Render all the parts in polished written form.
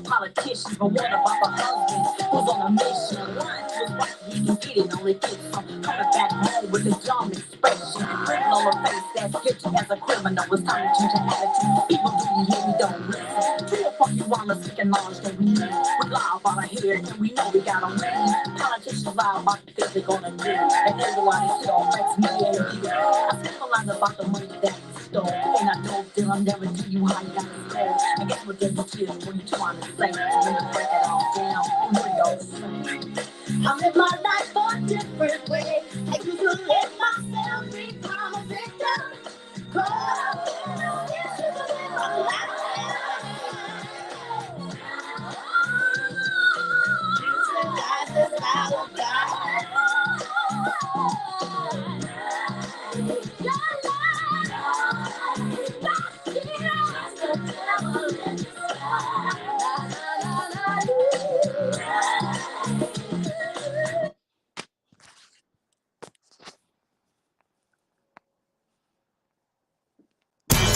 Politicians, but what about the husband who's on a mission? Lying to his wife, he can get it, only gets some coming back home with a dumb expression. Written on her face, that's guilty as a criminal. It's time to change your attitude. People do you hear me, don't listen. True or fuck you on us, speaking knowledge that we need. We lie about our head, and we know we got a win. Politicians lie about the things they're gonna do. And everyone is still affects me and you. I speak a lot about the money that we stole. And I don't feel I'll never tell you how you got to stole. I guess what does it is when you trying to say. So when you break it all down, we all the same. I live my life a different way. I used to let myself become a victim. Caught up in the issues of my life. This is how I die.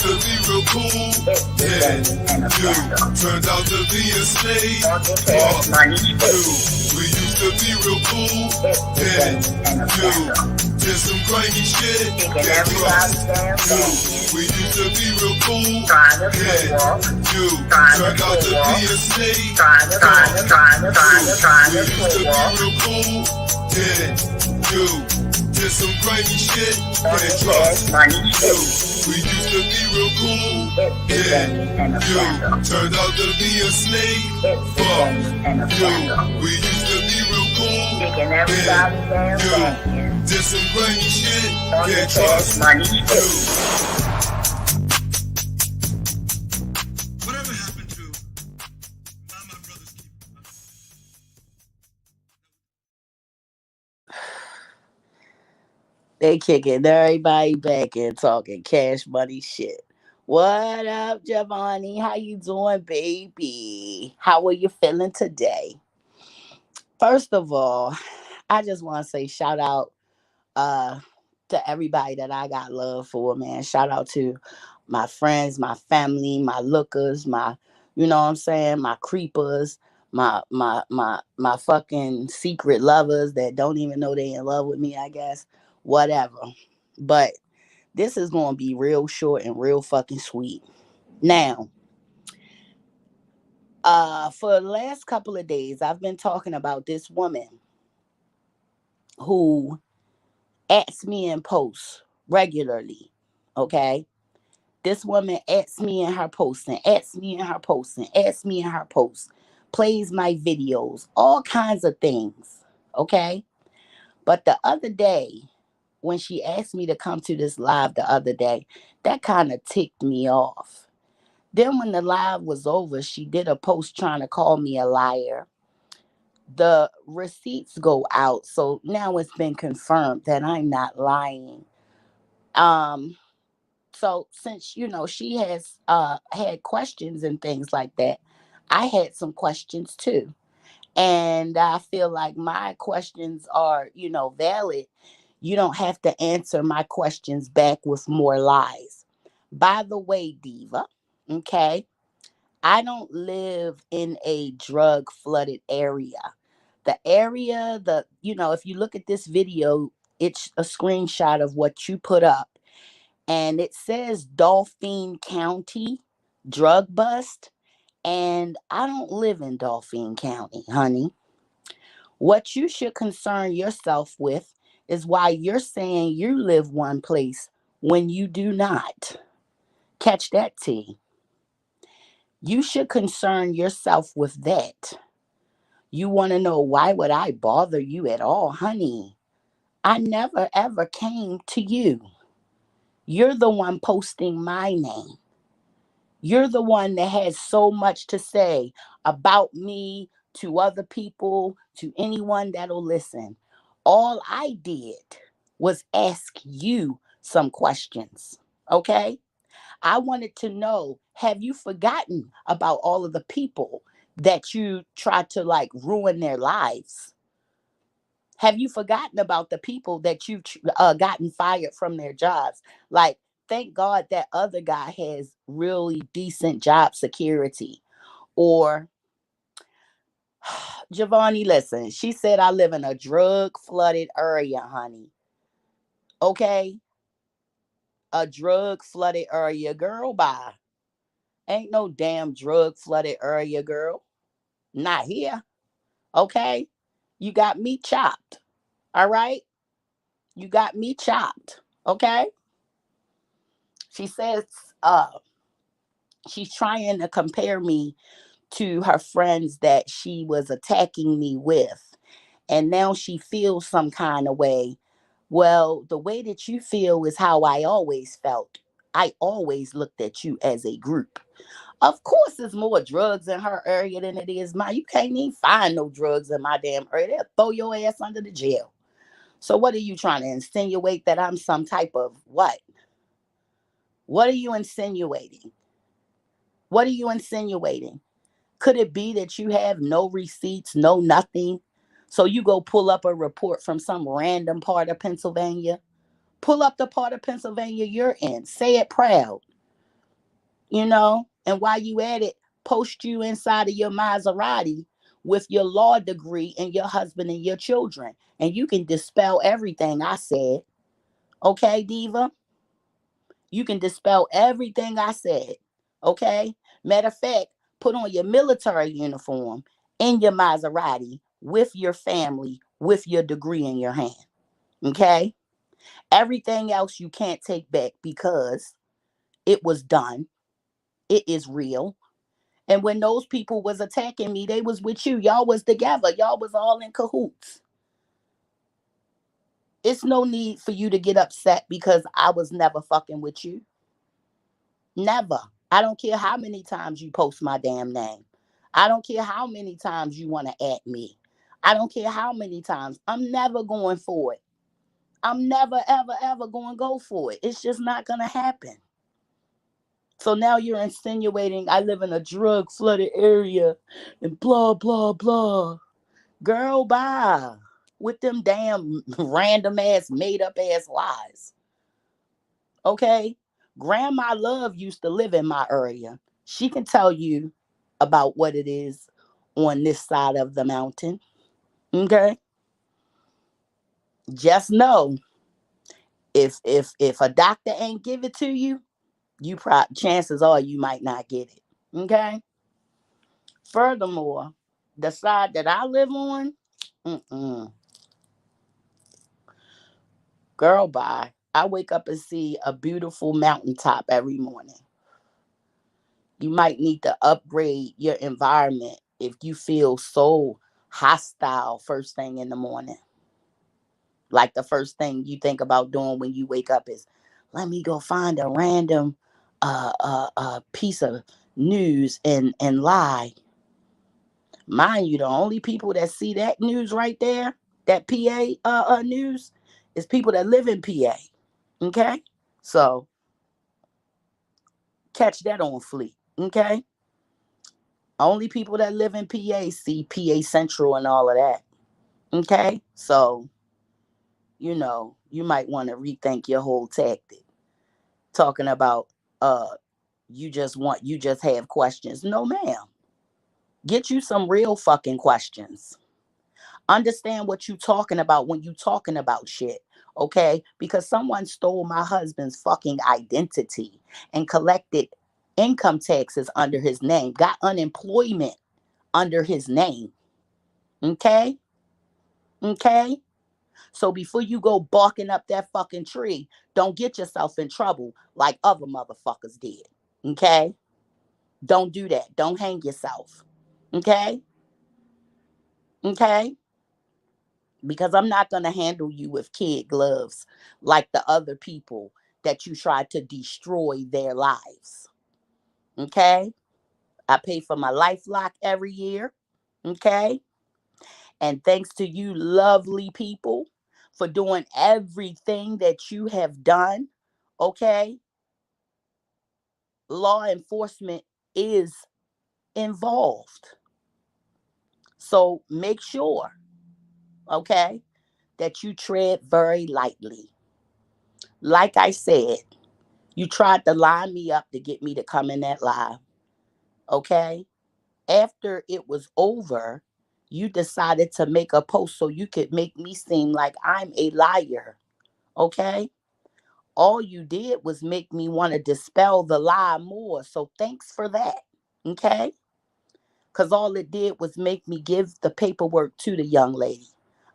To be real cool, yeah, you turned out to be a slave. We used to be real cool, yeah, you did some grimy shit, yeah, we used to be real cool, yeah, you turned out to be a slave. We used to be real cool, yeah, you did some grimy shit, yeah, trust you. We used to be real cool, yeah, you turned out to be a slave, fuck you. We used to be real cool, yeah, you did some grimy shit, yeah, trust you. Whatever happened to my brother's keeper? They kicking everybody back and talking cash money shit. What up, Giovanni? How you doing, baby? How are you feeling today? First of all, I just want to say shout out uh to everybody that I got love for, man. Shout out to my friends, my family, my lookers, my, you know what I'm saying, my creepers, my fucking secret lovers that don't even know they in love with me, I guess. Whatever. But this is gonna be real short and real fucking sweet. Now, for the last couple of days, I've been talking about this woman who asks me in posts regularly. Okay. This woman asks me in her posts and asks me in her posts and asks me in her posts, plays my videos, all kinds of things. Okay. But the other day, when she asked me to come to this live the other day, that kind of ticked me off. Then, when the live was over, she did a post trying to call me a liar. The receipts go out, so now it's been confirmed that I'm not lying. Um, so since she has had questions and things like that, I had some questions too. And I feel like my questions are, valid. You don't have to answer my questions back with more lies. By the way, Diva, okay, I don't live in a drug flooded area. The area, if you look at this video, it's a screenshot of what you put up, and it says Dauphin County drug bust. And I don't live in Dauphin County, honey. What you should concern yourself with is why you're saying you live one place when you do not. Catch that, T. You should concern yourself with that. You want to know why would I bother you at all, honey? I never ever came to you. You're the one posting my name. You're the one that has so much to say about me to other people, to anyone that'll listen. All I did was ask you some questions. Okay? I wanted to know, have you forgotten about all of the people that you tried to like ruin their lives? Have you forgotten about the people that you've gotten fired from their jobs? Like, thank God that other guy has really decent job security. Or, Giovanni, listen, she said I live in a drug flooded area, honey. Okay? A drug flooded area, girl. Bye. Ain't no damn drug flooded area, girl. Not here. Okay? You got me chopped. All right? You got me chopped. Okay? She says she's trying to compare me to her friends that she was attacking me with. And now she feels some kind of way. Well, the way that you feel is how I always felt. I always looked at you as a group. Of course, there's more drugs in her area than it is mine. You can't even find no drugs in my damn area. They'll throw your ass under the jail. So, what are you trying to insinuate that I'm some type of what? What are you insinuating? What are you insinuating? Could it be that you have no receipts, no nothing? So you go pull up a report from some random part of Pennsylvania? Pull up the part of Pennsylvania you're in. Say it proud, And while you at it, post you inside of your Maserati with your law degree and your husband and your children. And you can dispel everything I said. Okay, Diva? You can dispel everything I said. Okay? Matter of fact, put on your military uniform in your Maserati with your family, with your degree in your hand. Okay? Everything else you can't take back because it was done. It is real. And when those people was attacking me, they was with you. Y'all was together. Y'all was all in cahoots. It's no need for you to get upset because I was never fucking with you. Never. I don't care how many times you post my damn name. I don't care how many times you want to at me. I don't care how many times. I'm never going for it. I'm never, ever, ever going to go for it. It's just not going to happen. So now you're insinuating I live in a drug flooded area and blah, blah, blah. Girl, bye. With them damn random ass, made up ass lies. Okay? Grandma Love used to live in my area. She can tell you about what it is on this side of the mountain. Okay? Just know if a doctor ain't give it to you, chances are you might not get it. Okay? Furthermore, the side that I live on, mm-mm, girl, bye. I wake up and see a beautiful mountaintop every morning. You might need to upgrade your environment if you feel so hostile first thing in the morning. Like the first thing you think about doing when you wake up is, let me go find a random piece of news and lie. Mind you, the only people that see that news right there, that PA news, is people that live in PA. Okay, so catch that on fleek. Okay, only people that live in PA see PA Central and all of that. Okay, so you might want to rethink your whole tactic. Talking about uh you just have questions. No, ma'am. Get you some real fucking questions. Understand what you talking about when you talking about shit. Okay? Because someone stole my husband's fucking identity and collected income taxes under his name, got unemployment under his name. Okay? Okay? So before you go barking up that fucking tree, don't get yourself in trouble like other motherfuckers did. Okay? Don't do that. Don't hang yourself. Okay? Okay? Because I'm not going to handle you with kid gloves like the other people that you tried to destroy their lives. Okay? I pay for my life lock every year. Okay? And thanks to you lovely people for doing everything that you have done. Okay? Law enforcement is involved. So make sure, okay, that you tread very lightly. Like I said, you tried to line me up to get me to come in that live. Okay? After it was over, you decided to make a post so you could make me seem like I'm a liar. Okay? All you did was make me want to dispel the lie more. So thanks for that. Okay? Because all it did was make me give the paperwork to the young lady.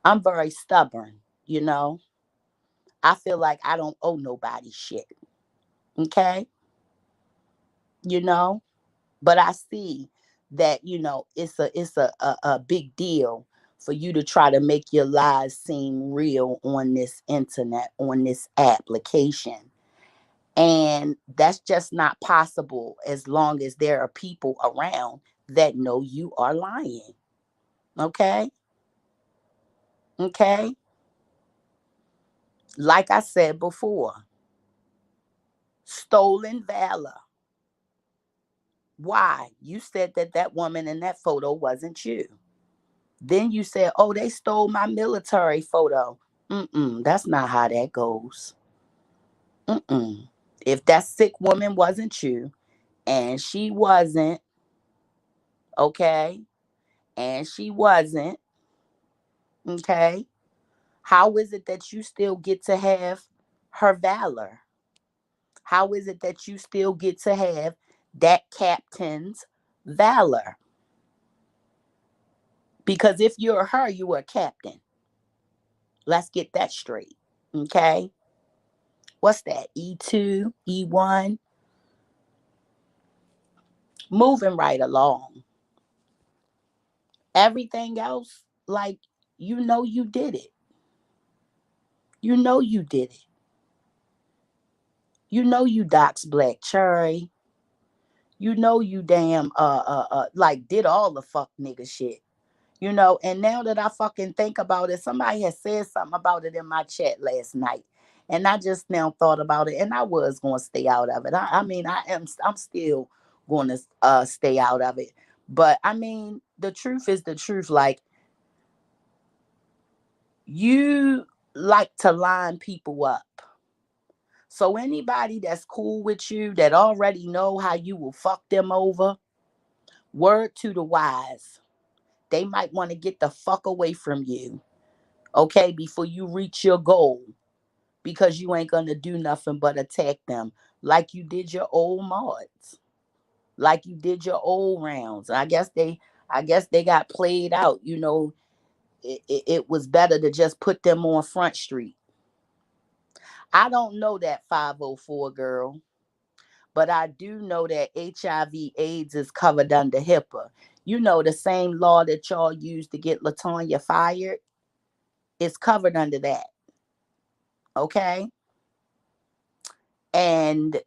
I'm very stubborn, you know? I feel like I don't owe nobody shit. Okay? You know? But I see that, it's a big deal for you to try to make your lies seem real on this internet, on this application. And that's just not possible as long as there are people around that know you are lying. Okay? Okay? Like I said before, stolen valor. Why? You said that that woman in that photo wasn't you. Then you said, oh, they stole my military photo. Mm-mm, that's not how that goes. Mm-mm. If that sick woman wasn't you, and she wasn't, okay, and she wasn't, okay, how is it that you still get to have her valor? How is it that you still get to have that captain's valor? Because if you're her, you are a captain. Let's get that straight. Okay. What's that? E2, E1? Moving right along. Everything else, like, you did it. You know you did it. You know you doxed Black Cherry. You know you damn like did all the fuck nigga shit. And now that I fucking think about it, somebody had said something about it in my chat last night. And I just now thought about it, and I was going to stay out of it. I mean, I'm still going to stay out of it. But I mean, the truth is the truth. Like, you like to line people up. So anybody that's cool with you, that already know how you will fuck them over, word to the wise. They might want to get the fuck away from you, okay, before you reach your goal, because you ain't gonna do nothing but attack them like you did your old mods, like you did your old rounds. I guess they got played out. It was better to just put them on Front Street. I don't know that 504 girl, but I do know that HIV/AIDS is covered under HIPAA. The same law that y'all used to get Latanya fired is covered under that. Okay. And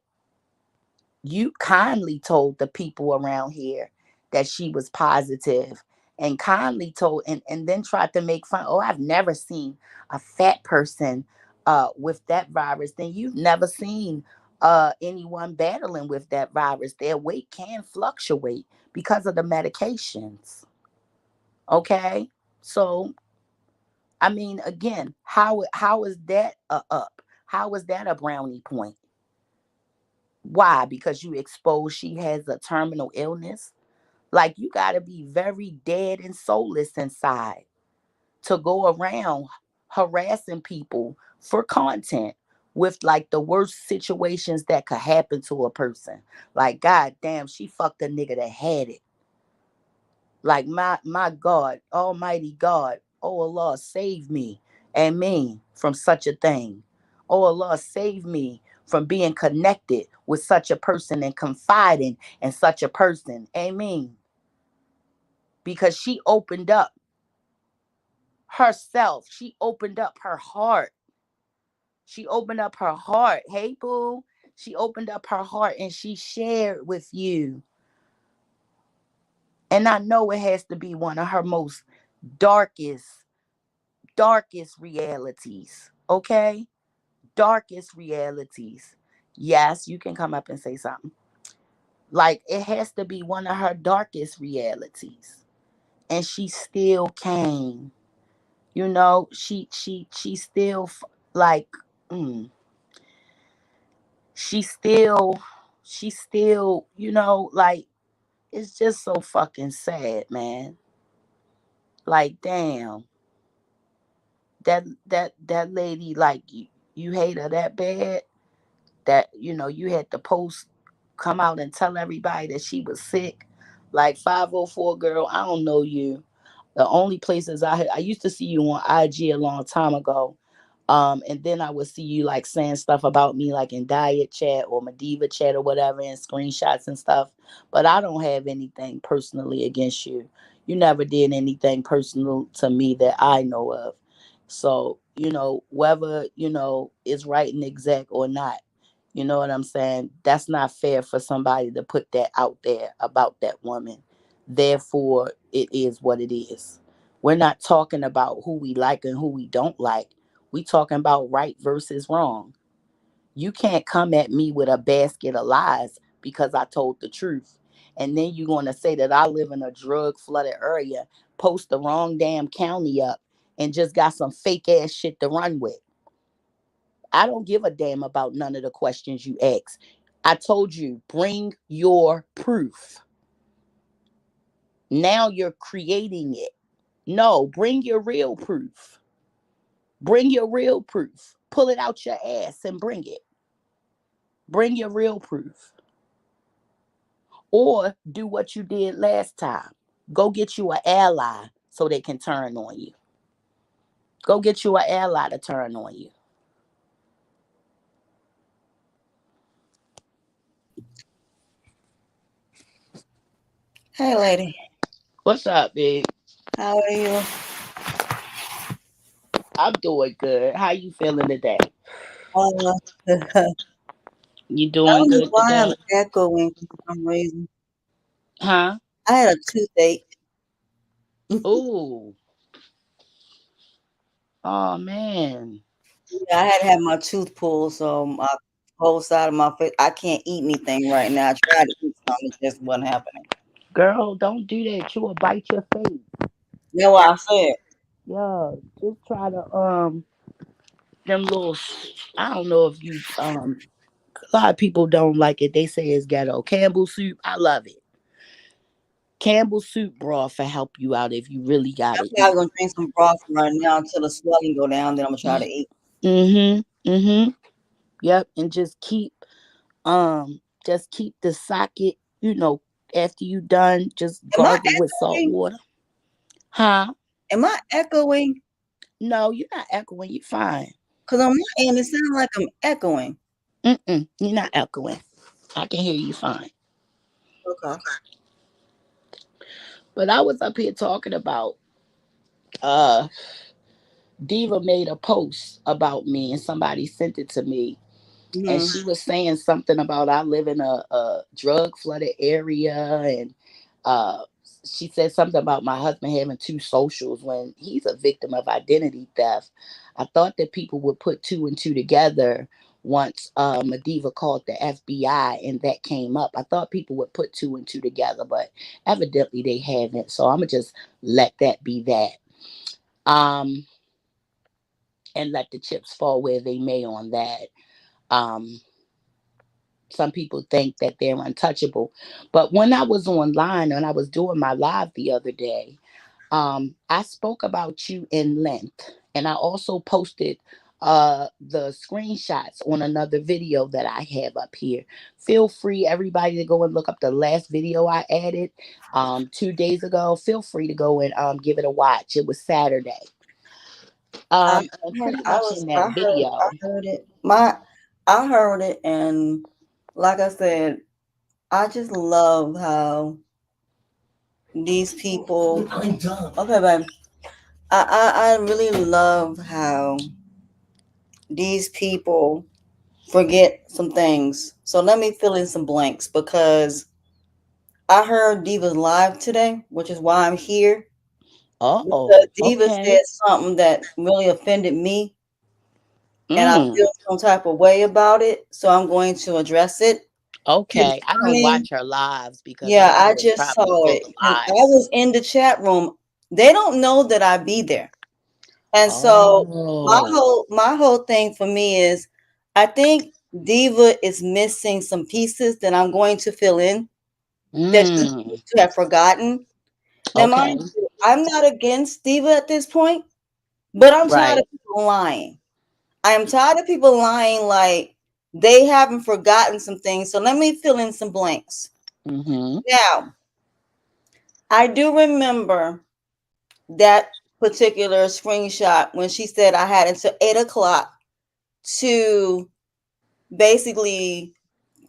you kindly told the people around here that she was positive, and kindly told, and then tried to make fun. Oh, I've never seen a fat person with that virus. Then you've never seen anyone battling with that virus. Their weight can fluctuate because of the medications. Okay. So I mean, again, how is that a up? How is that a brownie point? Why? Because you expose she has a terminal illness? Like, you got to be very dead and soulless inside to go around harassing people for content with like the worst situations that could happen to a person. Like, god damn, she fucked a nigga that had it. Like, my God, Almighty God, oh Allah, save me and me from such a thing. Oh Allah, save me from being connected with such a person and confiding in such a person. Amen. Because she opened up herself. She opened up her heart. She opened up her heart. Hey, boo. She opened up her heart and she shared with you. And I know it has to be one of her most darkest realities. Okay? Darkest realities. Yes, you can come up and say something. Like, it has to be one of her darkest realities. And she still came. She still like mm, she still like, it's just so fucking sad, man. Like, damn. That lady, like, you hate her that bad that you had to post, come out and tell everybody that she was sick. Like, 504 girl, I don't know you. The only places I used to see you on IG a long time ago. And then I would see you like saying stuff about me, like in diet chat or Mediva chat or whatever, and screenshots and stuff. But I don't have anything personally against you. You never did anything personal to me that I know of. So, whether, is right and exact or not, you know what I'm saying? That's not fair for somebody to put that out there about that woman. Therefore, it is what it is. We're not talking about who we like and who we don't like. We talking about right versus wrong. You can't come at me with a basket of lies because I told the truth. And then you're going to say that I live in a drug flooded area, post the wrong damn county up, and just got some fake ass shit to run with. I don't give a damn about none of the questions you ask. I told you, bring your proof. Now you're creating it. No, bring your real proof. Bring your real proof. Pull it out your ass and bring it. Bring your real proof. Or do what you did last time. Go get you an ally so they can turn on you. Go get you an ally to turn on you. Hey, lady. What's up, babe? How are you? I'm doing good. How you feeling today? I You don't doing know good why I'm today? echoing for some reason. Huh? I had a toothache. Ooh. Oh man. Yeah, I had to have my tooth pulled, so my whole side of my face, I can't eat anything right now. I tried to eat something, it just wasn't happening. Girl, don't do that. You will bite your face. That's what I said. Yeah. Just try to them little, I don't know if you a lot of people don't like it. They say it's ghetto. Campbell soup. I love it. Campbell soup broth will help you out if you really gotta That's why I'm eat. gonna drink some broth right now until the swelling go down. Then I'm gonna try to eat. Mm-hmm. Mm-hmm. Yep. And just keep the socket, after you done, just Am I gargle with salt echoing? water. Huh? Am I echoing? No, you're not echoing, you're fine. Because on my end, it sounds like I'm echoing. Mm-mm. You're not echoing. I can hear you fine. Okay. But I was up here talking about uh Diva made a post about me and somebody sent it to me, and Hmm. she was saying something about I live in a drug flooded area, and uh she said something about my husband having two socials when he's a victim of identity theft. I thought that people would put two and two together once Madiva called the FBI and that came up. I thought people would put two and two together, but evidently they haven't. So I'm gonna just let that be that. Um and let the chips fall where they may on that. Um some people think that they're untouchable. But when I was online and I was doing my live the other day, I spoke about you in length. And I also posted the screenshots on another video that I have up here. Feel free, everybody, to go and look up the last video I added 2 days ago. Feel free to go and give it a watch. It was Saturday. I And heard. pretty much in that I video. heard it. I heard it, and like I said, I just love how these people. Okay, babe. I really love how these people forget some things. So let me fill in some blanks because I heard Diva's live today, which is why I'm here. Because Oh, Diva said okay. something that really offended me, and I feel Mm, some type of way about it. So I'm going to address it okay. I don't concerning. watch her lives because I Yeah, know I it's just probably saw full it of because I lies. was in the chat room. They don't know that I be there, and so Oh. my whole thing for me is, I think Diva is missing some pieces that I'm going to fill in that she Mm, seems to have forgotten. Now, okay. mind you, I'm not against Diva at this point, but I'm tired Right. of people lying. I am tired of people lying like they haven't forgotten some things. So let me fill in some blanks. Mm-hmm. Now, I do remember that particular screenshot when she said I had until 8 o'clock to basically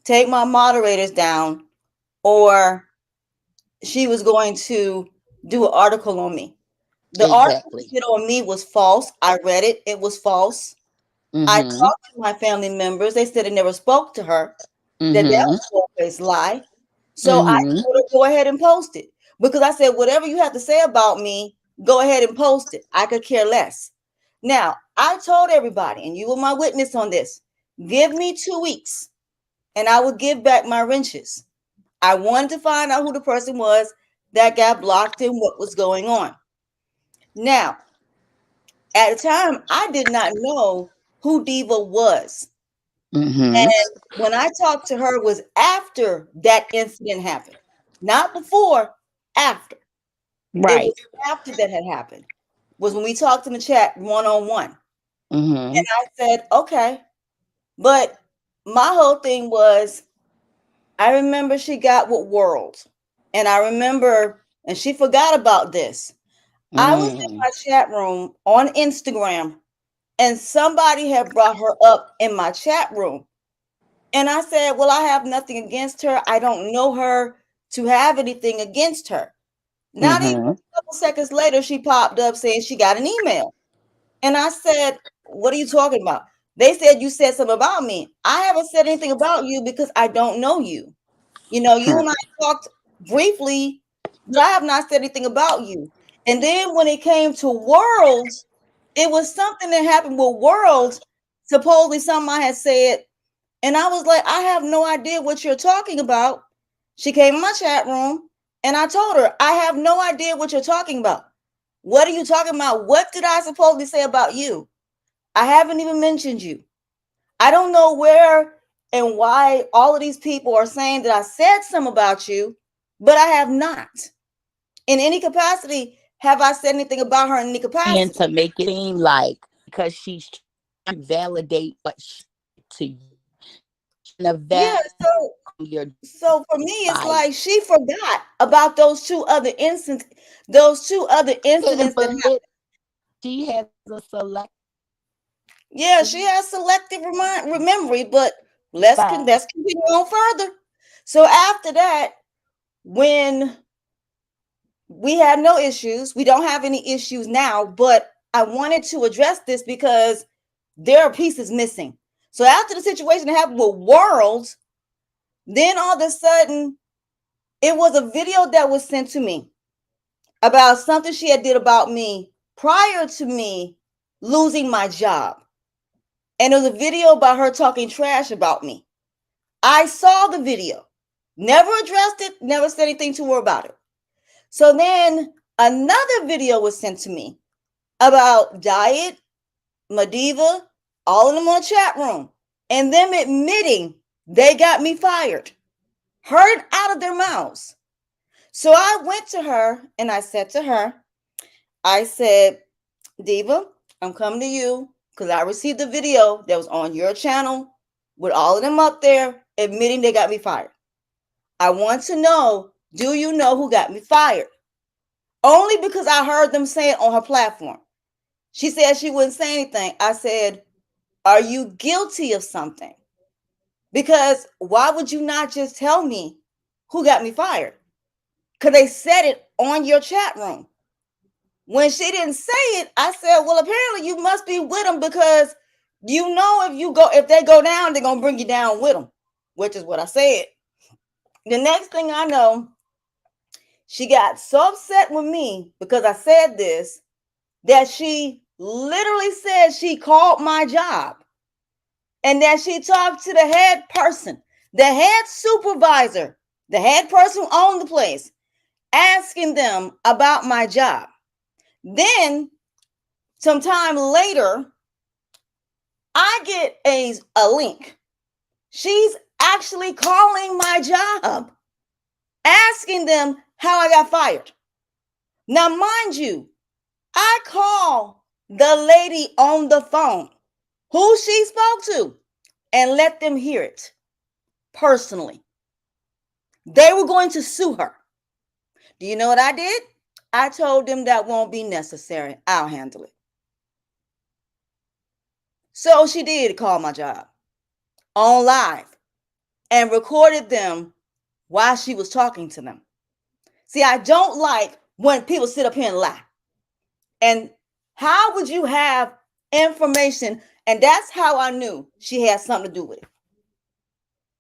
take my moderators down, or she was going to do an article on me. The article she Exactly. did on me was false. I read it, it was false. I Mm-hmm. talked to my family members. They said they never spoke to her, that Mm-hmm. was a full-faced lie. So I Mm-hmm. told her, go ahead and post it. Because I said, whatever you have to say about me, go ahead and post it. I could care less. Now, I told everybody, and you were my witness on this, give me 2 weeks and I will give back my wrenches. I wanted to find out who the person was that got blocked and what was going on. Now, at the time, I did not know who Diva was. Mm-hmm. And when I talked to her was after that incident happened, not before, after. It Right. was after that had happened, was when we talked in the chat one on one. Mm-hmm. And I said, okay. But my whole thing was, I remember she got with World. And I remember, and she forgot about this. I was in Mm. my chat room on Instagram, and somebody had brought her up in my chat room. And I said, well, I have nothing against her. I don't know her to have anything against her. Not even Mm-hmm. a couple seconds later, she popped up saying she got an email. And I said, what are you talking about? They said you said something about me. I haven't said anything about you because I don't know you. You know, you and I talked briefly, but I have not said anything about you. And then when it came to Worlds, it was something that happened with Worlds, supposedly something I had said, and I was like, I have no idea what you're talking about. She came in my chat room and I told her, I have no idea what you're talking about. What are you talking about? What did I supposedly say about you? I haven't even mentioned you. I don't know where and why all of these people are saying that I said something about you, but I have not. In any capacity, have I said anything about her in any And capacity? to make it seem like because she's trying to validate what she to you, trying to Yeah, validate so your so for me, it's like like she forgot about those two other and incidents that happened. but she has a selective Yeah, she has selective memory, but back. let's continue on further. So after that, when we had no issues, we don't have any issues now, but I wanted to address this because there are pieces missing. So after the situation that happened with Worlds, then all of a sudden it was a video that was sent to me about something she had did about me prior to me losing my job. And it was a video about her talking trash about me. I saw the video, never addressed it, never said anything to her about it. So then another video was sent to me about Diet, Madiva, all of them on the chat room, and them admitting they got me fired, heard out of their mouths. So I went to her and I said to her, I said, Diva, I'm coming to you because I received the video that was on your channel with all of them up there admitting they got me fired. I want to know, do you know who got me fired? Only because I heard them say it on her platform. She said she wouldn't say anything. I said, are you guilty of something? Because why would you not just tell me who got me fired? Because they said it on your chat room. When she didn't say it, I said, well, apparently you must be with them because you know if they go down, they're gonna bring you down with them, which is what I said. The next thing I know, she got so upset with me because I said this that she literally said she called my job and that she talked to the head person, the head supervisor, the head person who owned the place, asking them about my job. Then, sometime later, I get a link. She's actually calling my job, asking them how I got fired. Now, mind you, I call the lady on the phone who she spoke to and let them hear it personally. They were going to sue her. Do you know what I did? I told them that won't be necessary. I'll handle it. So she did call my job on live and recorded them while she was talking to them. See, I don't like when people sit up here and lie. And how would you have information? And that's how I knew she had something to do with it.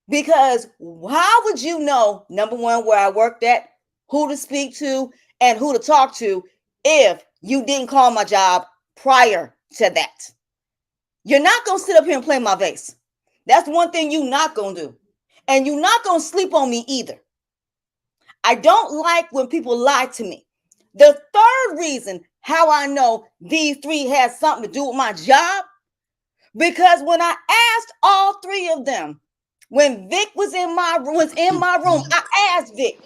Because how would you know, number one, where I worked at, who to speak to, and who to talk to if you didn't call my job prior to that? You're not going to sit up here and play my vase. That's one thing you're not going to do. And you're not going to sleep on me either. I don't like when people lie to me. The third reason how I know these three had something to do with my job, because when I asked all three of them, when Vic was in my room, I asked Vic,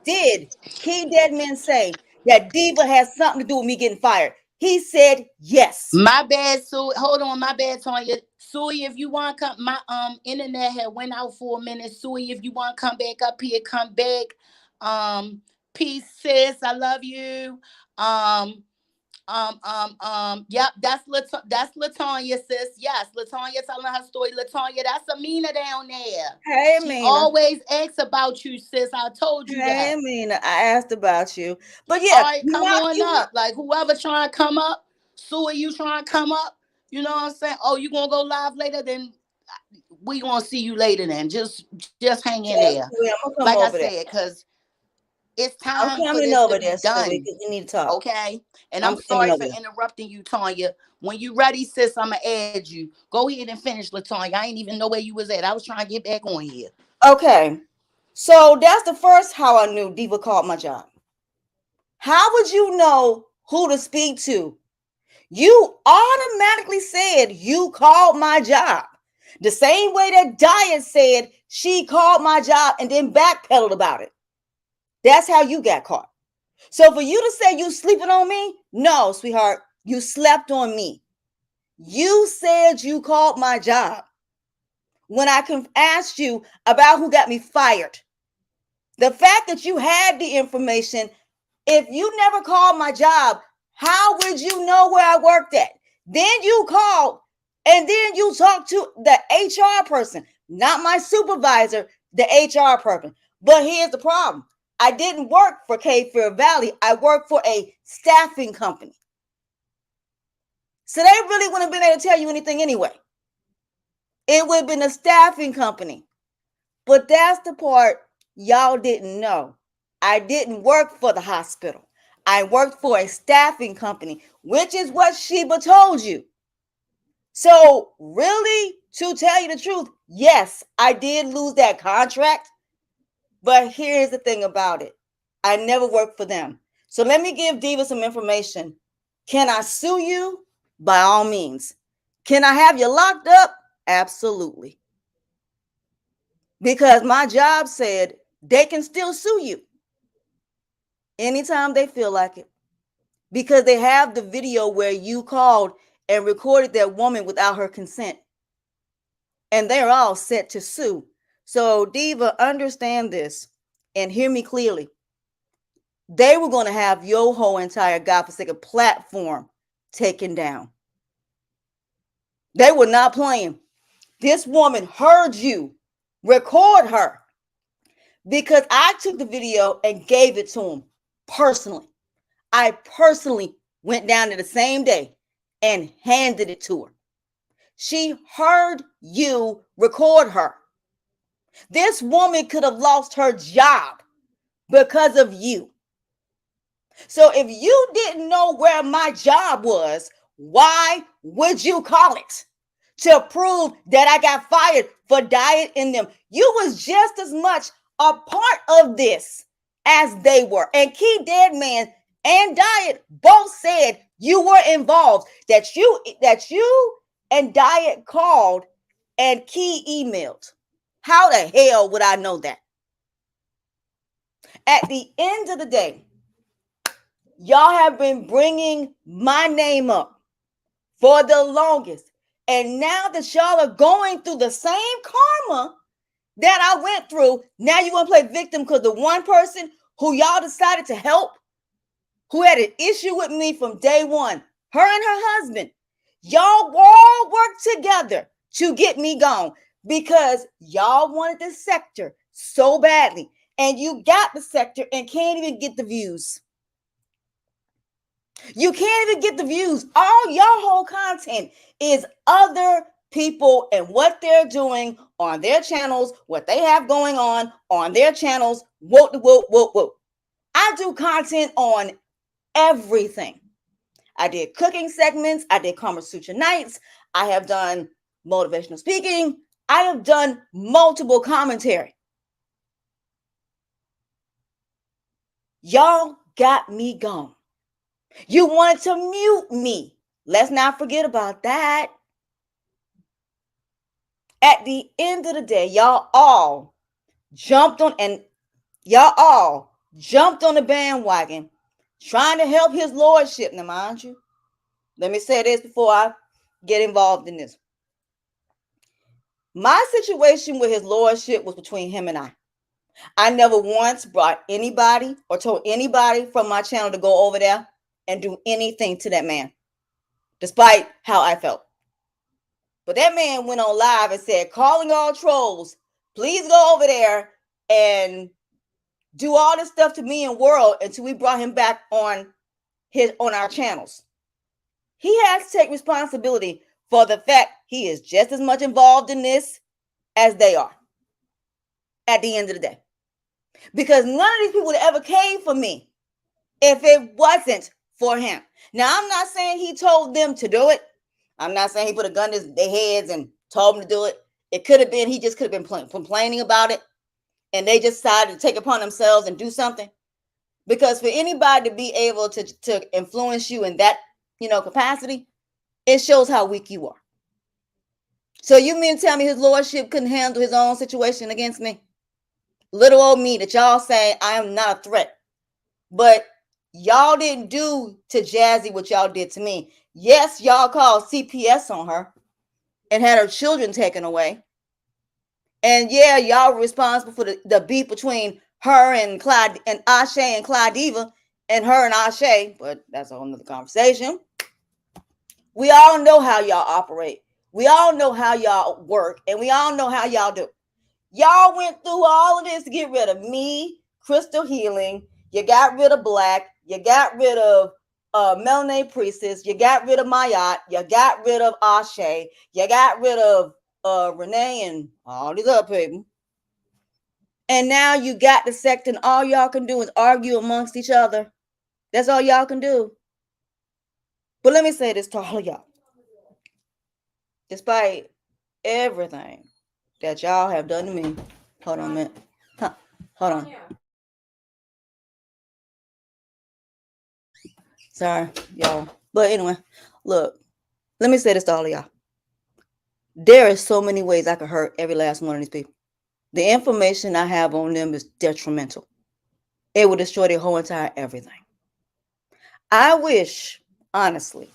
did Key Deadman say that Diva has something to do with me getting fired? He said yes. My bad, Sue. Hold on, my bad, Tonya. Sue, if you want to come, my internet had went out for a minute. Sue, if you want to come back up here, come back. Um, peace, sis. I love you. Um, yep, that's Latonya, sis. Yes, Latonya telling her story. Latonya, that's Amina down there. Hey, She Mina. always asks about you, sis. I told you Hey, that. Mina. I asked about you. But All yeah, right, come on up. Like whoever trying to come up, Sue, you trying to come up? You know what I'm saying? Oh, you gonna go live later? Then we gonna see you later. Then just hang in yes, there. I'm gonna Like come I over there. said, cause it's I'm time for coming this to over be there, Sue, done. because we need to talk. Okay. And I'm I'm coming sorry over for there. interrupting you, Tanya. When you ready, sis, I'ma add you. Go ahead and finish, Latonya. I ain't even know where you was at. I was trying to get back on here. Okay. So that's the first how I knew Diva called my job. How would you know who to speak to? You automatically said you called my job. The same way that Diet said she called my job and then backpedaled about it. That's how you got caught. So for you to say you sleeping on me, no, sweetheart, you slept on me. You said you called my job when I asked you about who got me fired. The fact that you had the information, if you never called my job, how would you know where I worked at? Then you called and then you talked to the HR person, not my supervisor, the HR person. But here's the problem. I didn't work for K Fair Valley. I worked for a staffing company. So they really wouldn't have been able to tell you anything anyway. It would have been a staffing company. But that's the part y'all didn't know. I didn't work for the hospital. I worked for a staffing company, which is what Sheba told you. So really, to tell you the truth, yes, I did lose that contract. But here's the thing about it. I never worked for them. So let me give Diva some information. Can I sue you? By all means. Can I have you locked up? Absolutely. Because my job said they can still sue you anytime they feel like it. Because they have the video where you called and recorded that woman without her consent. And they're all set to sue. So, Diva, understand this and hear me clearly. They were going to have your whole entire godforsaken platform taken down. They were not playing. This woman heard you record her because I took the video and gave it to him personally. I personally went down there the same day and handed it to her. She heard you record her. This woman could have lost her job because of you. So if you didn't know where my job was, why would you call it? To prove that I got fired for diet in them. You was just as much a part of this as they were. And Key Deadman and Diet both said you were involved. That you and Diet called and Key emailed. How the hell would I know that? At the end of the day, y'all have been bringing my name up for the longest. And now that y'all are going through the same karma that I went through, now you want to play victim because the one person who y'all decided to help, who had an issue with me from day one, her and her husband, y'all all worked together to get me gone because y'all wanted the sector so badly. And you got the sector and can't even get the views. You can't even get the views. All your whole content is other people and what they're doing on their channels, what they have going on their channels. Whoa. I do content on everything. I did cooking segments. I did Kama Sutra nights. I have done motivational speaking. I have done multiple commentary. Y'all got me gone. You wanted to mute me. Let's not forget about that. At the end of the day, y'all all jumped on the bandwagon trying to help his lordship. Now, mind you, let me say this before I get involved in this. My situation with his lordship was between him and I. I never once brought anybody or told anybody from my channel to go over there and do anything to that man, despite how I felt. But that man went on live and said, calling all trolls, please go over there and do all this stuff to me and World until we brought him back on our channels. He has to take responsibility for the fact he is just as much involved in this as they are at the end of the day. Because none of these people would ever came for me if it wasn't for him. Now, I'm not saying he told them to do it. I'm not saying he put a gun to their heads and told them to do it. It could have been, he just could have been complaining about it. And they just decided to take it upon themselves and do something. Because for anybody to be able to influence you in that, capacity, it shows how weak you are. So you mean to tell me his lordship couldn't handle his own situation against me? Little old me that y'all saying I am not a threat. But y'all didn't do to Jazzy what y'all did to me. Yes, y'all called CPS on her and had her children taken away. And yeah, y'all were responsible for the beef between her and Clyde and Ashe and Clyde Diva and her and Ashe, but that's a whole nother conversation. We all know how y'all operate. We all know how y'all work, and we all know how y'all do. Y'all went through all of this to get rid of me, Crystal Healing. You got rid of Black. You got rid of Melanae Priestess. You got rid of Mayat. You got rid of Ashe. You got rid of Renee and all these other people. And now you got the sect, and all y'all can do is argue amongst each other. That's all y'all can do. But let me say this to all of y'all. Despite everything that y'all have done to me, hold on a minute. Hold on. Sorry, y'all. But anyway, look, let me say this to all of y'all. There are so many ways I could hurt every last one of these people. The information I have on them is detrimental. It will destroy their whole entire everything. I wish, honestly,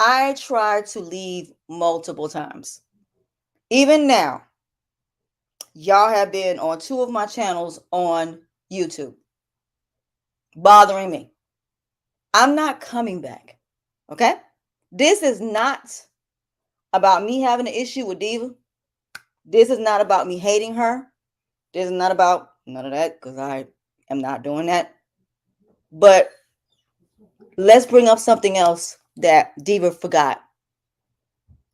I tried to leave multiple times. Even now, y'all have been on 2 of my channels on YouTube, bothering me. I'm not coming back. Okay? This is not about me having an issue with Diva. This is not about me hating her. This is not about none of that, because I am not doing that. But let's bring up something else that Diva forgot.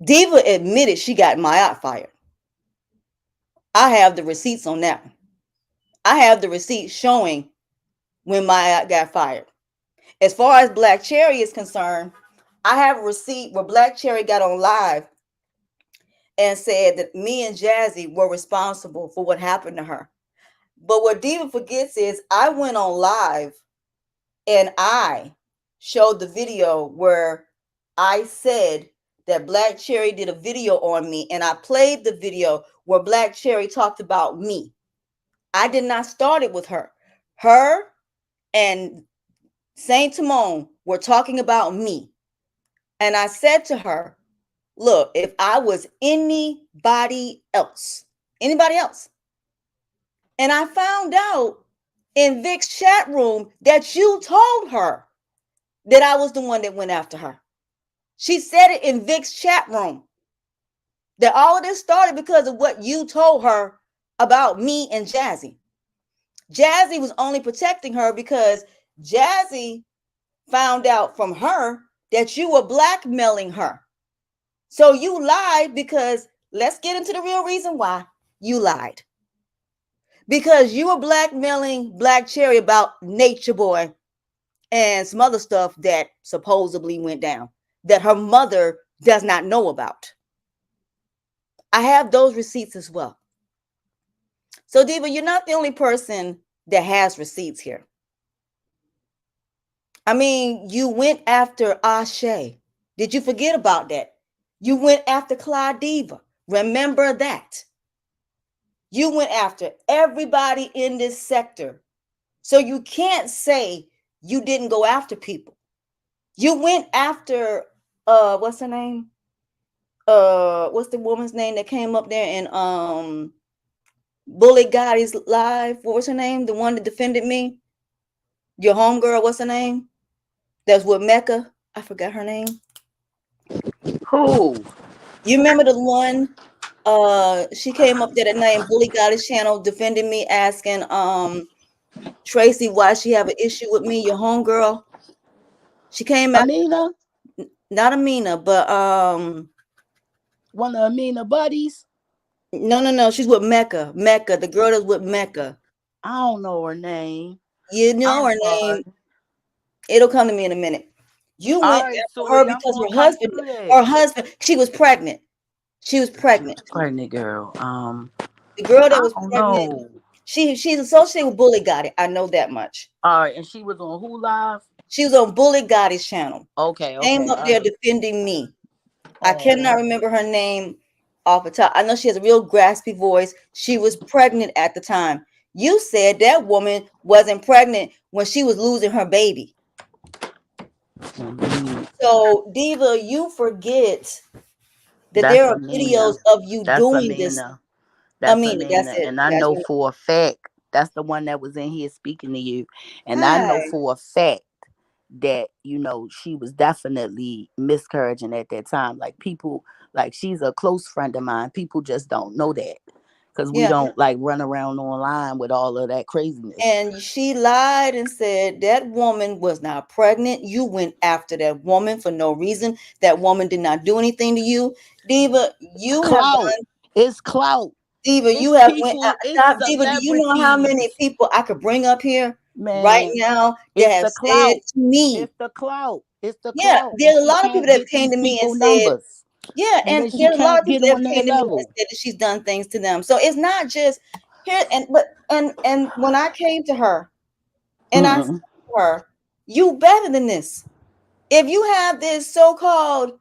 Diva admitted she got Mayat fired. I have the receipts on that. I have the receipts showing when Mayat got fired. As far as Black Cherry is concerned, I have a receipt where Black Cherry got on live and said that me and Jazzy were responsible for what happened to her. But what Diva forgets is I went on live and I showed the video where I said that Black Cherry did a video on me, and I played the video where Black Cherry talked about me. I did not start it with her. Her and Saint Timon were talking about me. And I said to her, look, if I was anybody else, and I found out in Vic's chat room that you told her that I was the one that went after her. She said it in Vic's chat room. That all of this started because of what you told her about me and Jazzy. Jazzy was only protecting her because Jazzy found out from her that you were blackmailing her. So you lied because, let's get into the real reason why you lied. Because you were blackmailing Black Cherry about Nature Boy and some other stuff that supposedly went down that her mother does not know about. I have those receipts as well. So Diva, you're not the only person that has receipts here. I mean, you went after Ashe. Did you forget about that? You went after Clyde Diva. Remember that. You went after everybody in this sector. So you can't say you didn't go after people. You went after what's her name? What's the woman's name that came up there and Bully Gotti's live? What was her name? The one that defended me? Your homegirl, what's her name? That's with Mecca. I forgot her name. Who? You remember the one? She came up there that night and Bully Gotti's channel defending me, asking Tracy why she have an issue with me, your homegirl. She came out. Amina? Not Amina, but One of Amina buddies? no. She's with Mecca. Mecca, the girl that's with Mecca. I don't know her name. You know I'm her sorry. name. It'll come to me in a minute. You All went right, after her Tori, I'm because going right through that. her husband, she was pregnant. She was pregnant. Pregnant girl. The girl that I was don't pregnant, know. she's associated with Bully Gotti. I know that much. All right, and she was on Who Live? She was on Bully Gotti's channel. Okay, Came okay, up all there right. defending me. I Oh, cannot remember her name off the top. I know she has a real graspy voice. She was pregnant at the time. You said that woman wasn't pregnant when she was losing her baby. Mhm. So, Diva, you forget that there That's are videos Amina. of you That's doing this. Amina. I That's mean, that's Amina. it. And I That's know me. for a fact that's the one that was in here speaking to you. And I know Hi. for a fact that, she was definitely miscarriaging at that time. Like people, like she's a close friend of mine. People just don't know that. Because we Yeah. don't like run around online with all of that craziness. And she lied and said that woman was not pregnant. You went after that woman for no reason. That woman did not do anything to you. Diva, you have Clout. done. It's clout. Diva, you It's have went people, it's stop. Diva, do you know how many celebrities. people I could bring up here right Man, now that it's have the said clout. to me? It's the clout. It's the Yeah, clout. And there's a she lot of people can't that get came these to me and people said, numbers. yeah, And and then she there's a lot can't of get people that on have their came to me and level. said that she's done things to them. So it's not just here and when I came to her and I said Mm-mm. to her, you better than this. If you have this so-called,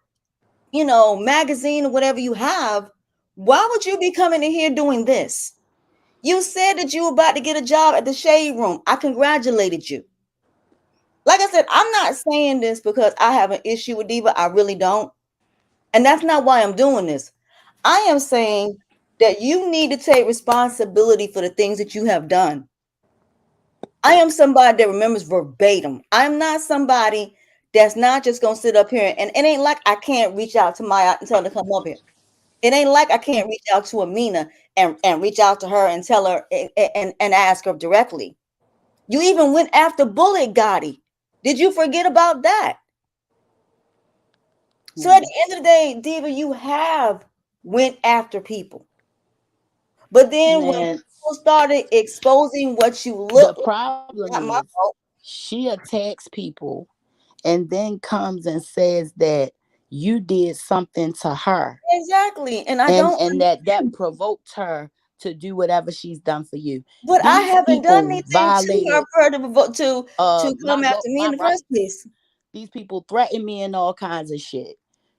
magazine or whatever you have, why would you be coming in here doing this? You said that you were about to get a job at the Shade Room. I congratulated you. Like I said, I'm not saying this because I have an issue with Diva. I really don't. And that's not why I'm doing this. I am saying that you need to take responsibility for the things that you have done. I am somebody that remembers verbatim. I'm not somebody that's not just gonna sit up here and it ain't like I can't reach out to Maya and tell her to come up here. It ain't like I can't reach out to Amina and reach out to her and tell her and ask her directly. You even went after Bullet Gotti. Did you forget about that? So at Mm. the end of the day, Diva, you have went after people. But then when Man, people started exposing what you look the like, problem not my is fault. she attacks people and then comes and says that you did something to her, Exactly. And I and don't that provoked her to do whatever she's done for you. but I These haven't done people anything to her violated for her to my come after me in my the first rights. place. These people threaten me and all kinds of shit.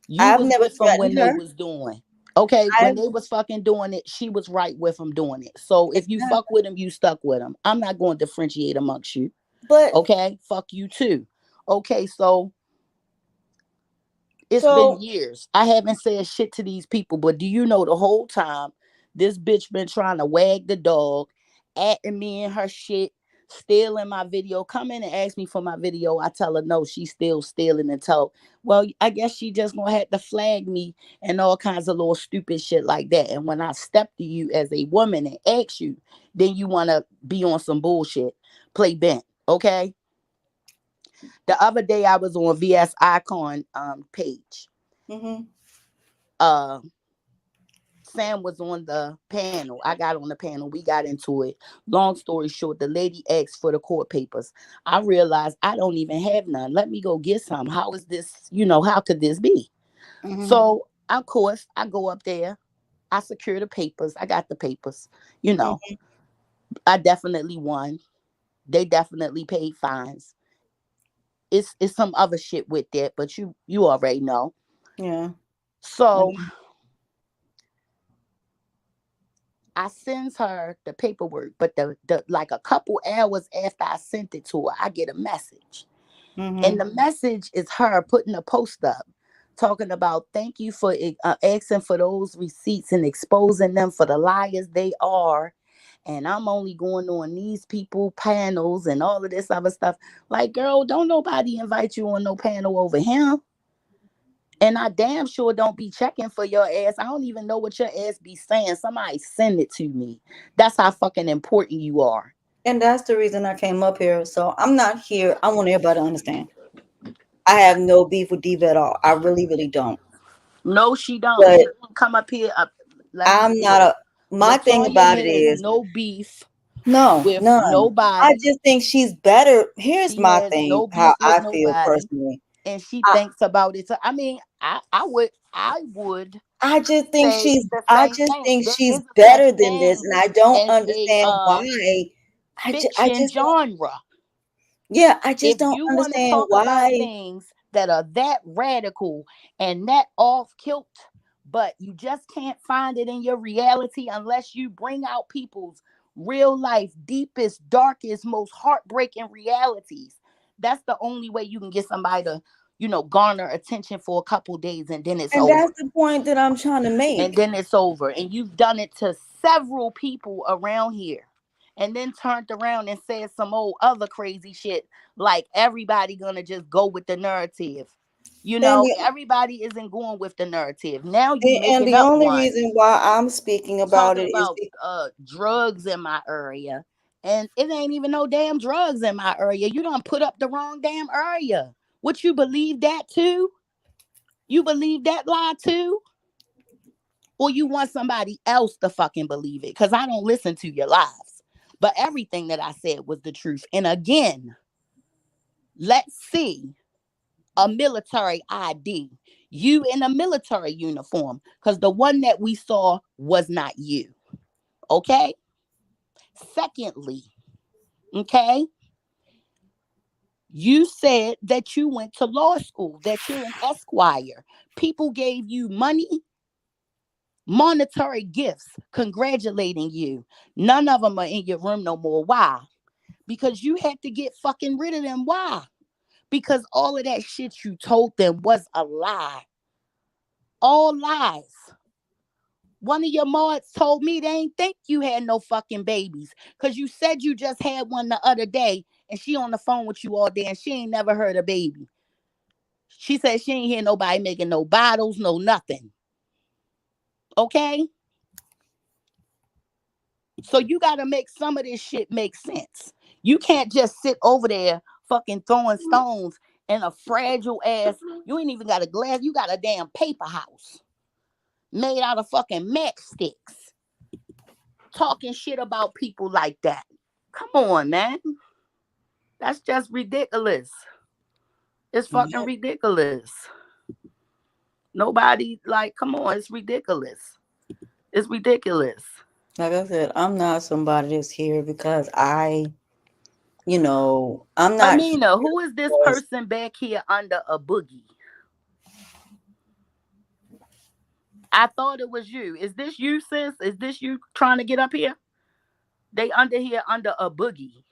You I've was never with them when threatened they her. was doing. Okay, when I've they was fucking doing it, she was right with them doing it. So if you fuck exactly. with them, you stuck with them. I'm not going to differentiate amongst you. But Okay, fuck you too. Okay, so it's been so years. I haven't said shit to these people, but do you know the whole time this bitch been trying to wag the dog, atting me and her shit, stealing my video. Come in and ask me for my video. I tell her no, she's still stealing and tell. Well, I guess she just gonna have to flag me and all kinds of little stupid shit like that. And when I step to you as a woman and ask you, then you wanna be on some bullshit, play bent. Okay. The other day I was on VS Icon page. mhm, uh Sam was on the panel. I got on the panel. We got into it. Long story short, the lady asked for the court papers. I realized I don't even have none. Let me go get some. How is this? How could this be? mhm, So, of course, I go up there. I secure the papers. I got the papers. You know, mhm, I definitely won. They definitely paid fines. It's some other shit with that, but you already know. yeah, So mhm, I sends her the paperwork, but the like a couple hours after I sent it to her, I get a message. And mhm, the message is her putting a post up talking about thank you for asking for those receipts and exposing them for the liars they are. And I'm only going on these people panels and all of this other stuff. Like, girl, don't nobody invite you on no panel over him. And I damn sure don't be checking for your ass. I don't even know what your ass be saying. Somebody send it to me. That's how fucking important you are. and that's the reason I came up here. So I'm not here. I want everybody to understand. I have no beef with Diva at all. I really, really don't. No, she don't. But She don't come up here. Let me I'm say not this. a. My thing Latoya about it has is no beef no, with none. I nobody. just think she's better. Here's She my has thing. no How beef with I feel nobody. personally. And she I thinks about it. So, I mean, I would I just think say she's. the I same just thing. think There she's is a such better than this, thing and I don't as a understand why. I fiction just don't. genre. Yeah, I just If don't you want to understand talk about why. things that are that radical and that off kilt, but you just can't find it in your reality unless you bring out people's real life, deepest, darkest, most heartbreaking realities. That's the only way you can get somebody to, garner attention for a couple days, and then it's And that's over. the point that I'm trying to And make. then it's over. And you've done it to several people around here. And then turned around and said some old other crazy shit like everybody gonna just go with the narrative. And the Everybody isn't going with the narrative. Now you and making the up only one, reason why I'm speaking about talking it is about drugs in my area. And it ain't even no damn drugs in my area. You don't put up the wrong damn area. What, you believe that too? You believe that lie too? Or you want somebody else to fucking believe it? Because I don't listen to your lies. But everything that I said was the truth. And again, let's see a military ID. You in a military uniform. Because the one that we saw was not you. Okay? Secondly, okay, you said that you went to law school, that you're an esquire. People gave you money, monetary gifts, congratulating you. None of them are in your room no more. Why? Because you had to get fucking rid of them. Why? Because all of that shit you told them was a lie. All lies. One of your mods told me they ain't think you had no fucking babies. Cause you said you just had one the other day and she on the phone with you all day and she ain't never heard a baby. She said she ain't hear nobody making no bottles, no nothing. Okay? So you gotta make some of this shit make sense. You can't just sit over there fucking throwing stones in a fragile ass. You ain't even got a glass. You got a damn paper house made out of fucking matchsticks. Talking shit about people like that. Come on, man. That's just ridiculous. It's fucking ridiculous. Nobody, like, come on, it's ridiculous. It's ridiculous. like I said, I'm not somebody that's here because I'm not here Amina, who is this because person back here under a boogie? I thought it was you. Is this you, sis? Is this you trying to get up here? They under here under a boogie.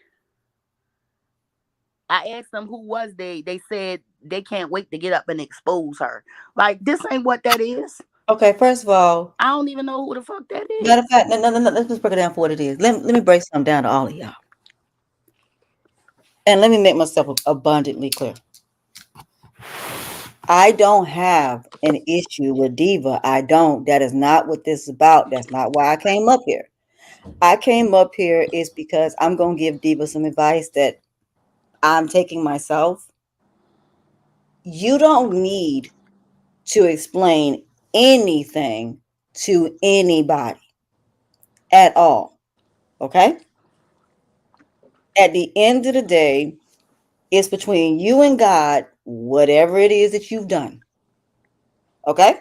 I asked them who was they. They said they can't wait to get up and expose her. Like, this ain't what that is. okay, first of all, I don't even know who the fuck that matter of is. fact, no, let's just break it down for what it is. Let me break something down to all of y'all. And let me make myself abundantly clear. I don't have an issue with Diva. I don't. That is not what this is about. That's not why I came up here. I came up here is because I'm going to give Diva some advice that I'm taking myself. You don't need to explain anything to anybody at all. Okay? At the end of the day, it's between you and God, whatever it is that you've done. Okay?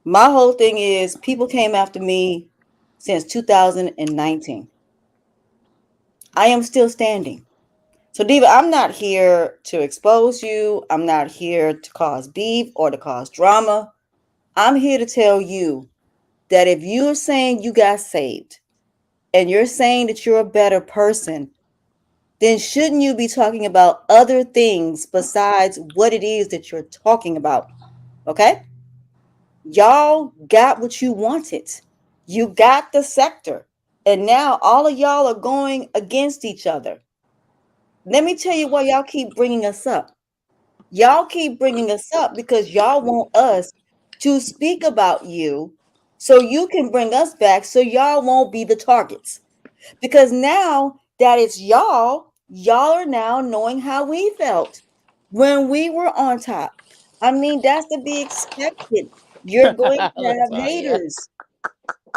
My whole thing is people came after me since 2019. I am still standing. So, Diva, I'm not here to expose you. I'm not here to cause beef or to cause drama. I'm here to tell you that if you're saying you got saved and you're saying that you're a better person, then shouldn't you be talking about other things besides what it is that you're talking about? Okay? Y'all got what you wanted. You got the sector. And now all of y'all are going against each other. Let me tell you why y'all keep bringing us up. Y'all keep bringing us up because y'all want us to speak about you so you can bring us back so y'all won't be the targets. Because now that it's y'all are now knowing how we felt when we were on top. I mean, that's to be expected. You're going to have Latoya. haters.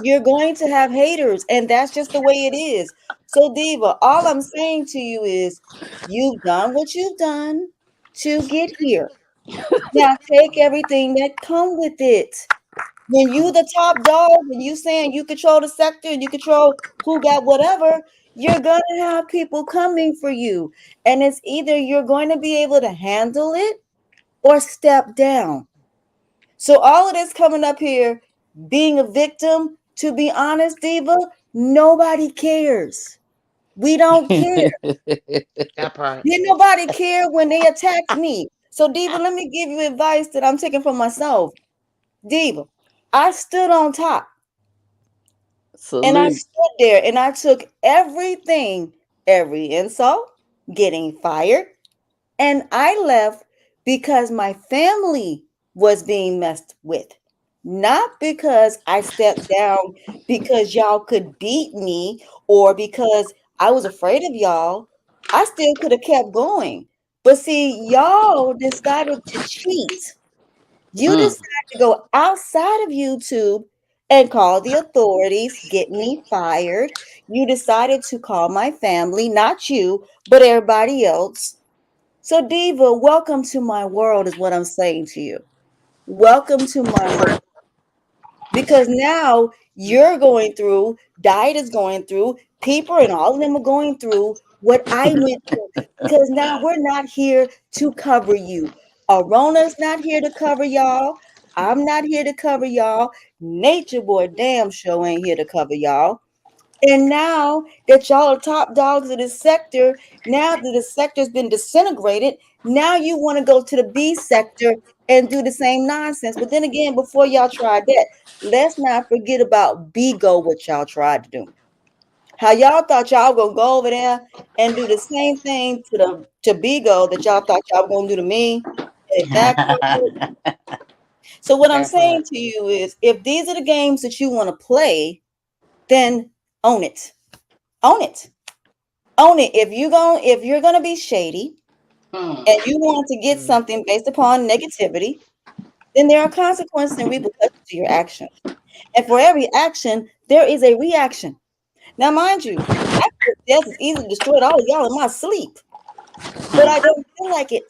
You're going to have haters, and that's just the way it is. So, Diva, all I'm saying to you is you've done what you've done to get here. Now take everything that come with it. When you the top dog and you saying you control the sector and you control who got whatever, you're gonna have people coming for you. And it's either you're going to be able to handle it or step down. So all of this coming up here, being a victim, to be honest, Diva, nobody cares. We don't care. That part. Did nobody care when they attacked me? So Diva, let me give you advice that I'm taking from myself. Diva, I stood on top and I Salute. stood there and I took everything, every insult, getting fired, and I left because my family was being messed with. Not because I stepped down because y'all could beat me or because I was afraid of y'all. I still could have kept going. But see, y'all decided to cheat. You Mm. decided to go outside of YouTube and call the authorities, get me fired. You decided to call my family, not you, but everybody else. So, Diva, welcome to my world, is what I'm saying to you. Welcome to my world. Because now you're going through, Diet is going through, people and all of them are going through what I went through. Because now we're not here to cover you. Arona's not here to cover y'all. I'm not here to cover y'all. Nature Boy damn show ain't here to cover y'all. And now that y'all are top dogs of this sector, now that the sector's been disintegrated, now you want to go to the B sector and do the same nonsense. But then again, before y'all tried that, let's not forget about Bigo, what y'all tried to do. How y'all thought y'all gonna go over there and do the same thing to Bigo that y'all thought y'all were gonna do to me. And it backfired. So what I'm That saying part. to you is if these are the games that you want to play, then own it. Own it. Own it. If you're gonna be shady and you want to get Mm. something based upon negativity, then there are consequences and repercussions to your action. And for every action, there is a reaction. Now, mind you, I feel death is easily destroyed all of y'all in my sleep, but I don't feel like it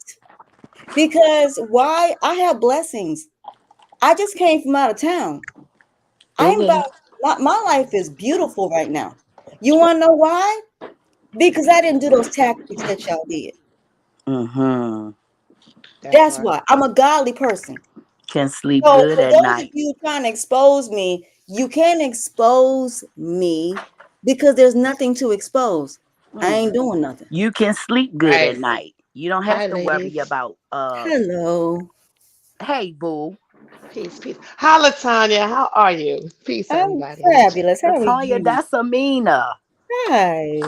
because why? I have blessings. I just came from out of town. I'm Okay. about my life is beautiful right now. You want to know why? Because I didn't do those tactics that y'all did. Mm-hmm. That That's part. why I'm a godly person. Can sleep So good for at those of night. you trying to expose me, you can't expose me because there's nothing to expose. I Mm. ain't doing nothing. You can sleep good at Right. night. You don't Hi, have to worry ladies. about Hello. hey boo. Peace, peace. Hi, Latanya. How are you? Peace, I'm everybody. fabulous. How are Latonya, you? that's Amina. Hi.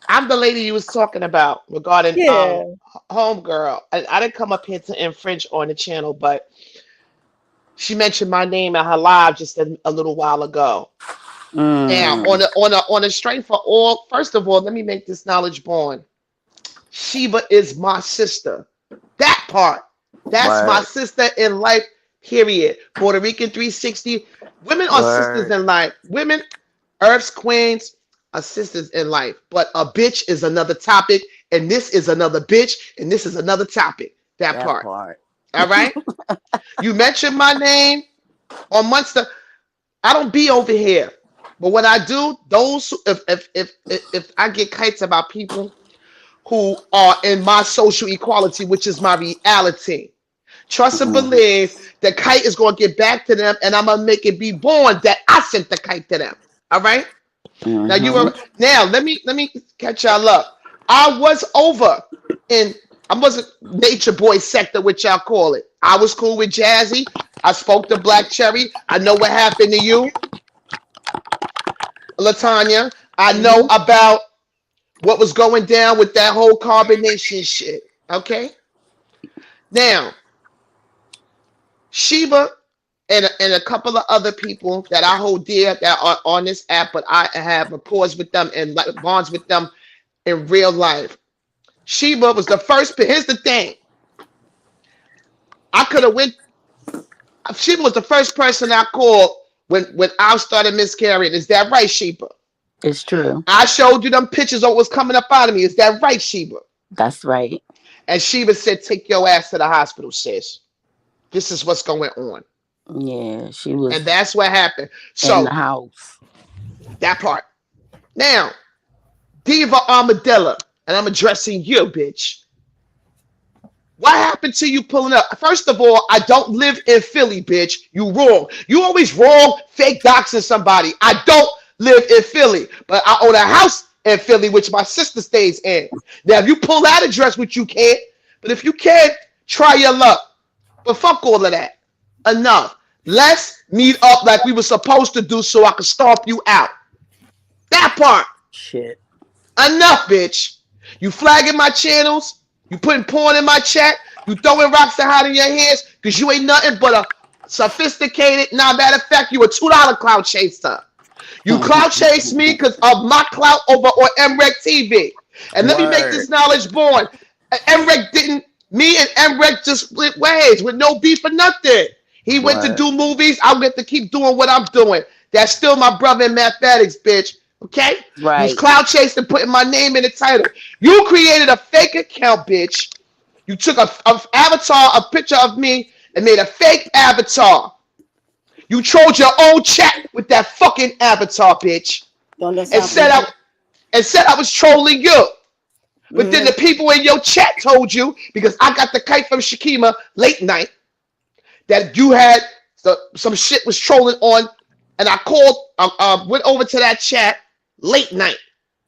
I'm the lady you was talking about regarding Yeah. homegirl. I didn't come up here to infringe on the channel, but she mentioned my name in her live just a little while ago. Now, Mm. on a strength for all, first of all, let me make this knowledge born. Sheba is my sister. That part. That's my Word. sister in life, period. Puerto Rican 360. Women are sisters Word. in life. Women, Earth's queens, are sisters in life. But a bitch is another topic, and this is another bitch, and this is another topic. That That part. part. All right? You mentioned my name on Monster. I don't be over here. But what I do, if I get kites about people who are in my social equality, which is my reality. Trust and Mm-hmm. believe the kite is going to get back to them, and I'm gonna make it be born that I sent the kite to them. All right. Now you Mm-hmm. were now. Let me catch y'all up. I was over in I wasn't nature boy sector, which y'all call it. I was cool with Jazzy. I spoke to Black Cherry. I know what happened to you, Latanya. I know Hmm. about what was going down with that whole carbonation shit. Okay. Now, Sheba and a couple of other people that I hold dear that are on this app, but I have rapports with them and like bonds with them in real life. Sheba was the first. But here's the thing: I could have went. Sheba was the first person I called when I started miscarrying. Is that right, Sheba? It's true. I showed you them pictures of what was coming up out of me. Is that right, Sheba? That's right. And Sheba said, "Take your ass to the hospital, sis. This is what's going on." Yeah, she was And that's what happened. in the So house. that part. Now, Diva Armadilla, and I'm addressing you, bitch. What happened to you pulling up? First of all, I don't live in Philly, bitch. You wrong. You always wrong, fake doxing somebody. I don't live in Philly, but I own a house in Philly, which my sister stays in. Now, if you pull that address, which you can't, but if you can, try your luck. But fuck all of that. Enough. Let's meet up like we were supposed to do so I can stomp you out. That part. Shit. Enough, bitch. You flagging my channels. You putting porn in my chat. You throwing rocks to hide in your hands because you ain't nothing but a sophisticated, matter of fact, you a $2 clout chaser. You clout chase me because of my clout over on MREC TV. And let me make this knowledge born. MREC didn't, me and MREC just split ways with no beef or nothing. He went to do movies. I'll get to keep doing what I'm doing. That's still my brother in mathematics, bitch. Okay? Right. You was cloud chasing, putting my name in the title. You created a fake account, bitch. You took a avatar, a picture of me, and made a fake avatar. You trolled your own chat with that fucking avatar, bitch. And said I was trolling you. But then the people in your chat told you, because I got the kite from Shakima late night, that you had some shit was trolling on, and I called, went over to that chat late night.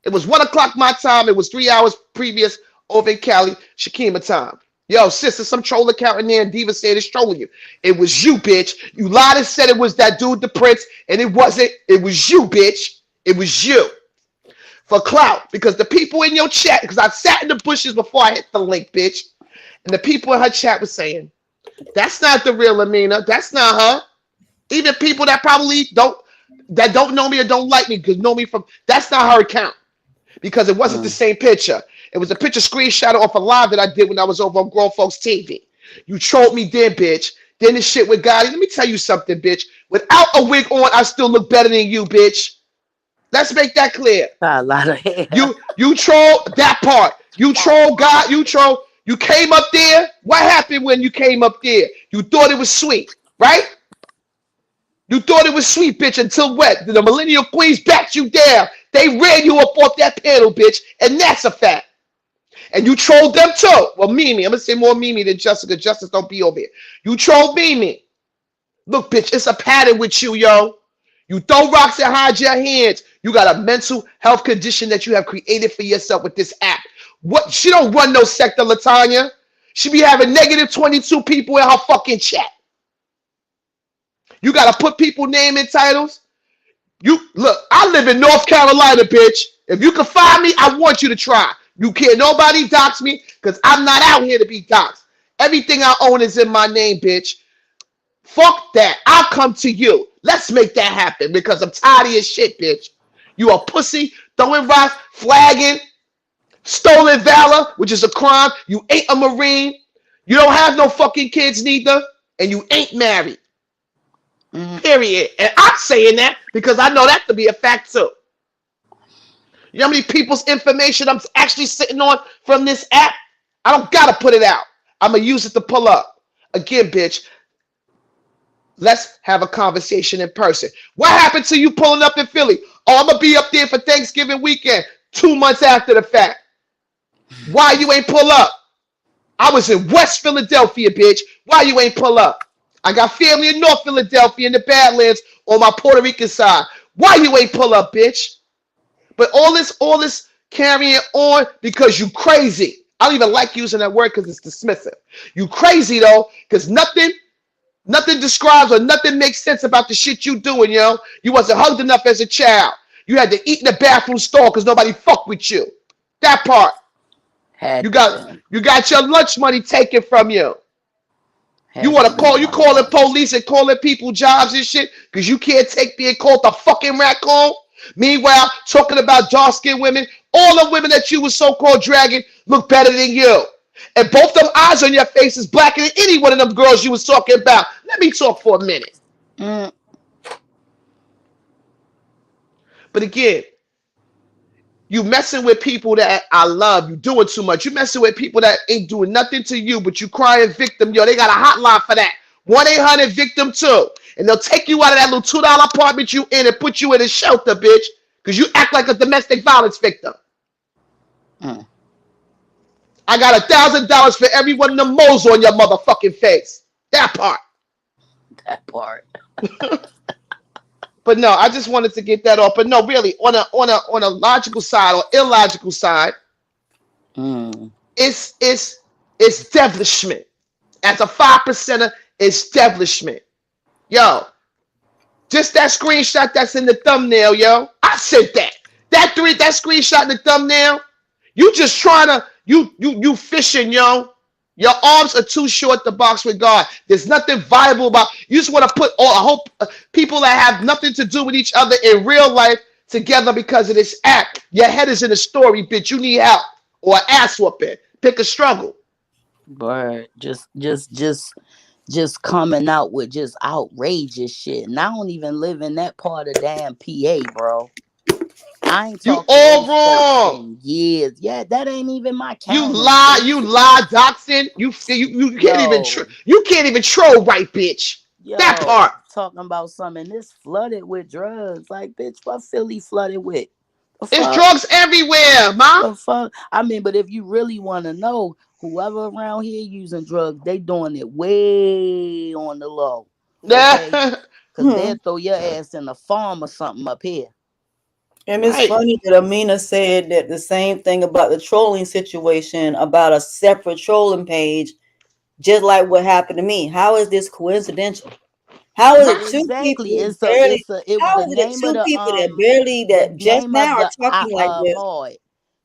It was 1 o'clock my time. It was 3 hours previous over in Cali, Shakima time. Yo, sister, some troll account in there, and Diva said it's trolling you. It was you, bitch. You lied and said it was that dude, the Prince, and it wasn't. It was you, bitch. It was you. For clout, because the people in your chat, because I sat in the bushes before I hit the link, bitch, and the people in her chat were saying, that's not the real Amina. That's not her. Even people that probably don't know me or don't like me because know me from, that's not her account. Because it wasn't the same picture. It was a picture screenshot off a live that I did when I was over on Grown Folks TV. You trolled me then, bitch. Then the shit with Gotti. Let me tell you something, bitch. Without a wig on, I still look better than you, bitch. Let's make that clear. A lot of hair. You troll that part. You troll God. You troll. You came up there. What happened when you came up there? You thought it was sweet, right? You thought it was sweet, bitch, until what? The Millennial Queens backed you down. They ran you up off that panel, bitch, and that's a fact. And you trolled them too. Well, Mimi, I'm going to say more Mimi than Jessica. Justice don't be over here. You trolled Mimi. Look, bitch, it's a pattern with you, yo. You throw rocks and hide your hands. You got a mental health condition that you have created for yourself with this app. What? She don't run no sector, Latanya. She be having negative 22 people in her fucking chat. You got to put people name and titles. You look, I live in North Carolina, bitch. If you can find me, I want you to try. You can't nobody dox me because I'm not out here to be doxed. Everything I own is in my name, bitch. Fuck that. I'll come to you. Let's make that happen because I'm tired of your shit, bitch. You a pussy, throwing rocks, flagging, stolen valor, which is a crime. You ain't a Marine. You don't have no fucking kids neither. And you ain't married. Period. And I'm saying that because I know that to be a fact too. You know how many people's information I'm actually sitting on from this app? I don't gotta put it out. I'm gonna use it to pull up. Again, bitch, let's have a conversation in person. What happened to you pulling up in Philly? Oh, I'm gonna be up there for Thanksgiving weekend, 2 months after the fact. Why you ain't pull up? I was in West Philadelphia, bitch. Why you ain't pull up? I got family in North Philadelphia in the Badlands on my Puerto Rican side. Why you ain't pull up, bitch? But all this carrying on because you crazy. I don't even like using that word because it's dismissive. You crazy though, because nothing describes or nothing makes sense about the shit you doing, yo. You wasn't hugged enough as a child. You had to eat in the bathroom stall because nobody fucked with you. That part. You got your lunch money taken from you. You want to call, you calling police and calling people jobs and shit because you can't take being called the fucking raccoon. Meanwhile, talking about dark-skinned women, all the women that you was so-called dragging look better than you. And both them eyes on your face is blacker than any one of them girls you was talking about. Let me talk for a minute. But again, you messing with people that I love. You doing too much. You messing with people that ain't doing nothing to you, but you crying victim. Yo, they got a hotline for that. 1-800-VICTIM 2. And they'll take you out of that little $2 apartment you in and put you in a shelter, bitch. Because you act like a domestic violence victim. I got $1,000 for every one of the moles on your motherfucking face. That part. That part. But no, I just wanted to get that off. But no, really, on a logical side or illogical side, Mm. it's devilishment. As a 5%er, it's devilishment. Yo, just that screenshot that's in the thumbnail, yo. I said that. That screenshot in the thumbnail, you just trying to, you fishing, yo. Your arms are too short to box with God. There's nothing viable about, you just want to put all, I hope people that have nothing to do with each other in real life together because of this act. Your head is in a story, bitch. You need help or an ass whooping. Pick a struggle. But just coming out with just outrageous shit. And I don't even live in that part of damn PA, bro. I ain't You talked to all those folks wrong. in years. Yeah, that ain't even my You county, lie, bitch. you lie, doxing. You can't even Yo, you can't even troll right, bitch. That part. talking about something this flooded with drugs. Like, bitch, what Philly flooded with? The It's fuck? drugs everywhere, ma. The fuck? I mean, but if you really want to know, whoever around here using drugs, they doing it way on the low. Okay? Cause they'll Hmm. throw your ass in a farm or something up here. And it's Right. funny that Amina said that the same thing about the trolling situation about a separate trolling page, just like what happened to me. How is this coincidental? How is it two Exactly. people barely? It was How the is it name of two people that barely the that just name of now are the talking like this? Hard.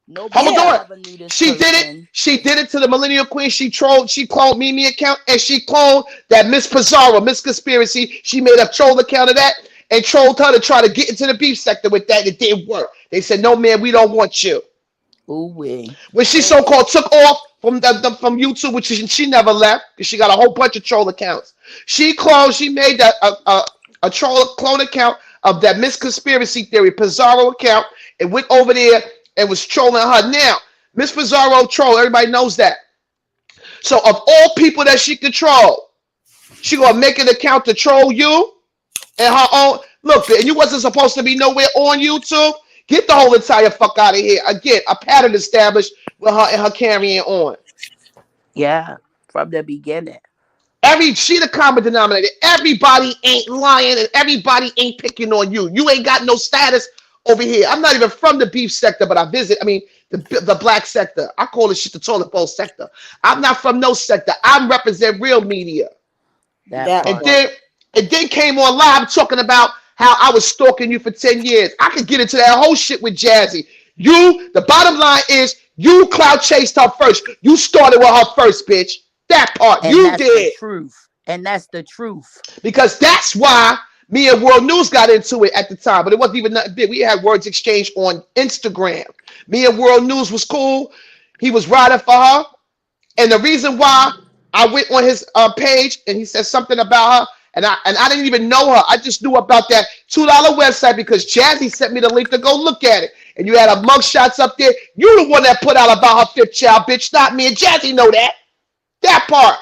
Nobody Hold Yeah. on. ever knew this She did it. person. She did it to the Millennial Queen. She trolled. She cloned Mimi account, and she cloned that Miss Pizarro, Miss Conspiracy. She made a troll account of that and trolled her to try to get into the beef sector with that. It didn't work. They said, "No, man, we don't want you." Ooh wee. When she so-called took off from from YouTube, which she never left because she got a whole bunch of troll accounts. She cloned. She made a troll clone account of that Miss Conspiracy Theory Pizarro account and went over there and was trolling her. Now, Miss Pizarro troll. Everybody knows that. So of all people that she control, she gonna make an account to troll you and her own. Look, and you wasn't supposed to be nowhere on YouTube. Get the whole entire fuck out of here. Again, a pattern established with her and her carrying on. Yeah. From the beginning. She the common denominator. Everybody ain't lying and everybody ain't picking on you. You ain't got no status over here. I'm not even from the beef sector, but I visit. I mean, the black sector. I call this shit the toilet bowl sector. I'm not from no sector. I represent real media. That That And part. part. then came on live talking about how I was stalking you for 10 years. I could get into that whole shit with Jazzy. The bottom line is you clout chased her first. You started with her first, bitch. That part. And You that's the did. truth. And that's the truth. Because that's why me and World News got into it at the time. But it wasn't even nothing big. We had words exchanged on Instagram. Me and World News was cool. He was riding for her. And the reason why I went on his page and he said something about her, and I didn't even know her. I just knew about that $2 website because Jazzy sent me the link to go look at it. And you had a mugshots up there. You the one that put out about her fifth child, bitch, not me. And Jazzy know that. That part.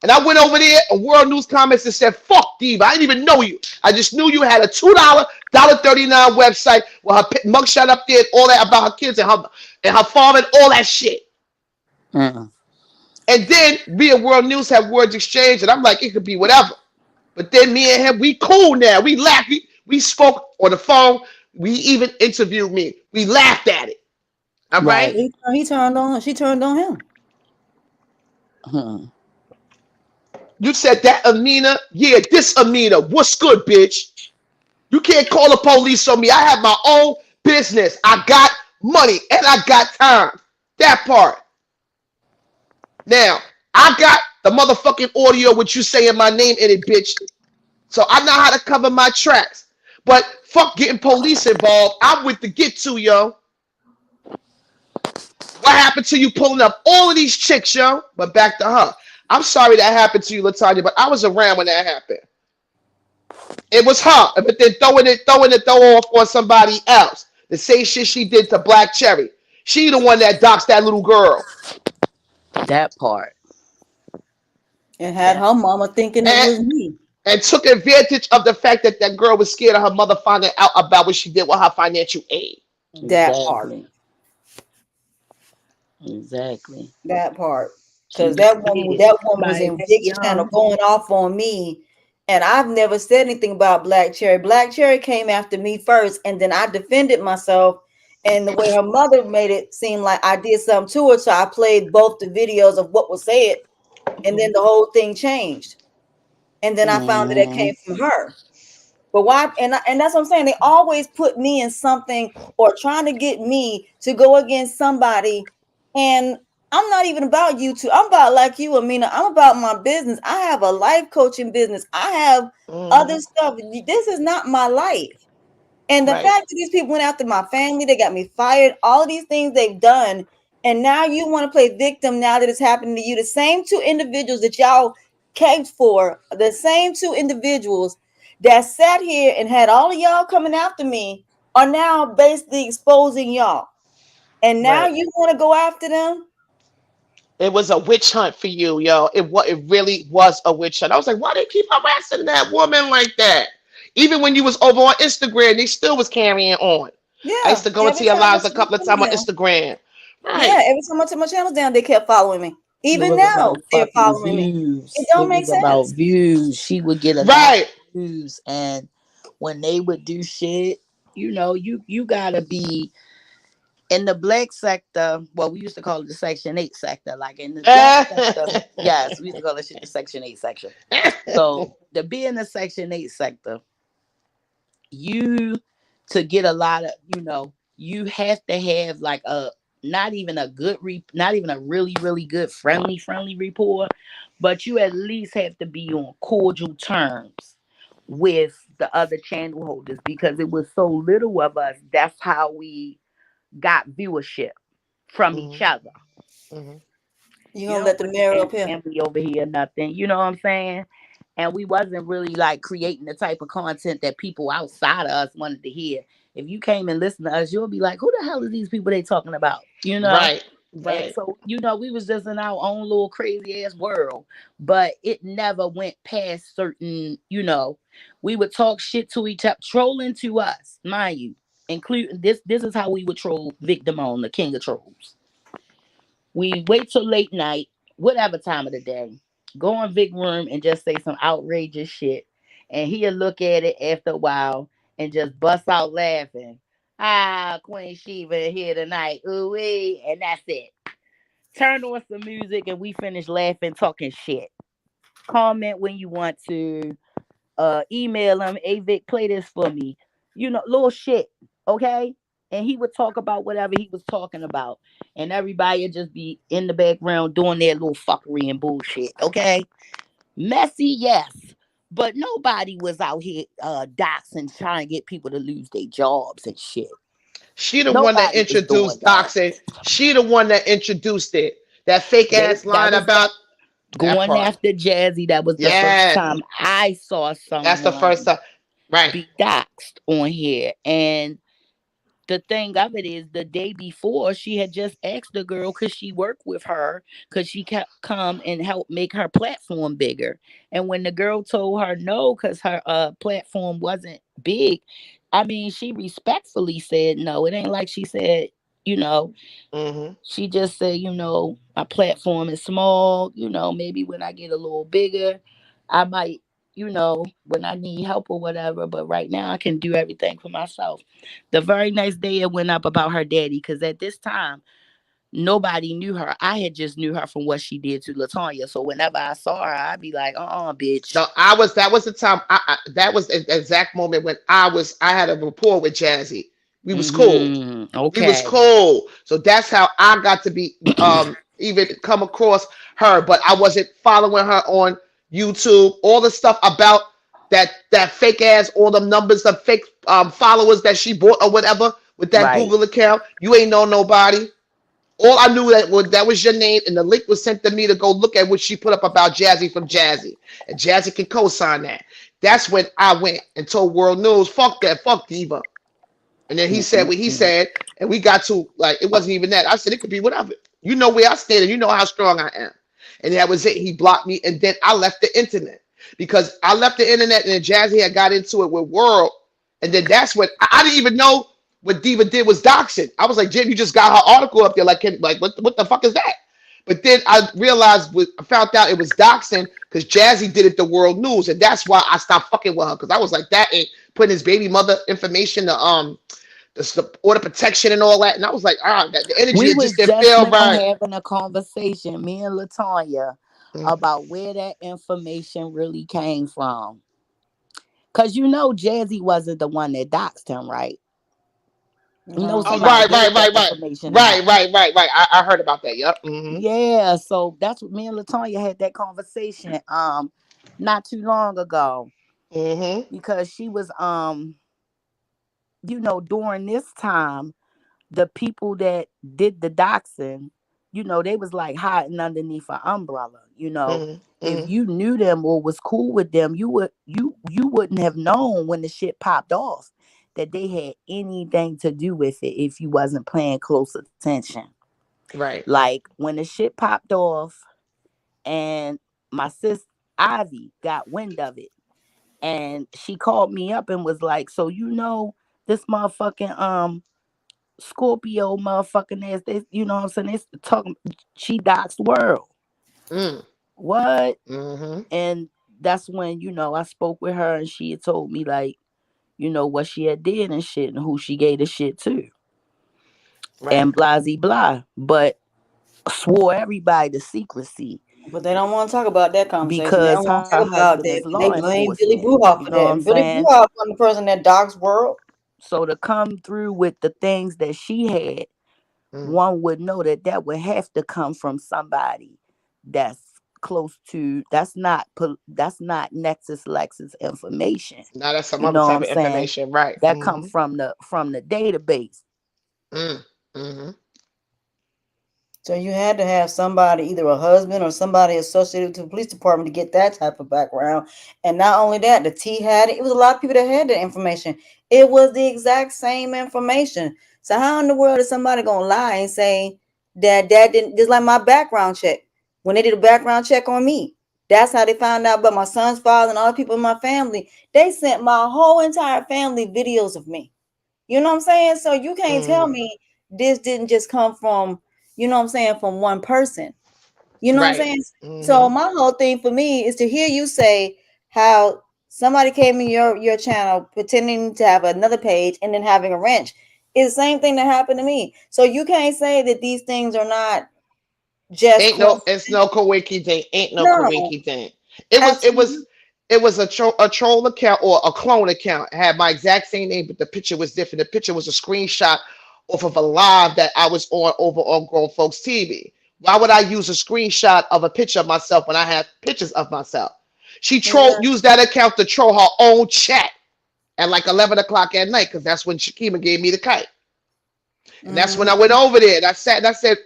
And I went over there and World News comments and said, fuck Diva. I didn't even know you. I just knew you had a $2.39 website with her mugshot up there and all that about her kids and her farm and all that shit. Mm. And then me and World News have words exchanged, and I'm like, it could be whatever. But then me and him, we cool now. We laughed. We spoke on the phone. We even interviewed me. We laughed at it. All right. Right. He turned on. She turned on him. Hmm. You said that Amina. Yeah, this Amina. What's good, bitch? You can't call the police on me. I have my own business. I got money and I got time. That part. Now, I got the motherfucking audio with you saying my name in it, bitch. So I know how to cover my tracks. But fuck getting police involved. I'm with the get to, yo. What happened to you pulling up all of these chicks, yo? But back to her. I'm sorry that happened to you, Latanya, but I was around when that happened. It was her, but then throwing it throw off on somebody else. The same shit she did to Black Cherry. She the one that doxed that little girl. That part. And had That her mama thinking it And was me. and took advantage of the fact that that girl was scared of her mother finding out about what she did with her financial aid. That part. exactly. Exactly. That part. She Because was scared. that woman was Somebody in that Vic's channel young. going off on me. And I've never said anything about Black Cherry. Black Cherry came after me first, and then I defended myself. And the way her mother made it seem like I did something to her, so I played both the videos of what was said, and then the whole thing changed. And then I found that it came Mm, from her. But why? And that's what I'm saying. They always put me in something or trying to get me to go against somebody. And I'm not even about YouTube. I'm about like you, Amina. I'm about my business. I have a life coaching business. I have other Hmm. stuff. This is not my life. And the Right. fact that these people went after my family, they got me fired, all of these things they've done. And now you want to play victim now that it's happening to you. The same two individuals that y'all caved for, the same two individuals that sat here and had all of y'all coming after me are now basically exposing y'all. And now Right. you want to go after them? It was a witch hunt for you, yo. It really was a witch hunt. I was like, why they keep harassing that woman like that? Even when you was over on Instagram, they still was carrying on. I used Yeah. to go into Every your time I lives a took my couple of times on channel down. Instagram. Yeah, Right. every time I took my channels down, they kept following me. it Even was now, about they're fucking following me. It views. don't It make was about sense. views. She would get a lot Right. of views, and when they would do shit, you gotta be in the black sector. Well, we used to call it the Section 8 sector. Like in the black sector, yes, we used to call that shit the Section 8 section. So to be in the Section 8 sector, you to get a lot of you have to have like a not even a not even a really good friendly rapport, but you at least have to be on cordial terms with the other channel holders because it was so little of us. That's how we got viewership from each Hmm. other. Hmm. You You gonna don't let the want mayor no up here? family over here, nothing. You know what I'm saying? And we wasn't really like creating the type of content that people outside of us wanted to hear. If you came and listened to us, you'll be like, "Who the hell are these people they talking about?" You know. Right. And Right. so, we was just in our own little crazy ass world, but it never went past certain. We would talk shit to each other, trolling to us, mind you, including this. This is how we would troll Victim on the King of Trolls. We wait till late night, whatever time of the day, go in Vic room and just say some outrageous shit. And he'll look at it after a while and just bust out laughing. Ah, Queen Sheba here tonight. Ooh wee. And that's it. Turn on some music and we finish laughing, talking shit. Comment when you want to. Email him, hey Vic, play this for me. Little shit, okay? And he would talk about whatever he was talking about. And everybody would just be in the background doing their little fuckery and bullshit, okay? Messy, yes. But nobody was out here doxing, trying to get people to lose their jobs and shit. She the one that Nobody was doing introduced that. doxing. She the one that introduced it. That fake ass That line was about that going part. after Jazzy. That was the first Yes. time I saw That's the first someone time. Right. be doxed on here. And the thing of it is the day before she had just asked the girl could she work with her because she kept come and help make her platform bigger. And when the girl told her no because her platform wasn't big, I mean, she respectfully said no. It ain't like she said, you know Hmm. she just said, my platform is small, maybe when I get a little bigger I might, when I need help or whatever, but right now I can do everything for myself. The very next day it went up about her daddy because at this time nobody knew her. I had just knew her from what she did to Latanya. So whenever I saw her, I'd be like, bitch. No, I was. That was the time. That was the exact moment when I had a rapport with Jazzy. We was cool. We was Okay. cool. So that's how I got to be even come across her. But I wasn't following her on YouTube. All the stuff about that fake ass, all the numbers of fake followers that she bought or whatever with that Right. Google account. You ain't know nobody. All I knew that was your name, and the link was sent to me to go look at what she put up about Jazzy from Jazzy, and Jazzy can co-sign that. That's when I went and told World News, "Fuck that, fuck Diva." And then he said what he Mm-mm-mm. said, and we got to like it wasn't even that. I said it could be whatever. You know where I stand, and you know how strong I am. And that was it. He blocked me, and then I left the internet because I left the internet, and then Jazzy had got into it with World, and then that's when I didn't even know. what Diva did was doxing. I was like, Jim, you just got her article up there. Like, what the fuck is that? But then I realized, I found out it was doxing because Jazzy did it the world news, and that's why I stopped fucking with her because I was like, that ain't putting his baby mother information, the order protection and all that, and I was like, that the energy We it just was didn't just feel now right. having a conversation, me and Latanya, Mm. about where that information really came from. Cause you know Jazzy wasn't the one that doxed him, right? You know No. Oh, somebody right, right, gave that right, right, information to him. right, right, right, right. I heard about that. Yep. Mm-hmm. Yeah, so that's what me and Latanya had that conversation not too long ago. Mm-hmm. Because she was during this time, the people that did the doxing, they was like hiding underneath an umbrella. If Mm-hmm. you knew them or was cool with them, you wouldn't have known when the shit popped off that they had anything to do with it if you wasn't paying close attention. Right. Like when the shit popped off and my sis Ivy got wind of it and she called me up and was like, so this motherfucking Scorpio motherfucking ass, they, what I'm saying? They talking, she doxed world. Mm. What? Mm-hmm. And that's when, I spoke with her and she had told me like, what she had did and shit and who she gave the shit to. Right. And blasey blah. But swore everybody to secrecy But they don't want to talk about that conversation. They because don't want her to talk about husband is that. law They blame Billy enforcement. Boohoff You for know what that. I'm And Billy saying? Boohoff was the person that dogs world. So to come through with the things that she had, Mm. one would know that that would have to come from somebody that's close to that's not Nexus Lexus information. Now that's some You other know what type I'm of saying? information. Right. That come Mm-hmm. from the database. Mm. Mm-hmm. So you had to have somebody, either a husband or somebody associated to the police department to get that type of background. And not only that, the T had it. It was a lot of people that had that information. It was the exact same information. So how in the world is somebody gonna lie and say that didn't, just like my background check? When they did a background check on me, that's how they found out about my son's father and all the people in my family. They sent my whole entire family videos of me. You know what I'm saying? So you can't tell Mm. me this didn't just come from, from one person. You know what I'm Right. saying? Mm-hmm. So my whole thing for me is to hear you say how somebody came in your channel pretending to have another page and then having a wrench. It's the same thing that happened to me. So you can't say that these things are not just It's no coinky thing. Ain't no no, coinky thing. It was it was absolutely. it was a troll account or a clone account. It had my exact same name, but the picture was different. The picture was a screenshot off of a live that I was on over on Grown Folks TV. Why would I use a screenshot of a picture of myself when I have pictures of myself? She trolled Exactly. used that account to troll her own chat at like 11 o'clock at night because that's when Shakima gave me the kite. And that's when I Mm-hmm. went over there and I sat and I said,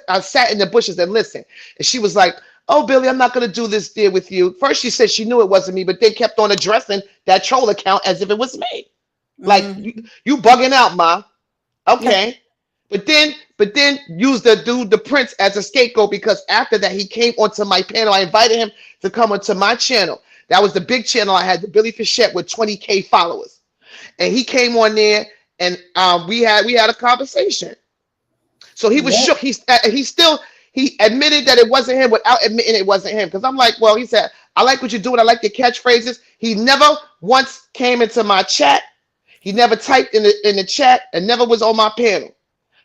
I sat in the bushes and listened. And she was like, "Oh, Billy, I'm not going to do this deal with you." First, she said she knew it wasn't me, but they kept on addressing that troll account as if it was me. Like, Mm-hmm. you bugging out, ma. Okay. But then use the dude, the prince, as a scapegoat because after that, he came onto my panel. I invited him to come onto my channel. That was the big channel I had, the Billy Fichette with 20K followers. And he came on there and we had a conversation. So he was Yep. shook. He admitted that it wasn't him without admitting it wasn't him. Because I'm like, well, he said, I like what you're doing. I like your catchphrases. He never once came into my chat. He never typed in the chat and never was on my panel.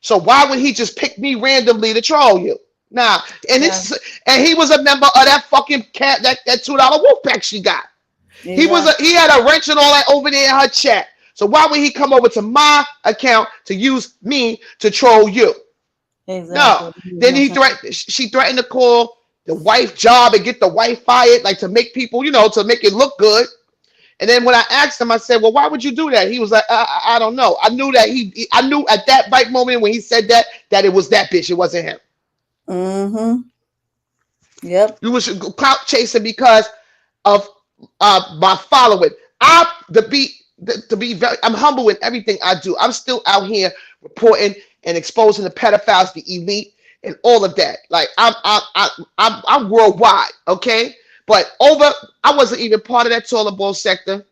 So why would he just pick me randomly to troll you? Nah, and Yeah. it's and he was a member of that fucking cat that $2 wolf pack she got. Exactly. He had a wrench and all that over there in her chat. So why would he come over to my account to use me to troll you? No. Exactly. He was Then gonna come. she threatened to call the wife job and get the wife fired, like to make people, to make it look good. And then when I asked him, I said, "Well, why would you do that?" He was like, "I don't know." I knew that I knew at that right moment when he said that it was that bitch. It wasn't him. Mm-hmm. Yep. You was clout chasing because of my following. To be very, I'm humble in everything I do. I'm still out here reporting and exposing the pedophiles, the elite, and all of that. Like I'm worldwide, okay? But I wasn't even part of that toilet bowl sector.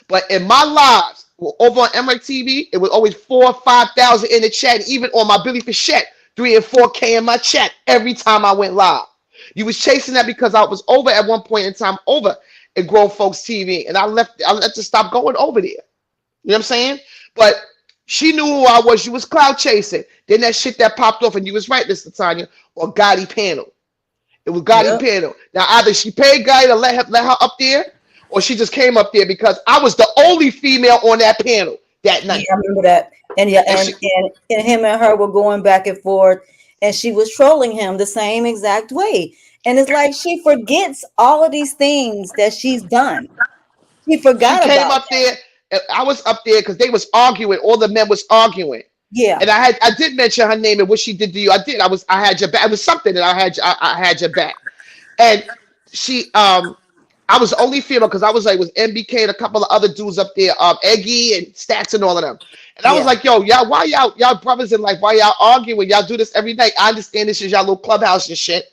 But in my lives, over on Emmerich TV, it was always 4,000 or 5,000 in the chat. Even on my Billy Fichette, 3 and 4K in my chat every time I went live. You was chasing that because I was over at one point in time over at Grown Folks TV, and I left. I let to stop going over there. You know what I'm saying? But she knew who I was. She was cloud chasing. Then that shit that popped off, and you was right, Mr. Tanya, or Gotti panel. It was Gotti Yep. panel. Now either she paid Gotti to let her up there, or she just came up there because I was the only female on that panel that Yeah, night. I remember that. And yeah, And she and him and her were going back and forth, and she was trolling him the same exact way. And it's like she forgets all of these things that she's done. She she forgot came about up that. there, and I was up there because they was arguing. All the men was arguing. Yeah. And I did mention her name and what she did to you. I had your back. It was something that I had your back. And she I was the only female because I was like, it was MBK and a couple of other dudes up there, Eggy and Stats and all of them. And I was Yeah. like, yo, y'all, why y'all brothers in life, why y'all arguing? Y'all do this every night. I understand this is y'all little clubhouse and shit.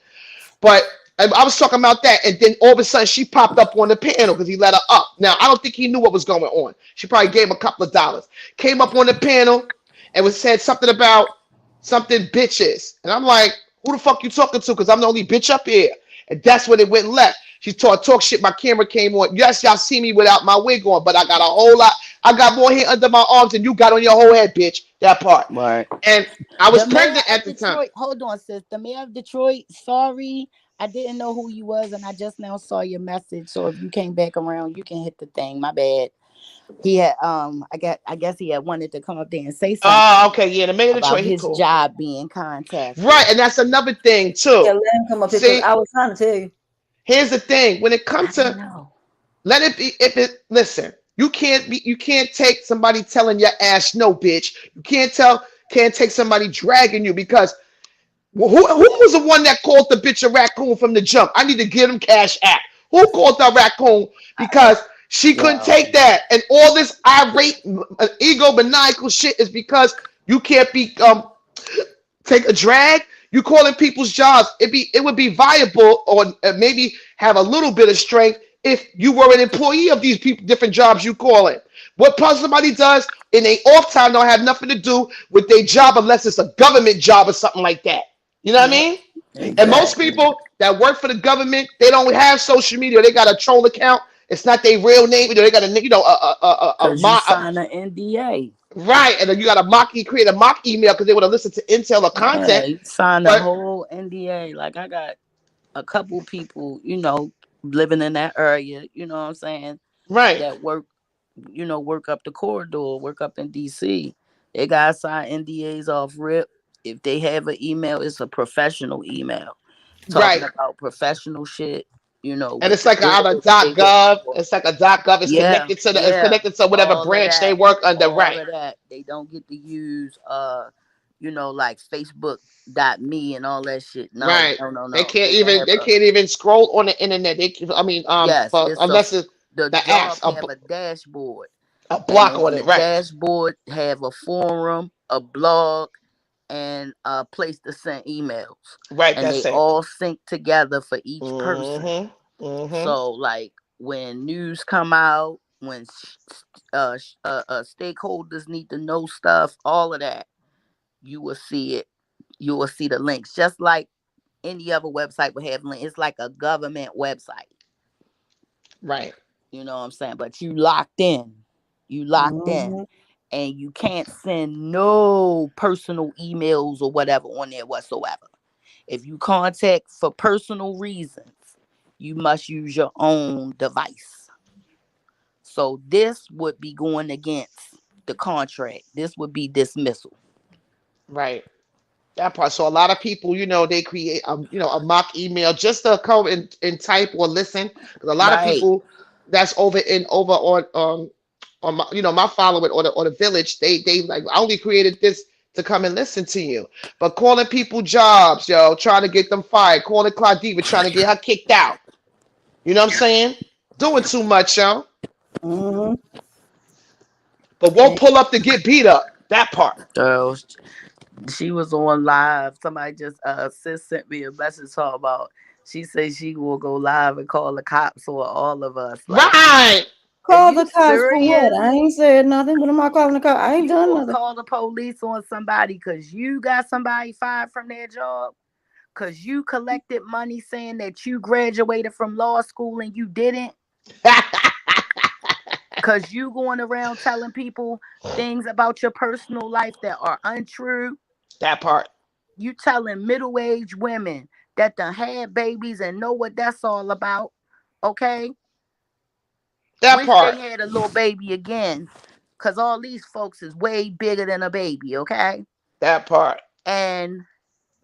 But I was talking about that, and then all of a sudden she popped up on the panel because he let her up. Now I don't think he knew what was going on. She probably gave him a couple of dollars. Came up on the panel and was said something about something bitches, and I'm like, who the fuck you talking to? Because I'm the only bitch up here, and that's when it went left. She talk shit. My camera came on. Yes, y'all see me without my wig on, but I got a whole lot. I got more hair under my arms than you got on your whole head, bitch. That part. Right. And I was The mayor pregnant of at the time. Detroit, hold on, sis. The mayor of Detroit, sorry. I didn't know who you was, and I just now saw your message. So if you came back around, you can hit the thing. My bad. He had I guess he had wanted to come up there and say something Oh, okay, yeah, the mayor of about Detroit, he his cool. job being contacted. Right, and that's another thing Yeah, too. let him come up here because See, I was trying to tell you. here's the thing: when it I comes didn't to know. let it be, if it listen, you can't take somebody telling your ass no, bitch. Can't take somebody dragging you because who was the one that called the bitch a raccoon from the jump? I need to give him cash app. Who called the raccoon because she couldn't Yo, take that, and all this irate, ego maniacal shit is because you can't be take a drag. You calling people's jobs. It would be viable or maybe have a little bit of strength if you were an employee of these people, different jobs you calling. What somebody does in a off time don't have nothing to do with their job unless it's a government job or something like that. You know what I Yep. mean? And most exactly. people that work for the government, they don't have social media. They got a troll account. It's not their real name. They got Cause you sign an NDA. right, and then you got to create a mock email because they want to listen to intel or Yeah, content. you sign a But whole NDA. Like I got a couple people, living in that area, you know what I'm saying, right, that work up the corridor, work up in DC. They got signed NDAs off rip. If they have an email, it's a professional email talking right. about professional shit, And with it's the like out of bills they go .gov. for. It's like a .gov. Yeah, It's yeah. connected to whatever All of branch they that. work under. All Right, of that. They don't get to use like Facebook.me and all that shit. No, right. no, no, no. They can They have a can't even scroll on the internet. I mean, yes, for it's unless it's the the apps job have a dashboard. a And block on on the it. Right, dashboard have a forum, a blog, and a place to send emails. right. And That's they it. all sync together for each person. Mm-hmm. Mm-hmm. So like when news come out, when stakeholders need to know stuff, all of that, you will see it. You will see the links, just like any other website would have links. It's like a government website. Right, You know what I'm saying? But you locked in. You locked in. Mhm. And you can't send no personal emails or whatever on there whatsoever. If you contact for personal reasons, you must use your own device. So this would be going against the contract. This would be dismissal. right. That part. So a lot of people, they create, a mock email just to come and type or listen. Because a lot of Right. people that's over on my, my following or the village, they like I only created this to come and listen to you. But calling people jobs, yo, trying to get them fired, calling Claudiva, trying to get her kicked out. You know what I'm saying? Doing too much, yo. Mhm. But won't pull up to get beat up. That part. So she was on live. Somebody just sis sent me a message talking about she said she will go live and call the cops on all of us. Like Right. Are Call you the cops for what? serious? I ain't said nothing. What am I calling the cops? I ain't You done gonna nothing. call the police on somebody because you got somebody fired from their job? Because you collected money saying that you graduated from law school and you didn't? Because you going around telling people things about your personal life that are untrue? That part. You telling middle-aged women that done had babies and know what that's all about, okay? That Wish they part. had a little baby again, because all these folks is way bigger than a baby, okay? That part. And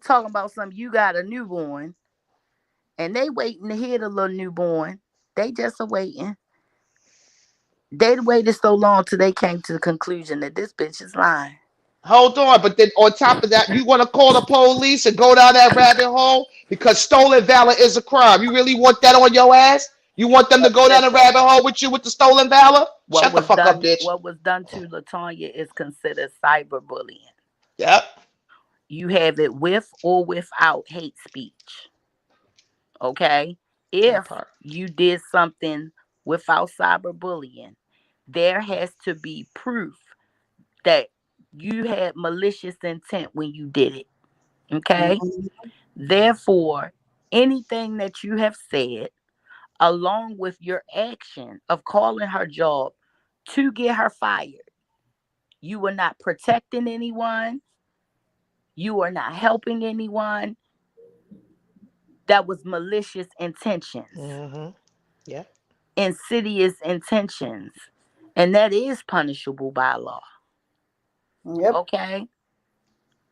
talking about something, you got a newborn, and they waiting to hear the little newborn. They just a waiting. They waited so long till they came to the conclusion that this bitch is lying. Hold on, but then on top of that, you want to call the police and go down that rabbit hole because stolen valor is a crime. You really want that on your ass? You want them to go down the Listen, rabbit hole with you with the stolen valor? Shut the fuck up, bitch. what was done to Latanya is considered cyberbullying. Yep. You have it with or without hate speech. Okay? That If part. you did something without cyberbullying, there has to be proof that you had malicious intent when you did it. Okay? Mhm. Therefore, anything that you have said, along with your action of calling her job to get her fired, you were not protecting anyone, you are not helping anyone. That was malicious intentions, Mm-hmm. Yeah. insidious intentions, and that is punishable by law. Yep. Okay?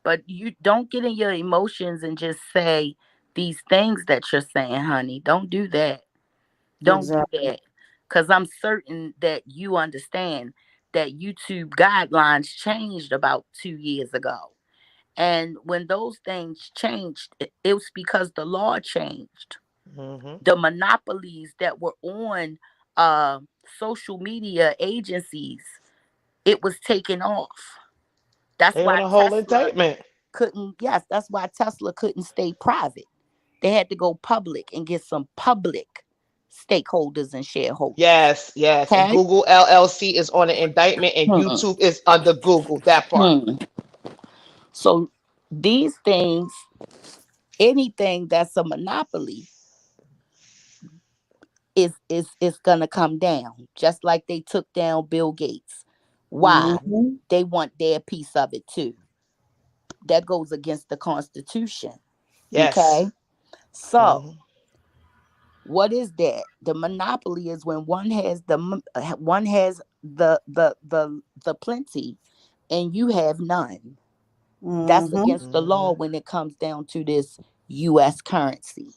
But you don't get in your emotions and just say these things that you're saying, honey. Don't do that. Don't do Exactly. that. Because I'm certain that you understand that YouTube guidelines changed about 2 years ago. And when those things changed, it was because the law changed. Mm-hmm. The monopolies that were on uh, social media agencies, it was taken off. That's They on why a whole Tesla indictment. yes, that's why Tesla couldn't stay private. They had to go public and get some public stakeholders and shareholders. Yes, yes. And Okay? Google LLC is on an indictment and Hmm. YouTube is under Google. That part. Hmm. So these things, anything that's a monopoly, is gonna come down. Just like they took down Bill Gates. Why? Mhm. They want their piece of it too. That goes against the Constitution. Yes. Okay? So Mm-hmm. what is that? The monopoly is when one has the plenty and you have none. That's Mhm. against the law Mm-hmm. when it comes down to this US currency.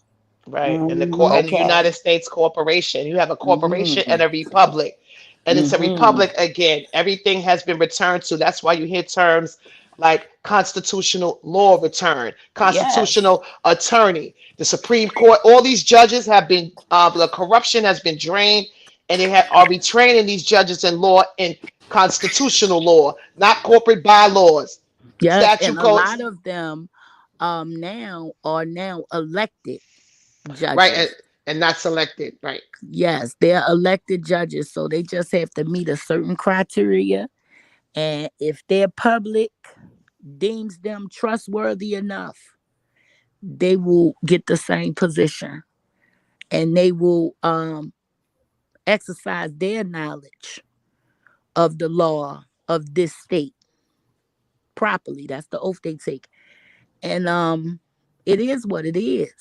Right. And the court Mhm. and the Okay. United States corporation. You have a corporation and Mhm. a republic. And it's a Mhm. republic again. Everything has been returned to. That's why you hear terms like constitutional law return, Yes. constitutional attorney, the Supreme Court. All these judges have been the corruption has been drained, and are retraining these judges in law in constitutional law, not corporate bylaws, Yes, statute and a lot codes. of them now are now elected Right, judges. and not selected. Right. Yes, they're elected judges, so they just have to meet a certain criteria. And if their public deems them trustworthy enough, they will get the same position and they will exercise their knowledge of the law of this state properly. That's the oath they take. And it is what it is.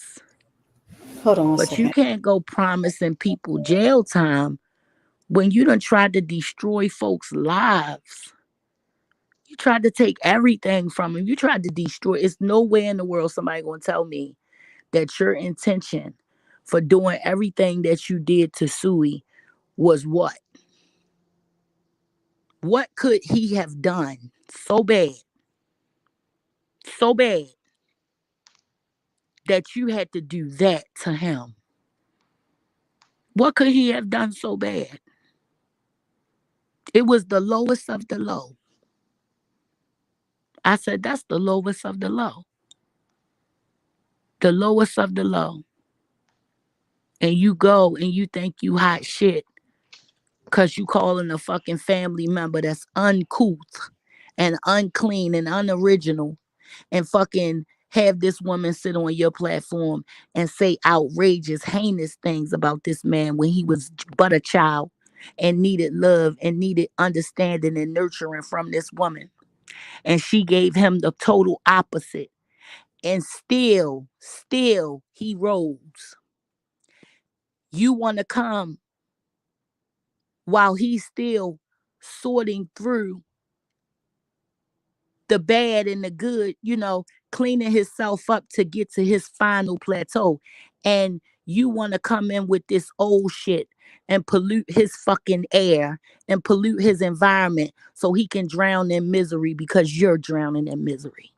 Hold on a But you second. can't go promising people jail time when you done tried to destroy folks' lives. You tried to take everything from them. You tried to destroy. It's nowhere in the world somebody gonna tell me that your intention for doing everything that you did to Suey was what? What could he have done so bad that you had to do that to him? What could he have done so bad? It was the lowest of the low. I said, that's the lowest of the low. The lowest of the low. And you go and you think you hot shit Cause you calling a fucking family member that's uncouth and unclean and unoriginal, and fucking have this woman sit on your platform and say outrageous, heinous things about this man when he was but a child and needed love and needed understanding and nurturing from this woman. And she gave him the total opposite. And still he rose. You want to come while he's still sorting through the bad and the good, cleaning himself up to get to his final plateau. And you want to come in with this old shit and pollute his fucking air and pollute his environment so he can drown in misery because you're drowning in misery.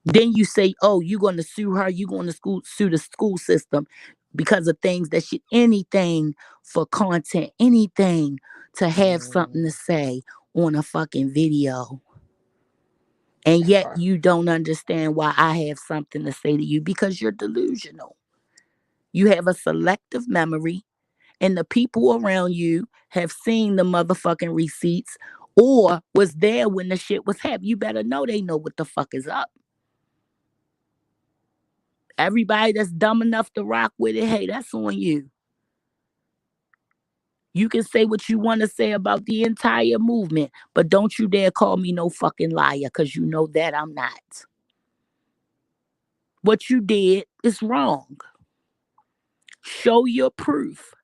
Then you say, oh, you're going to sue her, you're going to sue the school system because of things that should, anything for content, anything to have something to Mm, say on a fucking video. And that yet part. you don't understand why I have something to say to you because you're delusional. You have a selective memory, and the people around you have seen the motherfucking receipts or was there when the shit was happening. You better know they know what the fuck is up. Everybody that's dumb enough to rock with it, hey, that's on you. You can say what you want to say about the entire movement, but don't you dare call me no fucking liar because you know that I'm not. What you did is wrong. Show your proof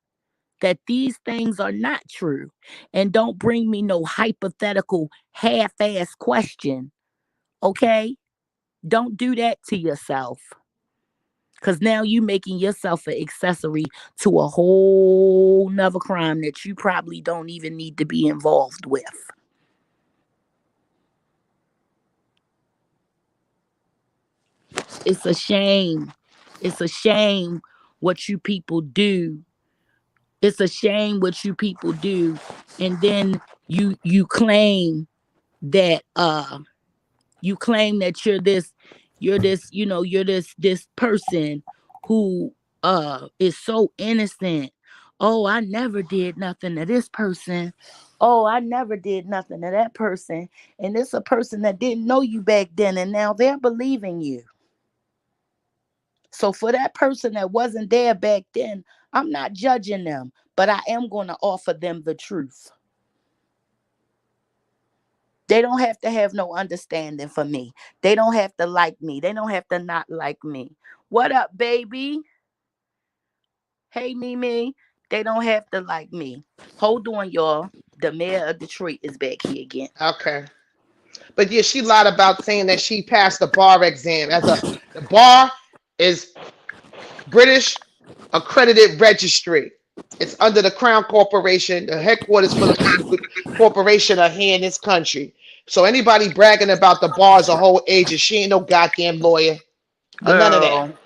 that these things are not true. And don't bring me no hypothetical half ass question. Okay? Don't do that to yourself. Because now you making yourself an accessory to a whole nother crime that you probably don't even need to be involved with. It's a shame. It's a shame what you people do. It's a shame what you people do. And then you claim that you're this person who is so innocent. Oh, I never did nothing to this person. Oh, I never did nothing to that person. And it's a person that didn't know you back then and now they're believing you. So for that person that wasn't there back then, I'm not judging them, but I am going to offer them the truth. They don't have to have no understanding for me. They don't have to like me. They don't have to not like me. What up, baby? Hey, Mimi. They don't have to like me. Hold on, y'all. The mayor of Detroit is back here again. Okay. But yeah, she lied about saying that she passed the bar exam. The bar is British accredited registry. It's under the Crown Corporation. The headquarters for the corporation are here in this country. So anybody bragging about the bar as a whole agent, she ain't no goddamn lawyer. None of that. Girl.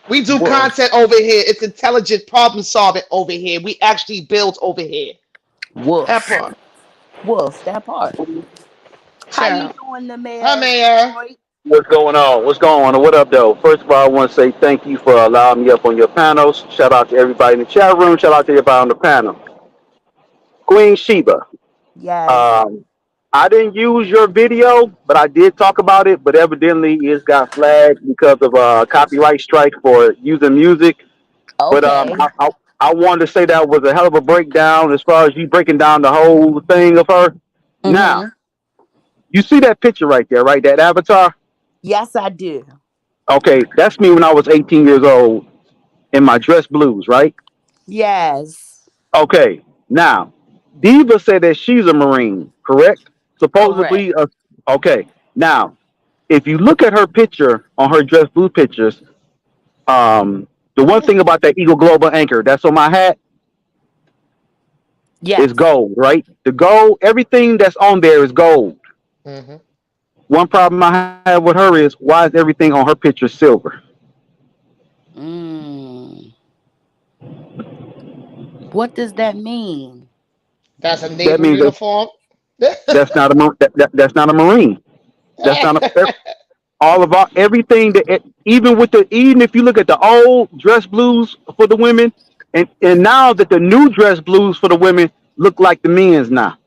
We do Wolf. content over here. It's intelligent problem solving over here. We actually build over here. That Wolf. part. Wolf, that part. How you Ciao. doing, the Hi, mayor of Mayor. Detroit? What's going on? What's going on? What up, though? First of all, I want to say thank you for allowing me up on your panels. Shout out to everybody in the chat room. Shout out to everybody on the panel. Queen Sheba. Yes. Um, I didn't use your video, but I did talk about it. But evidently, it's got flagged because of a copyright strike for using music. But Okay. I wanted to say that was a hell of a breakdown as far as you breaking down the whole thing of her. Now, Mm-hmm. you see that picture right there, right? That avatar. Yes, I do. Okay, that's me when I was 18 years old in my dress blues, right? Yes. Okay, now Diva said that she's a Marine, correct? Correct. Supposedly, okay. Now, if you look at her picture on her dress blue pictures, the one thing about that Eagle Global anchor that's on my hat is Yes. gold, right? The gold, everything that's on there is gold. Hmm. One problem I have with her is why is everything on her picture silver? Mm. What does that mean? That's a That naval means that uniform. that's not a Marine. That's not a all of our everything that even with the even if you look at the old dress blues for the women, And now that the new dress blues for the women look like the men's now.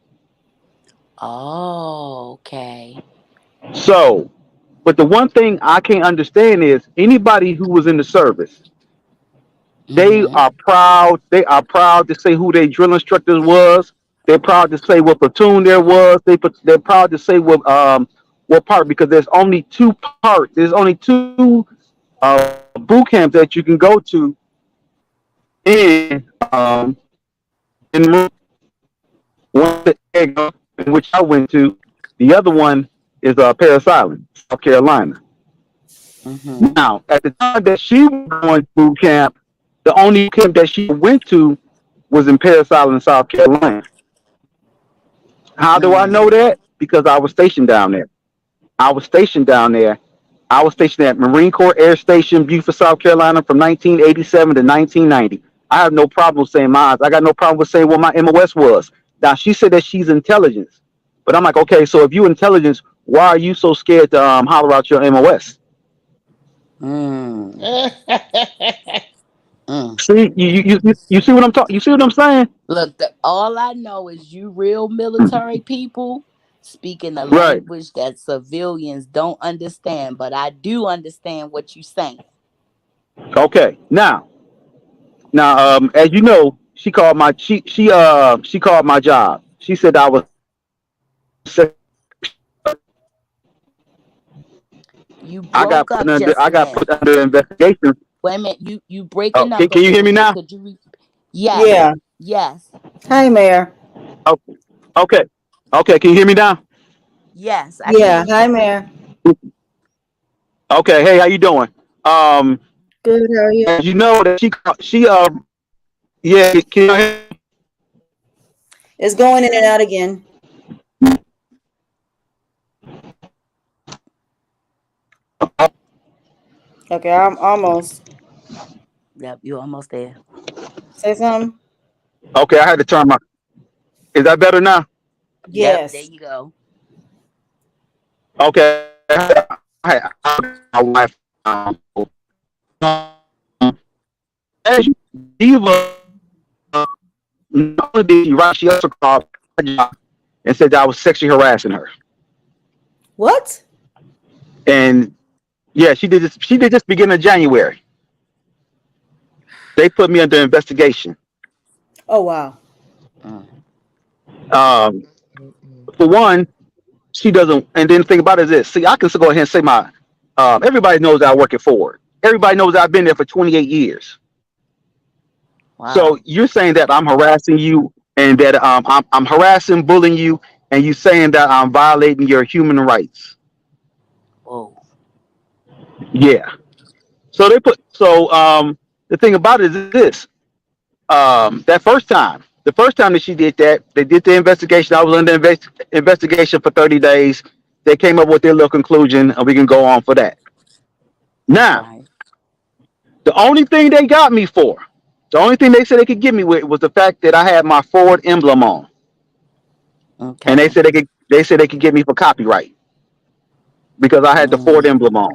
Oh, okay. So, but the one thing I can't understand is anybody who was in the service, they Mm-hmm. are proud. They are proud to say who their drill instructors was. They're proud to say what platoon there was. They're proud to say what part, because there's only two parts. There's only two boot camps that you can go to in in one is Egg, in which I went to. The other one is Paris Island, South Carolina. Mm-hmm. Now, at the time that she was going to boot camp, the only camp that she went to was in Paris Island, South Carolina. How do I know Mm. that? Because I was stationed down there. I was stationed down there. I was stationed at Marine Corps Air Station, Beaufort, South Carolina, from 1987 to 1990. I have no problem saying mine. I got no problem with saying what my MOS was. Now, she said that she's intelligence. But I'm like, okay, so if you intelligence, why are you so scared to holler out your MOS? Mm. Mm. See, you see what I'm talking? You see what I'm saying? Look, all I know is you real military people speaking a Right. language that civilians don't understand, but I do understand what you saying. Okay. Now, as you know, she called my job. She said I was sexually harassing her. You I got broke put up under just I a got put minute. under investigation. Wait a minute, you Oh, breaking can, up a can you hear little me bit. now? Could you yes, Yeah. yes, Hi, Mayor. Oh, okay. Okay, can you hear me now? yes, I can Yeah. hear Hi, you. Mayor. Okay. Hey, how you doing? Um, Good. How are you? as you know that yeah, can you hear me? It's going in and out again. Okay. I'm almost. Yep, you almost there. Say something. Okay, I had to turn my. Is that better now? Yep, there Yes. you go. Okay, I got my wife. As you, Diva, not only did she write, she also called my job and said that I was sexually harassing her. What? And yeah, she did this. She did this beginning of January. They put me under investigation. Oh wow. Mm. Um, for one, she doesn't. And then the thing about it is this. See, I can still go ahead and say my. Everybody knows that I work at Ford. Everybody knows that I've been there for 28 years. So Wow. you're saying that I'm harassing you, and that I'm harassing, bullying you, and you saying that I'm violating your human rights. Whoa. Yeah. So the thing about it is this. The first time that she did that, they did the investigation. I was under investigation for 30 days. They came up with their little conclusion, and we can go on for that. Now, Right. the only thing they got me for, the only thing they said they could get me with was the fact that I had my Ford emblem on, and Okay. they said they could get me for copyright because I had the Ford Mm. emblem on.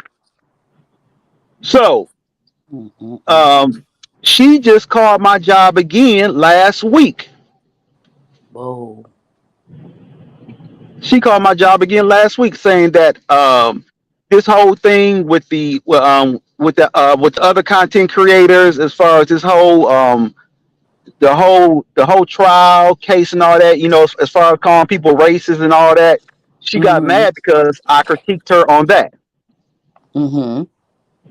So, Mm, mm, mm. um, she just called my job again last week. Whoa. She called my job again last week, saying that this whole thing with with the other content creators, as far as this whole the whole trial case and all that, as far as calling people racist and all that, she got Mm-hmm. mad because I critiqued her on that. Mm-hmm.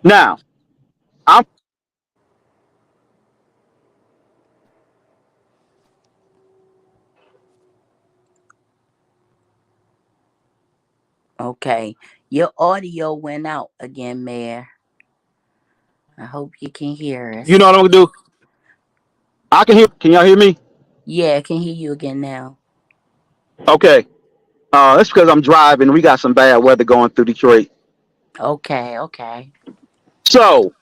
Now, I'm Okay. Your audio went out again, Mayor. I hope you can hear you know us. what I'm gonna do? I can hear. Can y'all hear me? Yeah, I can hear you again now. Okay. That's because I'm driving. We got some bad weather going through Detroit. Okay, okay. So,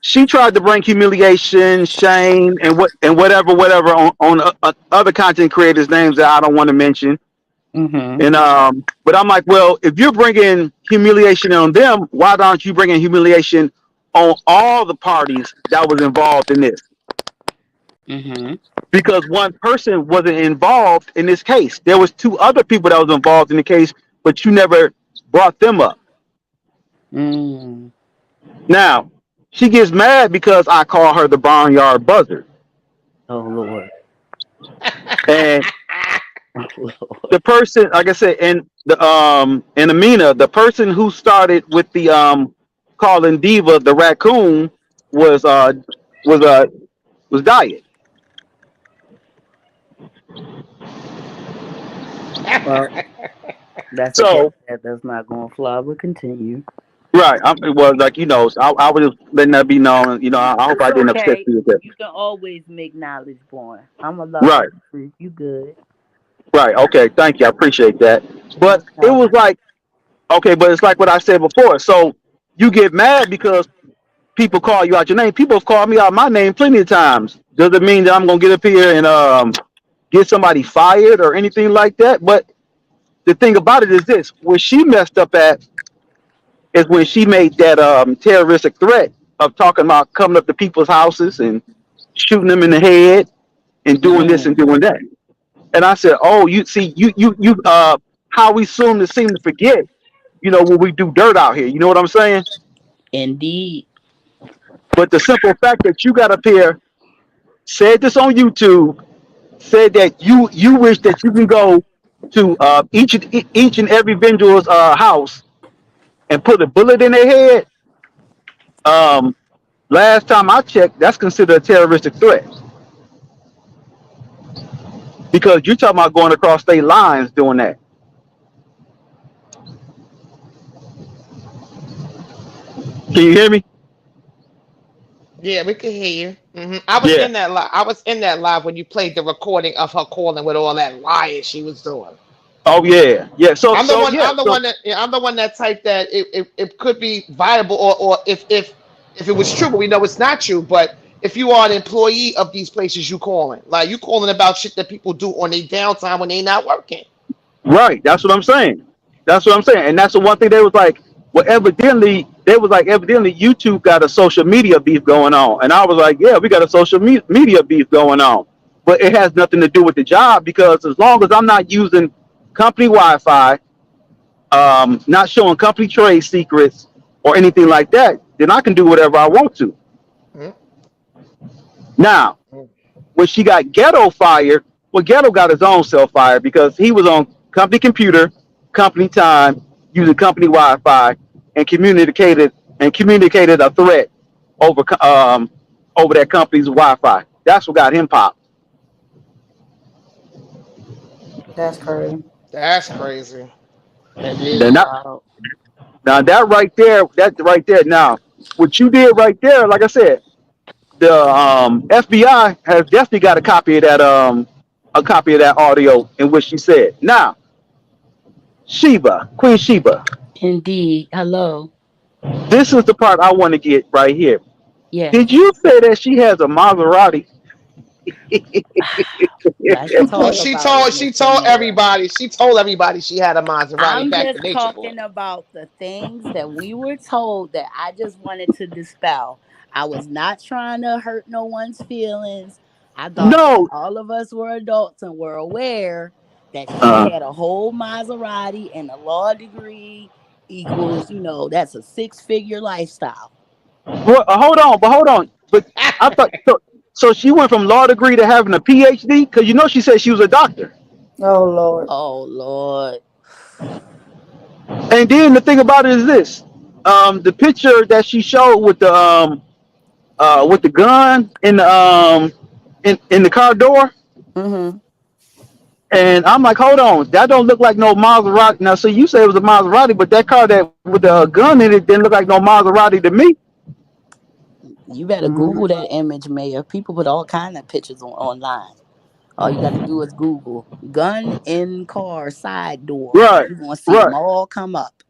she tried to bring humiliation, shame, and whatever on other content creators' names that I don't want to mention. Mm-hmm. And but I'm like, well, if you're bringing humiliation on them, why don't you bring in humiliation on all the parties that was involved in this? Mm-hmm. because one person wasn't involved in this case. There was two other people that was involved in the case, but you never brought them up. Mm. Now, she gets mad because I call her the barnyard buzzard. Oh Lord. And Oh Lord. the person, like I said, and Amina, the person who started with the calling Diva the raccoon was was uh was Diet. Well, that's a cat So that's not gonna fly. But continue. right, it was like so I was just letting that be known. I hope It's I didn't upset okay. you with that. You can always make knowledge born. I'm a lover of Right, the truth. You good? right, okay, thank you, I appreciate that. No But it was problem. like okay, but it's like what I said before. So you get mad because people call you out your name. People have called me out my name plenty of times. Does it mean that I'm gonna get up here and get somebody fired or anything like that? But the thing about it is this: where she messed up at is when she made that terroristic threat of talking about coming up to people's houses and shooting them in the head and doing this and Mm. doing that. And I said, "Oh, you see, how we seem to forget, when we do dirt out here. You know what I'm saying?" Indeed. But the simple fact that you got up here, said this on YouTube, said that you wish that you can go to each and every individual's house and put a bullet in their head. Um, Last time I checked, that's considered a terroristic threat because you're talking about going across state lines doing that. Can you hear me? Yeah, we can hear you. I was Yeah. in that live. I was in that live when you played the recording of her calling with all that lying she was doing. Oh yeah. Yeah. So I'm the so one. yeah. I'm the So one that. Yeah, I'm the one that typed that it could be viable, or if it was true, but we know it's not true. But if you are an employee of these places, you calling about shit that people do on their downtime when they not working. right. That's what I'm saying. That's what I'm saying. And that's the one thing they was like. Well, evidently YouTube got a social media beef going on, and I was like, yeah, we got a social media beef going on, but it has nothing to do with the job because as long as I'm not using company Wi-Fi, not showing company trade secrets or anything like that, then I can do whatever I want to. Mm, Now, mm. when she got Ghetto fired, well, Ghetto got his own self fired because he was on company computer, company time, using company Wi-Fi, and communicated a threat over over that company's Wi-Fi. That's what got him popped. That's crazy. That's crazy. That is Then that, wild. now that right there. Now, what you did right there, like I said, the FBI has definitely got a copy of that audio in which she said, "Now, Queen Sheba, Indeed. Hello. this is the part I want to get right here. Did Yes. you say that she has a Maserati?" Let's Well, talk about it, she Mr. told Mayor. everybody. She told everybody she had a Maserati I'm back to just Nature Boy. talking about the things that we were told that I just wanted to dispel. I was not trying to hurt no one's feelings. I thought that No, all of us were adults and were aware that she uh, had a whole Maserati and a law degree equals, that's a six-figure lifestyle. well, hold on. But I thought so. So she went from law degree to having a PhD because she said she was a doctor. Oh Lord. Oh Lord. And then the thing about it is this: the picture that she showed with the gun in the in the car door. Mm-hmm. And I'm like, hold on, that don't look like no Maserati. Now, so you say it was a Maserati, but that car that with the gun in it didn't look like no Maserati to me. You better Mhm. Google that image, Mayor. People put all kind of pictures online. All you got to do is Google gun in car side door, and Right, you're going to see them right, all come up.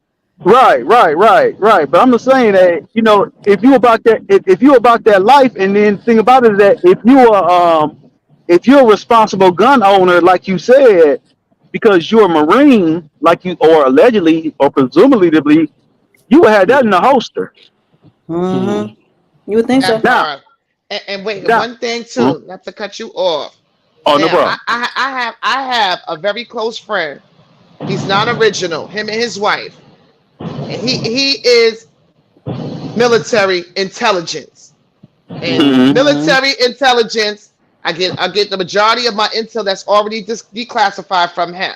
right. But I'm just saying that if you about that life, and then the thing about it is that if you're a responsible gun owner, like you said, because you're a Marine, like you or allegedly or presumably, you would have that in the holster. Hmm. Mhm. You would think That so. Now, part. And wait, Now, one thing mhm. too, not to cut you off. Oh, no Now, problem. I have a very close friend. He's not original. Him and his wife, and he is military intelligence. And Hmm. Mm-hmm. military intelligence, I get the majority of my intel that's already declassified from him.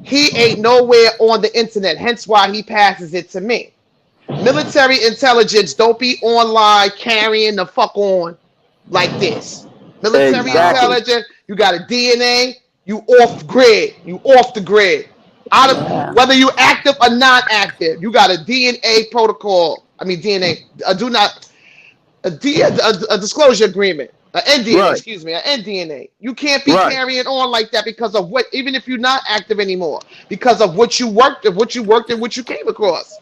He ain't nowhere on the internet, hence why he passes it to me. Military intelligence don't be online carrying the fuck on like this. Military No. Exactly. intelligence, you got a DNA, you off grid, you off the grid. Out of Yeah. whether you active or not active, you got a DNA protocol. I mean DNA. Do not a disclosure agreement, an NDNA, Right. excuse me, an NDNA. You can't be Right. carrying on like that because of what, even if you're not active anymore, because of what you worked and what you came across.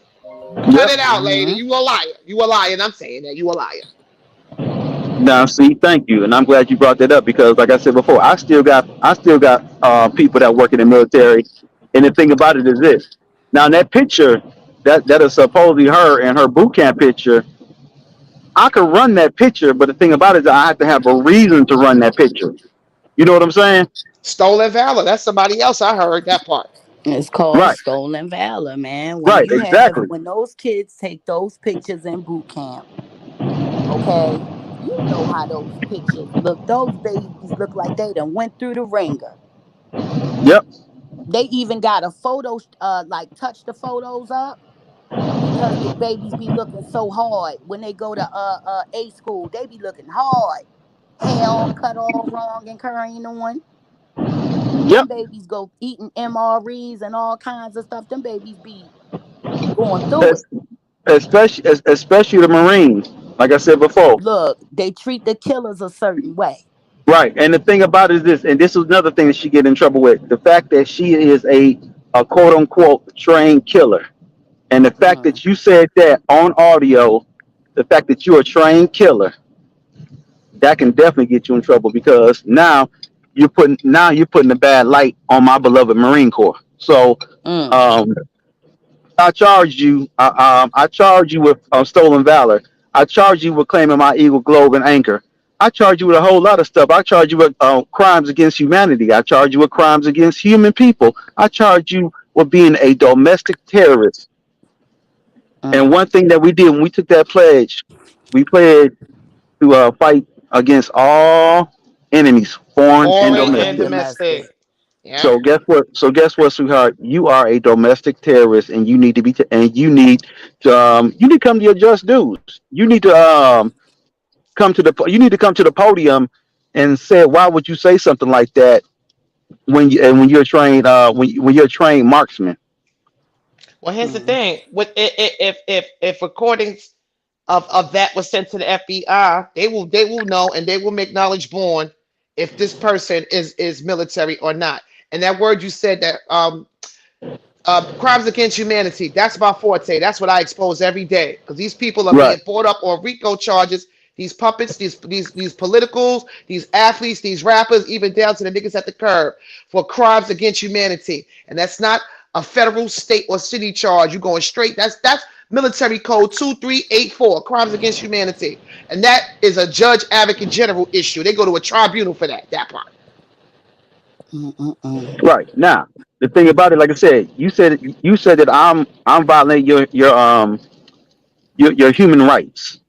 Cut Yep. it out, lady. Mm-hmm. You a liar. You a liar. And I'm saying that you a liar. Now, see, thank you, and I'm glad you brought that up because, like I said before, I still got people that work in the military, and the thing about it is this. Now, in that picture, that is supposedly her and her boot camp picture. I could run that picture, but the thing about it is I have to have a reason to run that picture. You know what I'm saying? Stolen valor. That's somebody else. I heard that part. It's called Right. stolen valor, man. When Right. you have Exactly. when those kids take those pictures in boot camp, okay, you know how those pictures look. Those babies look like they done went through the ringer. Yep. They even got a photo, like touch the photos up because the babies be looking so hard when they go to A school. They be looking hard, hair all cut all wrong and currying on. Them Yep. babies go eating MREs and all kinds of stuff. Them babies be going through it. Es- especially the Marines. Like I said before. Look, they treat the killers a certain way. Right. And the thing about it is this, and this is another thing that she get in trouble with: the fact that she is a quote unquote trained killer. And the fact Mm, that you said that on audio, the fact that you're a trained killer, that can definitely get you in trouble because now you're putting a bad light on my beloved Marine Corps. So mm. um, I charge you with stolen valor. I charge you with claiming my Eagle Globe and Anchor. I charge you with a whole lot of stuff. I charge you with crimes against humanity. I charge you with crimes against human people. I charge you with being a domestic terrorist. And one thing that we did when we took that pledge, we pledged to fight against all enemies, foreign and Foreign Foreign and and domestic. domestic. domestic. Yeah. So guess what? So guess what, sweetheart? You are a domestic terrorist, and you need to come to your just dues. You need to come to the podium and say why would you say something like that when you're trained when you're a trained marksman. Well, here's the Mm, thing. With if recordings of that was sent to the FBI, they will know and they will make knowledge born if this person is military or not. And that word you said that crimes against humanity. That's my forte. That's what I expose every day because these people are Right. being brought up on RICO charges. These puppets, these politicals, these athletes, these rappers, even down to the niggas at the curb for crimes against humanity. And that's not a federal, state, or city charge. You going straight. That's military code 2384, crimes against humanity. And that is a judge advocate general issue. They go to a tribunal for that part. mm, mm, mm. Right. Now, the thing about it, like I said, you said that I'm violating your human rights.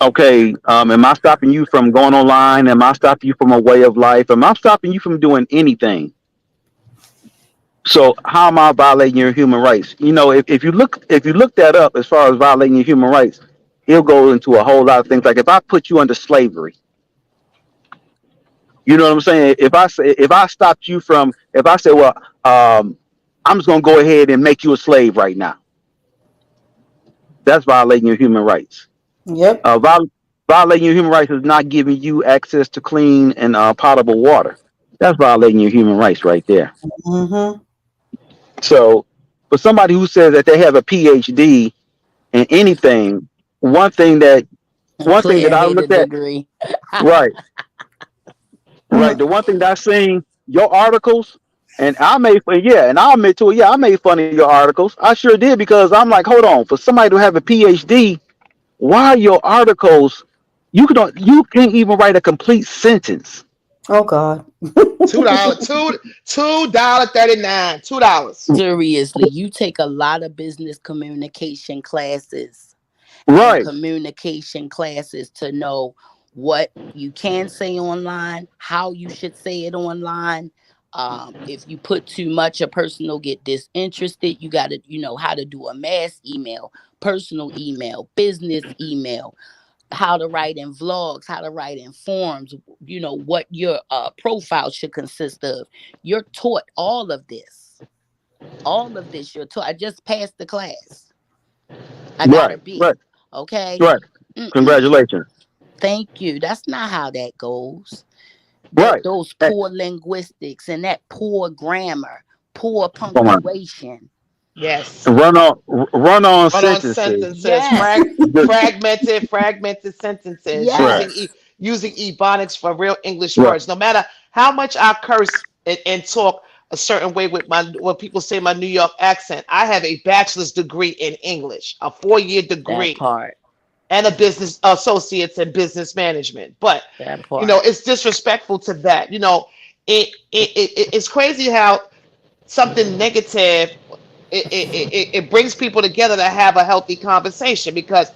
Okay, am I stopping you from going online? Am I stopping you from a way of life? Am I stopping you from doing anything? So how am I violating your human rights? If you look that up as far as violating your human rights, it'll go into a whole lot of things. Like if I put you under slavery, you know what I'm saying? If I say, well, I'm just gonna go ahead and make you a slave right now, that's violating your human rights. Yep. Violating your human rights is not giving you access to clean and potable water. That's violating your human rights right there. Mm-hmm. So, for somebody who says that they have a PhD in anything, one thing that one thing that Clear I looked headed at, degree. right, right, the one thing that I seen your articles, and I'll admit to it, yeah, I made fun of your articles. I sure did because I'm like, hold on, for somebody to have a PhD, why are your articles? You can't even write a complete sentence. Oh God. $2, $2, 39, $2. Seriously, you take a lot of business communication classes and Right, communication classes to know what you can say online, how you should say it online. If you put too much, a person will get disinterested. You got to, how to do a mass email, personal email, business email, how to write in vlogs, how to write in forums, what your profile should consist of. You're taught all of this. All of this you're taught. I just passed the class. I got a right, B. right, Okay. right. Mm-mm. Congratulations. Thank you. That's not how that goes. That Right. those Eh, poor linguistics and that poor grammar, poor Come on. punctuation. Yes. Run on Run-on sentences. sentences, Yes. Just fragmented sentences, right, Yes. using ebonics for real English right, words. No matter how much I curse and talk a certain way with my what people say my New York accent, I have a bachelor's degree in English, a 4-year That degree, part. and a business associates in business management. But That part. it's disrespectful to that. It's crazy how something negative it brings people together to have a healthy conversation because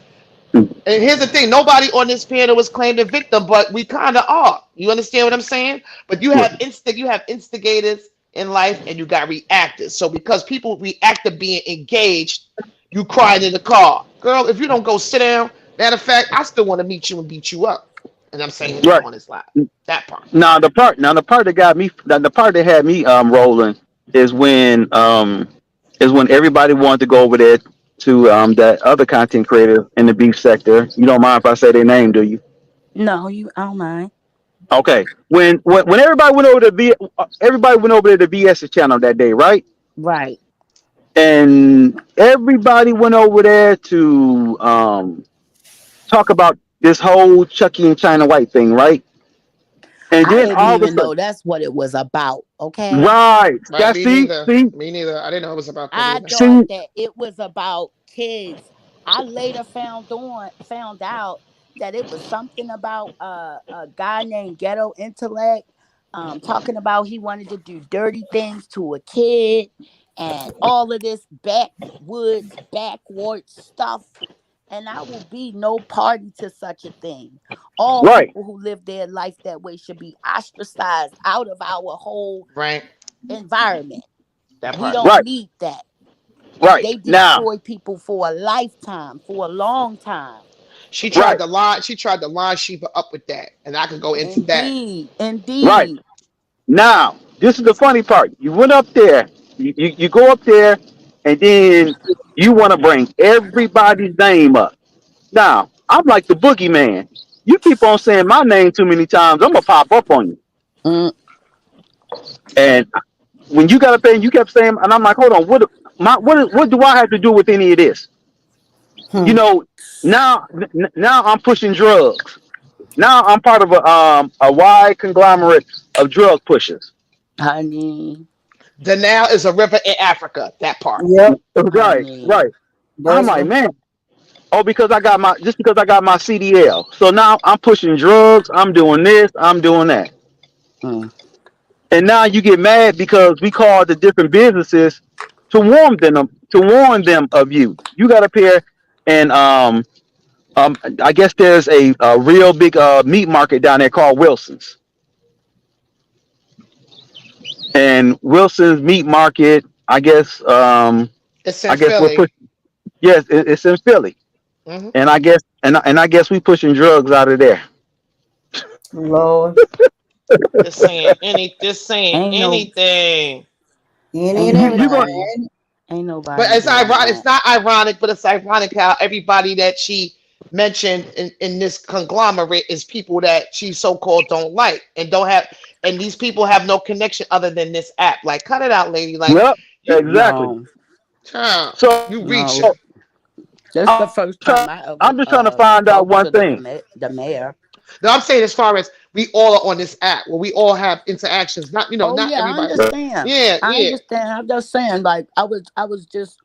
and here's the thing nobody on this panel was claimed a victim but we kind of are. You understand what I'm saying? But you have instigators in life and you got reactors. So because people react to being engaged, you crying in the car, girl, if you don't go sit down, matter of fact, I still want to meet you and beat you up. And I'm saying that right. on this live, that part. Now the part that got me, the part that had me rolling is when everybody wanted to go over there to that other content creator in the beef sector. You don't mind if I say their name, do you? No, I don't mind. Okay. When everybody went over to everybody went over to the VS's channel that day, right? Right. And everybody went over there to talk about this whole Chucky and China White thing, right? And I then didn't all of a even sudden, know that's what it was about. Okay. right? Right, That me see, neither. see, Me neither. I didn't know it was about that I either. thought see, that it was about kids. I later found out that it was something about a guy named Ghetto Intellect, talking about he wanted to do dirty things to a kid and all of this backwoods, backwards stuff. And I will be no party to such a thing. All right, people who live their life that way should be ostracized out of our whole Right, environment. that We part. don't right, need that. right. They Now, destroy people for a lifetime, for a long time. right, She tried to line Sheba up with that, and I could go into that. Indeed, right. indeed. Now, this is the funny part. You went up there, you go up there, and then you want to bring everybody's name up. Now, I'm like the boogeyman. You keep on saying my name too many times, I'm gonna pop up on you. Mm, And when you got up there, and you kept saying, and I'm like, hold on, what do I have to do with any of this? You Hmm. know, now I'm pushing drugs. Now I'm part of a wide conglomerate of drug pushers. honey, Danelle is a river in Africa. That part. Yep. Right, honey. right. I'm There's like, one. man, oh, because I got my CDL. So now I'm pushing drugs. I'm doing this. I'm doing that. Mm. And now you get mad because we called the different businesses to warn them of you. You got up here and I guess there's a real big meat market down there called Wilson's. And Wilson's meat market, It's in I guess we're Philly. pushing. Yes, it's in Philly, Hmm. and I guess we pushing drugs out of there. Lord. Just saying Ain't no, anything. Any ain't and You going nobody, everything. ain't But nobody it's doing ironic. It's that. not ironic, but it's ironic how everybody that she mentioned in this conglomerate is people that she so called don't like and don't have, and these people have no connection other than this app. Like, cut it out, lady. Like, Yep, you, exactly. No, child, So you no. reaching. This the first time I I'm ever just trying to find out spoke one to the thing. the mayor. No, I'm saying as far as we all are on this app, where we all have interactions. Not Oh not yeah, I everybody. understand. Yeah, I yeah, understand. I'm just saying, like I was just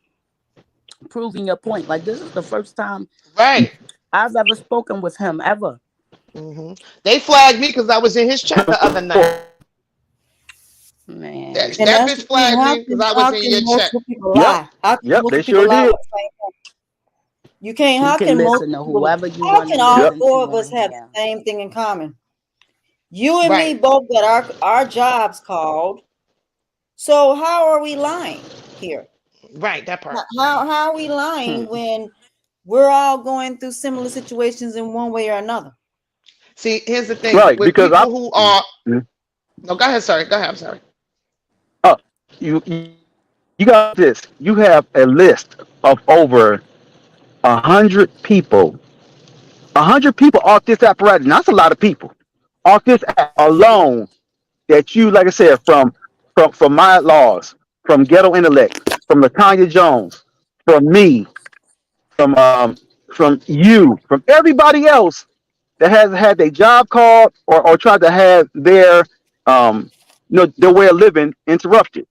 proving your point. Like this is the first time right. I've ever spoken with him ever. Hmm. They flagged me because I was in his chat the other night. That, Man, And that that's bitch the thing. flagged me because I was How in can your chat. multiple people Yep. lie? How can Yep. They multiple people sure lie did. about the same thing? You can't. you How can can listen to multiple? whoever you How want to can all Yep. listen four to of us on have the here. same thing in common? You and me Right, both got our jobs called. So how are we lying here? right, that part. How are we lying Hmm. when we're all going through similar situations in one way or another? See, here's the thing Right. with Because I. people who are. No, go ahead. Sorry, go ahead. I'm sorry. Uh, you got this. You have a list of over 100 people. 100 people off this apparatus. And that's a lot of people off this app alone. That you, like I said, from my laws, from Ghetto Intellect, from Latanya Jones, from me, from you, from everybody else that has had their job called or tried to have their their way of living interrupted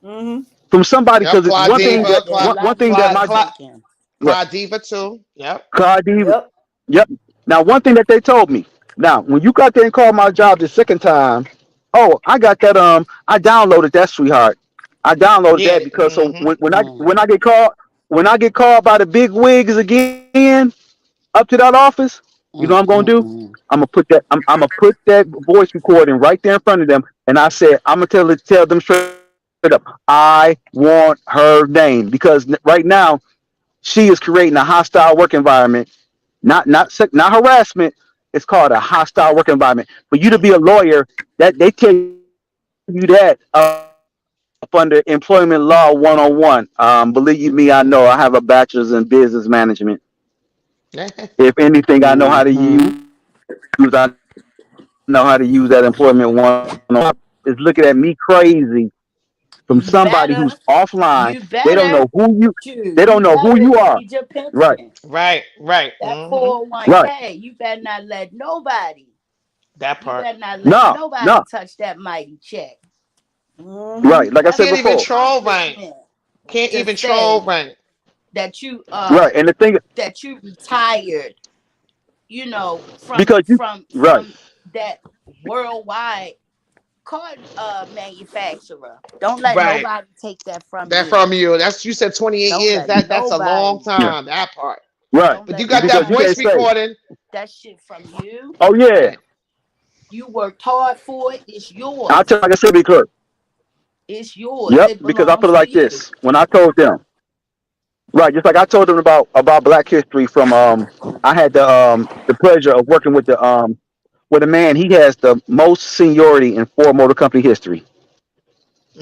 Mm-hmm. from somebody. Yep, Because Claude one thing Yeah, that Diva, their one loved thing that ones Claude, my Claude, taken. right, Claude Diva too. Yep. Cardi, Yep. yep. Now one thing that they told me. Now when you got there and called my job the second time, oh, I got that. I downloaded that, sweetheart. I downloaded Yeah. that because so Hmm. Mm. when I get called by the big wigs again up to that office, you know what I'm gonna do? Mm. I'm gonna put that voice recording right there in front of them, and I said I'm gonna tell them straight up, I want her name because right now she is creating a hostile work environment, not harassment. It's called a hostile work environment. For you to be a lawyer, that they tell you that up under Employment Law 101. Believe me, I know. I have a bachelor's in business management. If anything, I know how to use. I know how to use that Employment 101. Is looking at me crazy from somebody who's offline. They You don't know who better, you. you They don't know better, who you are. you better. You Right. need your pension. Right, right. That Hmm. Right. 401k, you better not let nobody, That you part. better not let No. nobody No. touch that mighty check. Mm-hmm. Right. Like I That's said Can't an even before. troll right. accomplishment Can't to even troll say right. that you Right. And the thing that you retired, you know, because you right. from that worldwide card manufacturer. Don't let Right. nobody take that from That you. from you. That's you said 28 Don't years. let That's a long nobody, Yeah. time. That part. Right. don't But you let got Because that you nobody can't voice say, take recording. that shit from you. oh yeah. Right. You worked hard for it. It's I'll tell yours. you, like I said because It's yours. yep, It because I put belongs it to like you. this. When I told them, right, just like I told them about Black History from I had the pleasure of working with a man. He has the most seniority in Ford Motor Company history.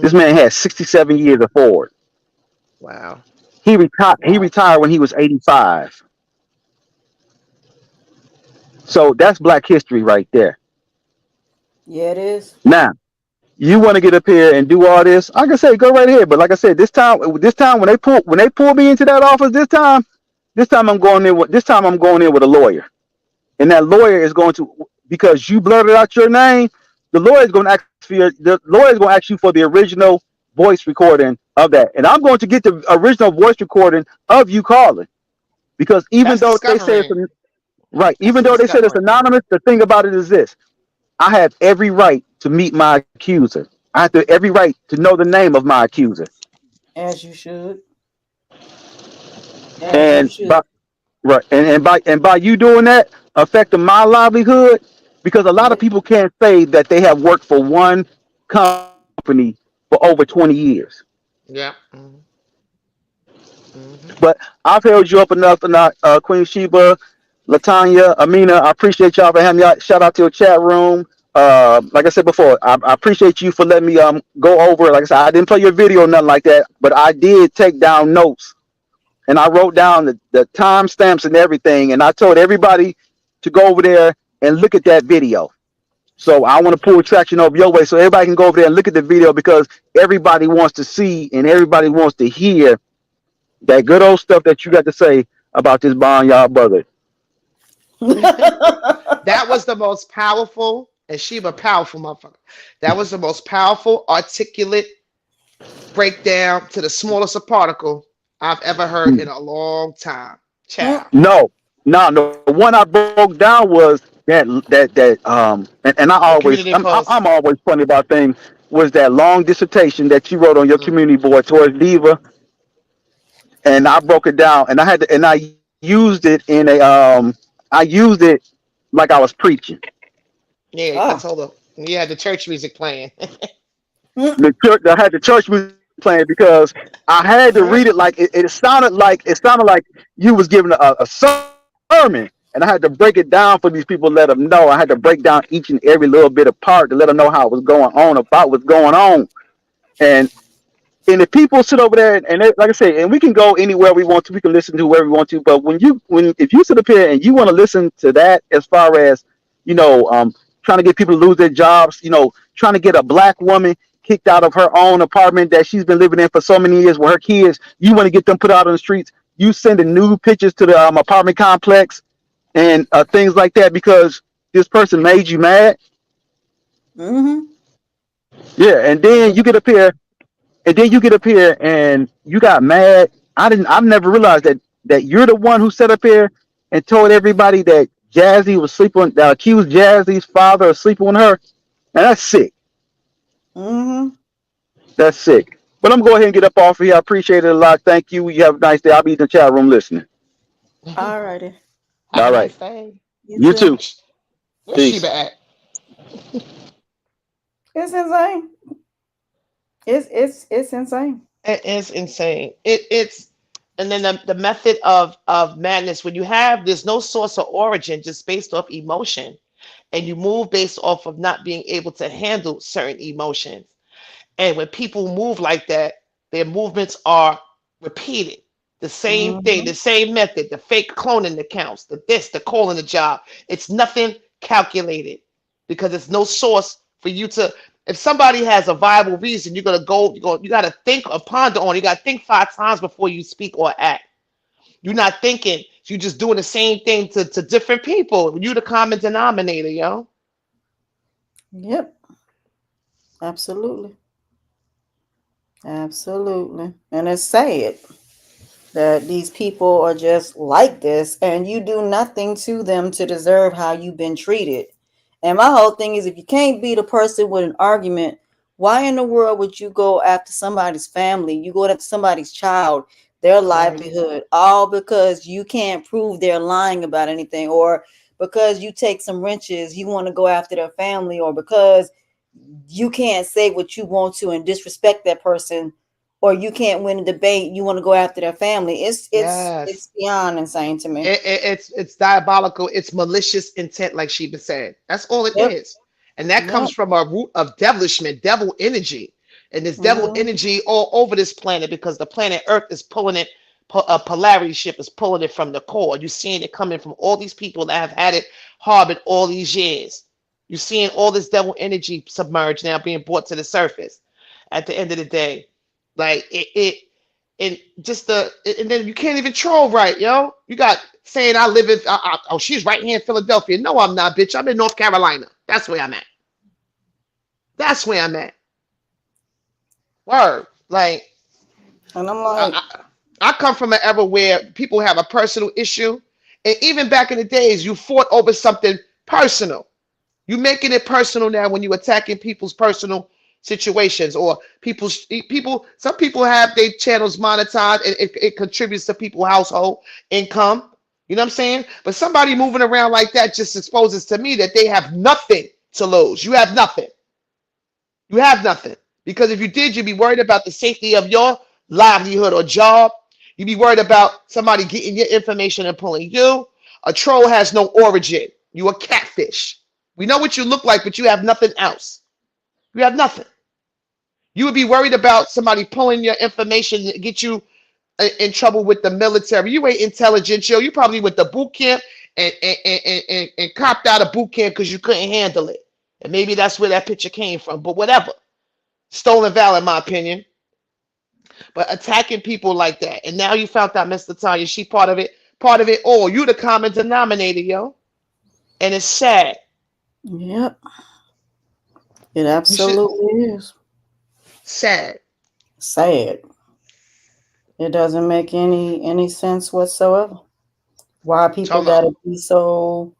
This Hmm. man has 67 years of Ford. Wow. He Wow. retired when he was 85. So that's Black History right there. Yeah, it is. Now, you want to get up here and do all this? I can say go right ahead. But like I said, this time when they pull me into that office, this time I'm going in with a lawyer, and that lawyer is going to, because you blurted out your name, the lawyer is going to ask you for the original voice recording of that, and I'm going to get the original voice recording of you calling, because even That's though they say it's discovery. right, That's even a though they said it's discovery. anonymous, the thing about it is this: I have every right to meet my accuser. I have every right to know the name of my accuser. As you should. As you And should. by right, and by you doing that, affecting my livelihood, because a lot of Yep. people can't say that they have worked for one company for over 20 years. Yeah. Hmm. Hmm. But I've held you up enough, and Queen Sheba, Latanya, Amina, I appreciate y'all for having me. Shout out to your chat room. Like I said before, I appreciate you for letting me go over. Like I said, I didn't play your video or nothing like that, but I did take down notes, and I wrote down the timestamps and everything, and I told everybody to go over there and look at that video. So I want to pull traction over your way so everybody can go over there and look at the video, because everybody wants to see and everybody wants to hear that good old stuff that you got to say about this barnyard brother. That was the most powerful, and Sheba powerful motherfucker. That was the most powerful, articulate breakdown to the smallest of particle I've ever heard in a long time. Child. No, Now the one I broke down was and The community post. I'm always funny about things, was that long dissertation that you wrote on your Mm. community board towards Diva, and I broke it down and I used it in I used it like I was preaching. Yeah, I Oh. told her. Yeah, the church music playing. Mm, The church, I had the church music playing because I had to read it like it sounded like you was giving a sermon, and I had to break it down for these people, let them know. I had to break down each and every little bit of part to let them know how it was going on, about what's going on. And and the people sit over there and they, like I said, and we can go anywhere we want to. We can listen to wherever we want to. But when if you sit up here and you want to listen to that, as far as you know, trying to get people to lose their jobs, trying to get a black woman kicked out of her own apartment that she's been living in for so many years with her kids, you want to get them put out on the streets. You sending new pictures to the apartment complex and things like that because this person made you mad. mm-hmm. Yeah, and then you get up here and you got mad. I've never realized that you're the one who sat up here and told everybody that Jazzy was sleeping, that accused Jazzy's father of sleeping with her. And that's sick. Mm-hmm. That's sick. But I'm going to go ahead and get up off of here. I appreciate it a lot. Thank you. You have a nice day. I'll be in the chat room listening. All righty. Have a All right. nice day. You You too. too. Where's Peace. Sheba at? It's insane. It's insane. It is insane. It's and then the method of madness when you have there's no source or origin, just based off emotion, and you move based off of not being able to handle certain emotions. And when people move like that, their movements are repeated. The same thing, Mm-hmm. the same method, the fake cloning accounts, the this, the calling the job. It's nothing calculated because there's no source for you to. If somebody has a viable reason, you're gonna go. You got to think or ponder on. You got to think 5 times before you speak or act. You're not thinking. You're just doing the same thing to different people. You the common denominator, yo. Yep. Absolutely. Absolutely. And it's sad that these people are just like this and you do nothing to them to deserve how you've been treated. And my whole thing is if you can't beat a person with an argument, why in the world would you go after somebody's family? You go after somebody's child, their Right. livelihood, all because you can't prove they're lying about anything, or because you take some wrenches, you want to go after their family, or because you can't say what you want to and disrespect that person, or you can't win a debate, you want to go after their family. It's Yes. beyond insane to me. It's diabolical. It's malicious intent, like Sheba said. That's all it Yep. is, and that Yep. comes from a root of devilishment, devil energy, and there's devil Mm-hmm. energy all over this planet because the planet Earth is pulling it. A polarity ship is pulling it from the core. You're seeing it coming from all these people that have had it harbored all these years. You're seeing all this devil energy submerged now, being brought to the surface. At the end of the day, like it and just and then you can't even troll right, yo. You got saying I live in oh she's right here in Philadelphia. No, I'm not, bitch. I'm in North Carolina. That's where I'm at. That's where I'm at. Word. Like And I'm like, I come from an era where people have a personal issue, and even back in the days, you fought over something personal. You making it personal now when you attacking people's personal situations or people. Some people have their channels monetized and it contributes to people's household income. You know what I'm saying? But somebody moving around like that just exposes to me that they have nothing to lose. You have nothing. You have nothing. Because if you did, you'd be worried about the safety of your livelihood or job. You'd be worried about somebody getting your information and pulling you. A troll has no origin. You a catfish. We know what you look like, but you have nothing else. You have nothing. You would be worried about somebody pulling your information to get you in trouble with the military. You ain't intelligent, yo. You probably went to boot camp and copped out of boot camp because you couldn't handle it. And maybe that's where that picture came from. But whatever. Stolen valor, in my opinion. But attacking people like that. And now you found out, Mr. Tanya, she part of it all. You the common denominator, yo. And it's sad. yep, it You should absolutely is. sad. Sad. It doesn't make any sense whatsoever. Why people Tell them. gotta be so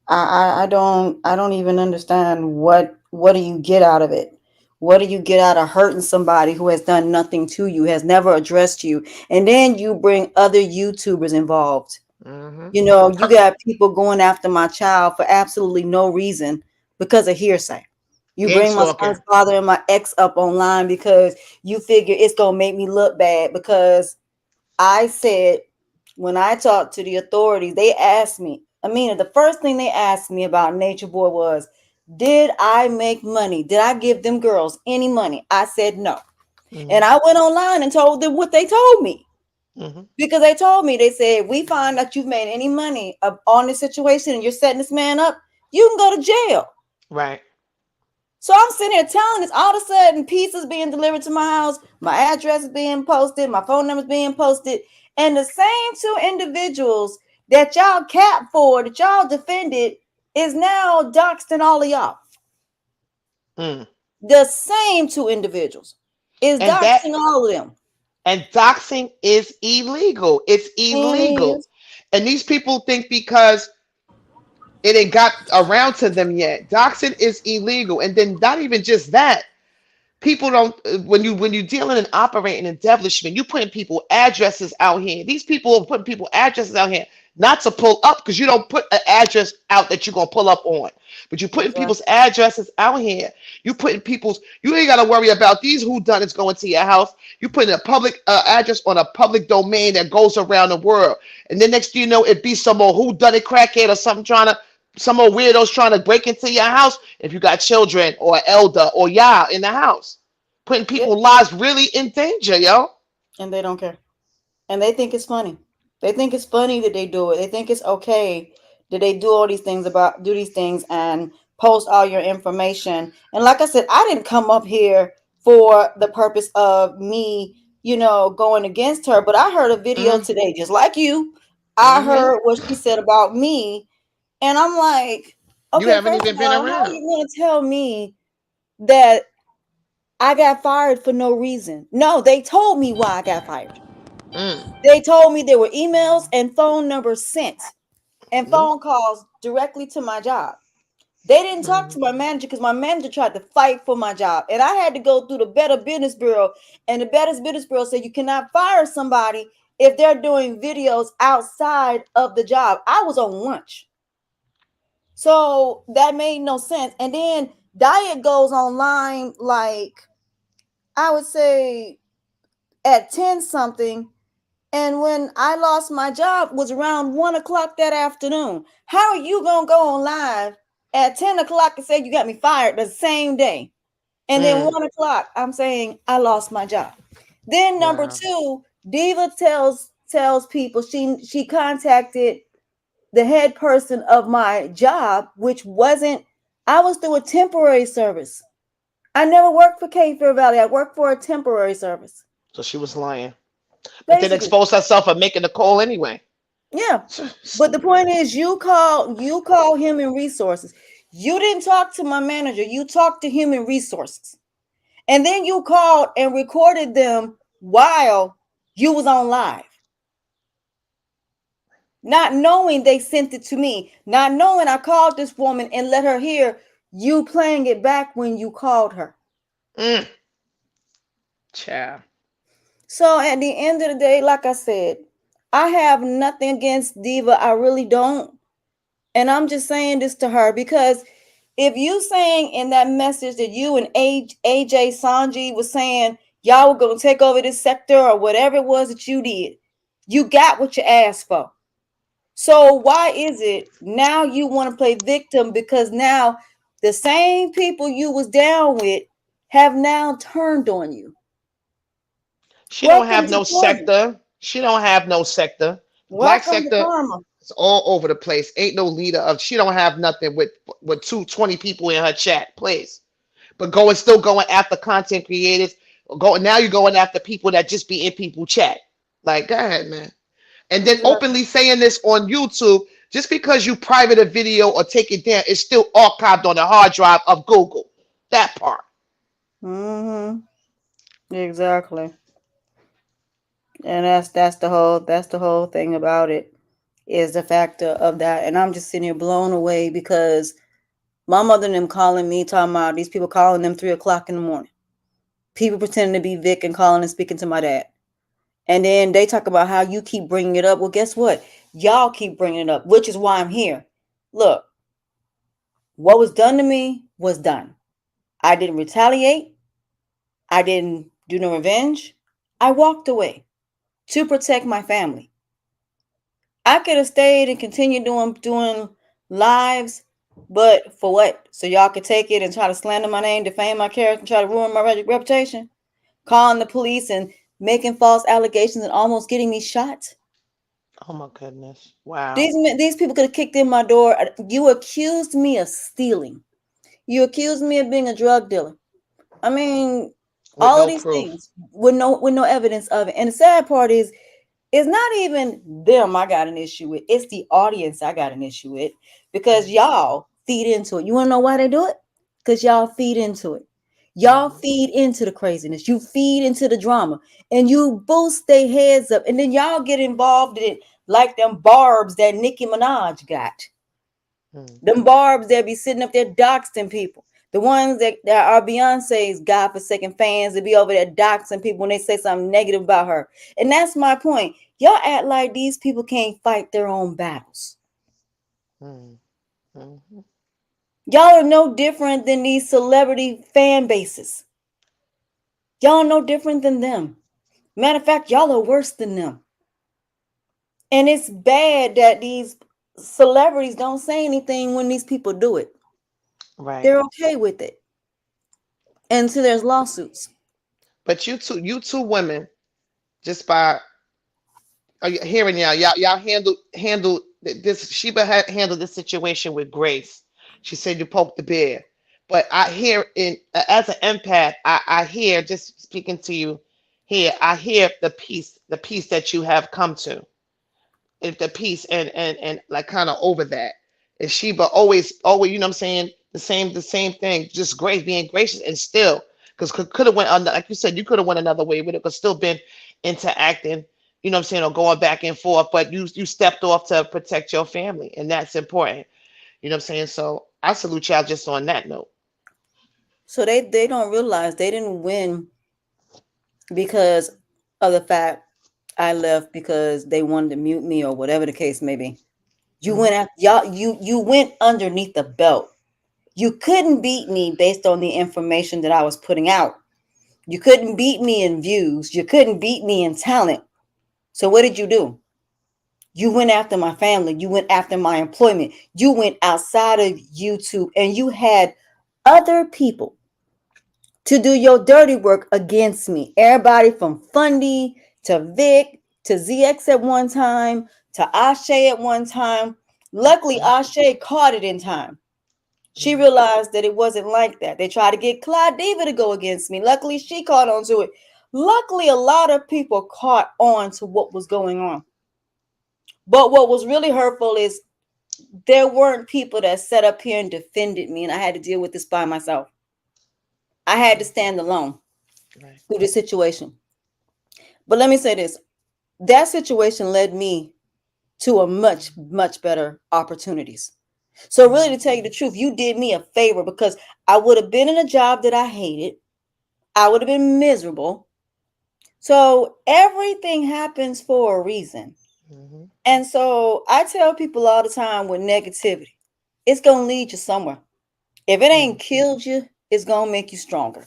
I don't even understand what do you get out of it? What do you get out of hurting somebody who has done nothing to you, has never addressed you, and then you bring other YouTubers involved? Mm-hmm. You know, you got people going after my child for absolutely no reason because of hearsay. You Game bring my son's stalking. father and my ex up online because you figure it's gonna make me look bad because I said when I talked to the authorities, they asked me, I mean, the first thing they asked me about Nature Boy was, did I make money? Did I give them girls any money? I said no. Mm-hmm. And I went online and told them what they told me. Mm-hmm. Because they told me, they said, we find that you've made any money on this situation and you're setting this man up, you can go to jail. Right. So I'm sitting here telling this, all of a sudden, pizzas being delivered to my house, my address is being posted, my phone number is being posted, and the same two individuals that y'all capped for, that y'all defended, is now doxing all of y'all. Mm. The same two individuals is And that doxing all of them. and doxing is illegal. It's And illegal. is And these people think because it ain't got around to them yet, doxing is illegal. And then not even just that. People don't when you dealing and operating in establishment, you putting people addresses out here. These people are putting people addresses out here not to pull up because you don't put an address out that you're gonna pull up on, but you putting people's exactly. addresses out here. You putting people's. You ain't gotta worry about these whodunits going to your house. You putting a public address on a public domain that goes around the world, and then next thing you know, it be some old whodunit crackhead or something trying to some old weirdos trying to break into your house if you got children or elder or y'all in the house, putting Yep. people's lives really in danger, yo. And they don't care. And they think it's funny. They think it's funny that they do it. They think it's okay that they do these things and post all your information. And like I said, I didn't come up here for the purpose of me, going against her, but I heard a video Mm-hmm. today just like you. I Mm-hmm. heard what she said about me, and I'm like, You okay, haven't first of even been all, how are around. you going to tell me that I got fired for no reason? No, they told me why I got fired. Mm. They told me there were emails and phone numbers sent and Mm. phone calls directly to my job. They didn't talk Mm. to my manager because my manager tried to fight for my job. And I had to go through the Better Business Bureau. And the Better Business Bureau said you cannot fire somebody if they're doing videos outside of the job. I was on lunch. So that made no sense. And then Diet goes online like I would say at 10 something. And when I lost my job was around 1 o'clock that afternoon. How are you gonna go on live at 10 o'clock and say you got me fired the same day? And then Mm. 1 o'clock, I'm saying I lost my job. Then number Wow. two, Diva tells people she contacted the head person of my job, which wasn't I was through a temporary service. I never worked for K Fair Valley. I worked for a temporary service. So she was lying, but then Basically. exposed herself for making the call anyway. Yeah. But the Stupid. point is you call human resources. You didn't talk to my manager. You talked to human resources. And then you called and recorded them while you was on live. Not knowing they sent it to me. Not knowing I called this woman and let her hear you playing it back when you called her. Mm. Child. So at the end of the day, like I said, I have nothing against Diva. I really don't. And I'm just saying this to her because if you saying in that message that you and AJ Sanji was saying y'all were gonna take over this sector or whatever it was that you did, you got what you asked for. So why is it now you want to play victim because now the same people you was down with have now turned on you? She don't Welcome have to no karma. sector. She don't have no sector. The black Welcome to sector karma. is all over the place. Ain't no leader of. She don't have nothing with 220 people in her chat. Please, but still going after content creators. Going now, you're going after people that just be in people chat. Like, go ahead, man. And then Exactly. openly saying this on YouTube. Just because you private a video or take it down, it's still archived on the hard drive of Google. That part. Mm-hmm. Exactly. And that's the whole thing about it. is the factor of that. And I'm just sitting here blown away because my mother and them calling me, talking about these people calling them 3 o'clock in the morning. People pretending to be Vic and calling and speaking to my dad. And then they talk about how you keep bringing it up. Well, guess what? Y'all keep bringing it up, which is why I'm here. Look, what was done to me was done. I didn't retaliate. I didn't do no revenge. I walked away to protect my family. I could have stayed and continued doing lives, but for what? So y'all could take it and try to slander my name, defame my character, and try to ruin my reputation, calling the police and making false allegations and almost getting me shot. Oh my goodness. Wow. These people could have kicked in my door. You accused me of stealing. You accused me of being a drug dealer. I mean, With all of no these proof. things with no evidence of it. And the sad part is, it's not even them I got an issue with. It's the audience I got an issue with because y'all feed into it. You want to know why they do it? Because y'all feed into it. Y'all Mm-hmm. feed into the craziness. You feed into the drama and you boost their heads up. And then y'all get involved in it like them barbs that Nicki Minaj got. Them barbs that be sitting up there doxing people. The ones that are Beyonce's godforsaken fans that be over there doxing people when they say something negative about her. And that's my point. Y'all act like these people can't fight their own battles. Mm-hmm. Y'all are no different than these celebrity fan bases. Y'all are no different than them. Matter of fact, y'all are worse than them. And it's bad that these celebrities don't say anything when these people do it. Right. They're okay with it. And so there's lawsuits. But you two women, just by hearing y'all handle this. Sheba had handled this situation with grace. She said you poked the bear, but I hear in as an empath, I hear just speaking to you here. I hear the peace that you have come to, if the peace and like kind of over that. And Sheba always, you know what I'm saying, the same thing, just grace, being gracious and still, because could have went on, like you said, you could have went another way, but it could still been interacting, you know what I'm saying, or going back and forth, but you stepped off to protect your family, and that's important, you know what I'm saying. So I salute y'all just on that note. So they don't realize they didn't win because of the fact I left because they wanted to mute me or whatever the case may be. You Hmm. went out, y'all. You went underneath the belt. You couldn't beat me based on the information that I was putting out. You couldn't beat me in views. You couldn't beat me in talent. So what did you do? You went after my family. You went after my employment. You went outside of YouTube and you had other people to do your dirty work against me. Everybody from Fundy to Vic to ZX at one time to Ashe at one time. Luckily, Ashe caught it in time. She realized that it wasn't like that. They tried to get Clyde Diva to go against me. Luckily, she caught on to it. Luckily, a lot of people caught on to what was going on. But what was really hurtful is there weren't people that sat up here and defended me, and I had to deal with this by myself. I had to stand alone Right. through this situation. But let me say this, that situation led me to a much better opportunities. So really, to tell you the truth, you did me a favor because I would have been in a job that I hated. I would have been miserable. So everything happens for a reason. Hmm. And so I tell people all the time with negativity, it's going to lead you somewhere. If it ain't killed you, it's going to make you stronger.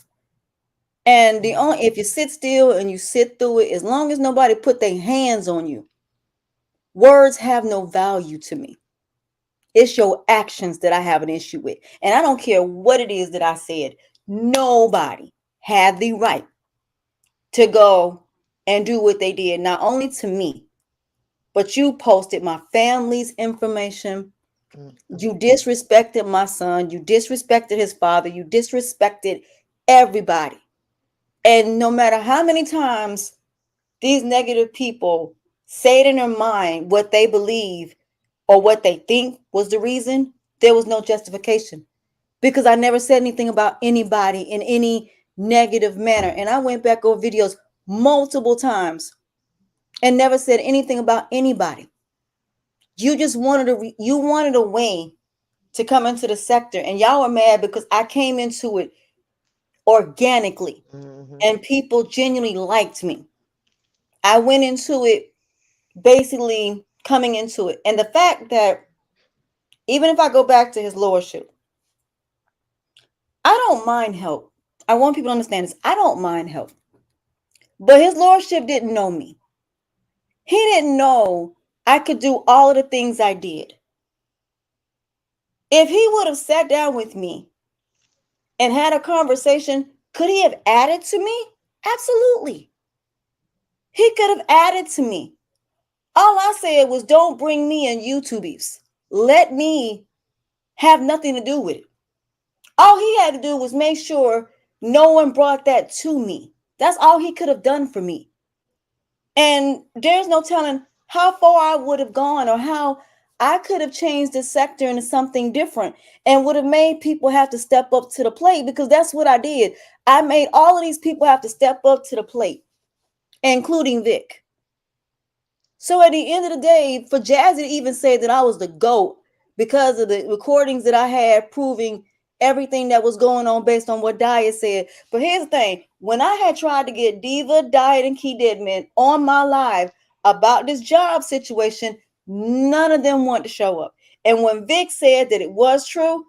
And the only if you sit still and you sit through it, as long as nobody put their hands on you, words have no value to me. It's your actions that I have an issue with. And I don't care what it is that I said. Nobody had the right to go and do what they did, not only to me, but you posted my family's information. You disrespected my son. You disrespected his father. You disrespected everybody. And no matter how many times these negative people say it in their mind what they believe or what they think was the reason, there was no justification because I never said anything about anybody in any negative manner. And I went back over videos multiple times and never said anything about anybody. You just wanted you wanted a way to come into the sector, and y'all were mad because I came into it organically Hmm. and people genuinely liked me. I went into it basically coming into it. And the fact that even if I go back to his lordship, I don't mind help. I want people to understand this. I don't mind help. But his lordship didn't know me. He didn't know I could do all of the things I did. If he would have sat down with me and had a conversation, could he have added to me? Absolutely. He could have added to me. All I said was, don't bring me in YouTubies. Let me have nothing to do with it. All he had to do was make sure no one brought that to me. That's all he could have done for me. And there's no telling how far I would have gone or how I could have changed the sector into something different and would have made people have to step up to the plate, because that's what I did. I made all of these people have to step up to the plate, including Vic. So at the end of the day, for Jazzy to even say that I was the GOAT because of the recordings that I had proving everything that was going on based on what Diet said. But here's the thing. When I had tried to get Diva, Diet, and Key Deadman on my live about this job situation, none of them wanted to show up. And when Vic said that it was true,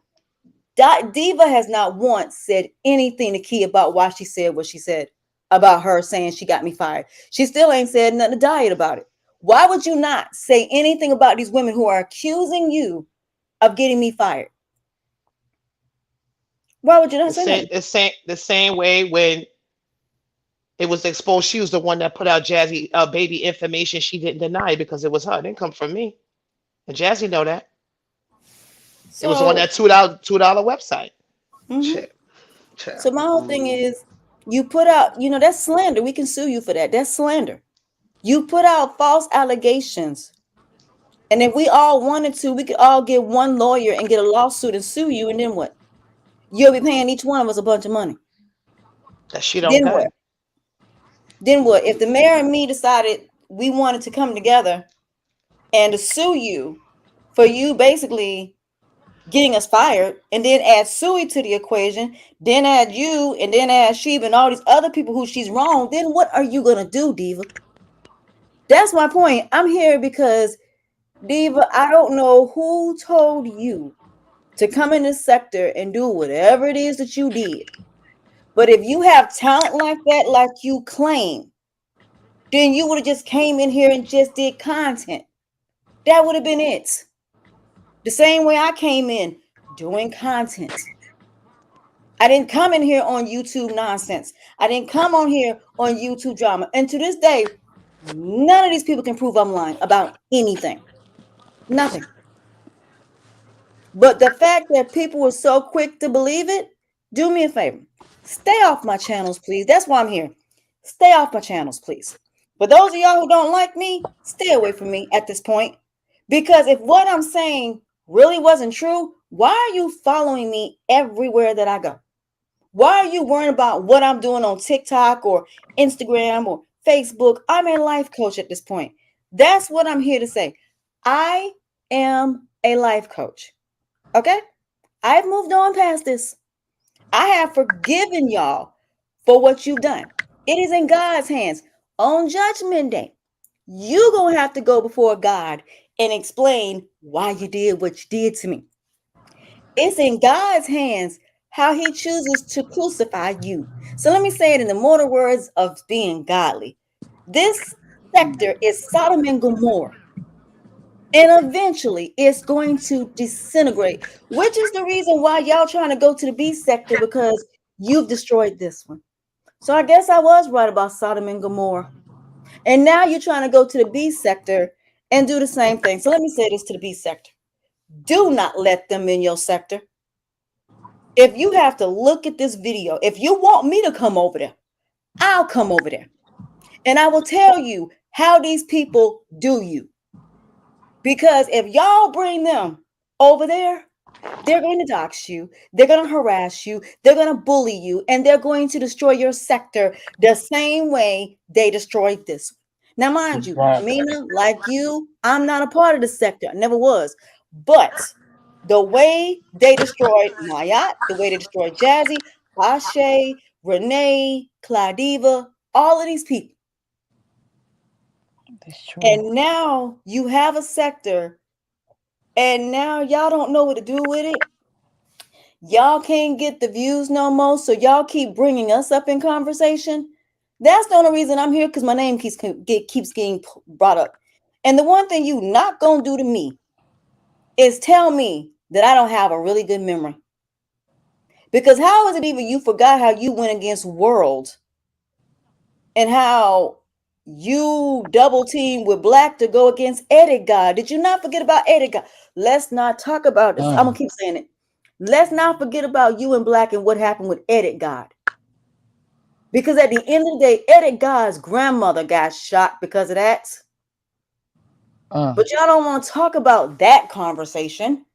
Diva has not once said anything to Key about why she said what she said about her saying she got me fired. She still ain't said nothing to Diet about it. Why would you not say anything about these women who are accusing you of getting me fired? Why would you not The say same, nothing? the same way when it was exposed, she was the one that put out Jazzy baby information. She didn't deny it because it was her. It didn't come from me. And Jazzy know that. It was on So, that $2 website. mhm. Shit. Child. So my whole thing is, you put out, that's slander. We can sue you for that. That's slander. You put out false allegations. And if we all wanted to, we could all get one lawyer and get a lawsuit and sue you. And then what? You'll be paying each one of us a bunch of money. That shit on Then what? God. Then what? If the mayor and me decided we wanted to come together and to sue you for you basically getting us fired, and then add Suey to the equation, then add you, and then add Sheba and all these other people who she's wrong, then what are you gonna do, Diva? That's my point. I'm here because, Diva, I don't know who told you to come in this sector and do whatever it is that you did. But if you have talent like that, like you claim, then you would have just came in here and just did content. That would have been it. The same way I came in doing content. I didn't come in here on YouTube nonsense. I didn't come on here on YouTube drama. And to this day, none of these people can prove I'm lying about anything. Nothing. But the fact that people were so quick to believe it, do me a favor. Stay off my channels, please. That's why I'm here. Stay off my channels, please. For those of y'all who don't like me, stay away from me at this point. Because if what I'm saying really wasn't true, why are you following me everywhere that I go? Why are you worrying about what I'm doing on TikTok or Instagram or Facebook? I'm a life coach at this point. That's what I'm here to say. I am a life coach. Okay? I've moved on past this. I have forgiven y'all for what you've done. It is in God's hands. On Judgment Day, you going to have to go before God and explain why you did what you did to me. It's in God's hands how he chooses to crucify you. So let me say it in the mortal words of being godly. This sector is Sodom and Gomorrah. And eventually it's going to disintegrate, which is the reason why y'all trying to go to the B sector, because you've destroyed this one. So I guess I was right about Sodom and Gomorrah. And now you're trying to go to the B sector and do the same thing. So let me say this to the B sector. Do not let them in your sector. If you have to look at this video, if you want me to come over there, I'll come over there. And I will tell you how these people do you. Because if y'all bring them over there, they're going to dox you, they're going to harass you, they're going to bully you, and they're going to destroy your sector the same way they destroyed this. Now, mind you, Exactly. Mina, like you, I'm not a part of the sector. I never was. But the way they destroyed Mayat, the way they destroyed Jazzy, Ashe, Renee, Claudiva, all of these people. That's true. And now you have a sector, and now y'all don't know what to do with it. Y'all can't get the views no more, so y'all keep bringing us up in conversation. That's the only reason I'm here, because my name keeps getting brought up. And the one thing you not gonna do to me is tell me that I don't have a really good memory. Because how is it even you forgot how you went against World and how you double team with Black to go against Edit God? Did you not forget about Edit God? Let's not talk about this. I'm gonna Mm, keep saying it. Let's not forget about you and Black and what happened with Edit God. Because at the end of the day, Edit God's grandmother got shot because of that. mm. But y'all don't want to talk about that conversation.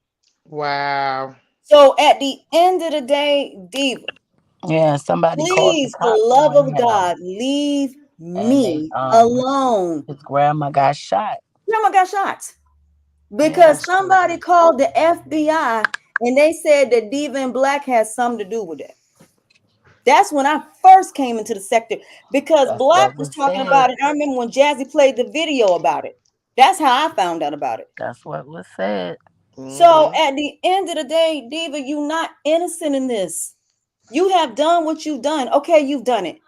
Wow. So at the end of the day, Diva, Yeah, somebody called the please, for the cops love on of him, God, leave and they me alone. his grandma got shot. Grandma got shot Yeah, because That's somebody crazy. called the FBI and they said that Diva and Black has something to do with it. That's when I first came into the sector because that's Black what was was talking said. about it. I remember when Jazzy played the video about it. That's how I found out about it. That's what was said. So Mm-hmm. at the end of the day, Diva, you not innocent in this. You have done what you've done. Okay, you've done it.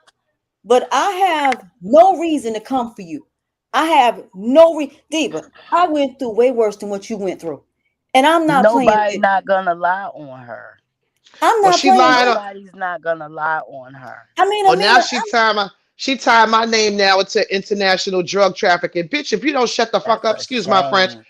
But I have no reason to come for you. I have no Diva, I went through way worse than what you went through. And I'm not playing Nobody victim. not gonna lie on her. I'm Well, not she playing lied. victim. Nobody's not gonna lie on her. I mean, Well, now Amina, she tied my name now into international drug trafficking. Bitch, if you don't shut the fuck That's up, a excuse my French. shame.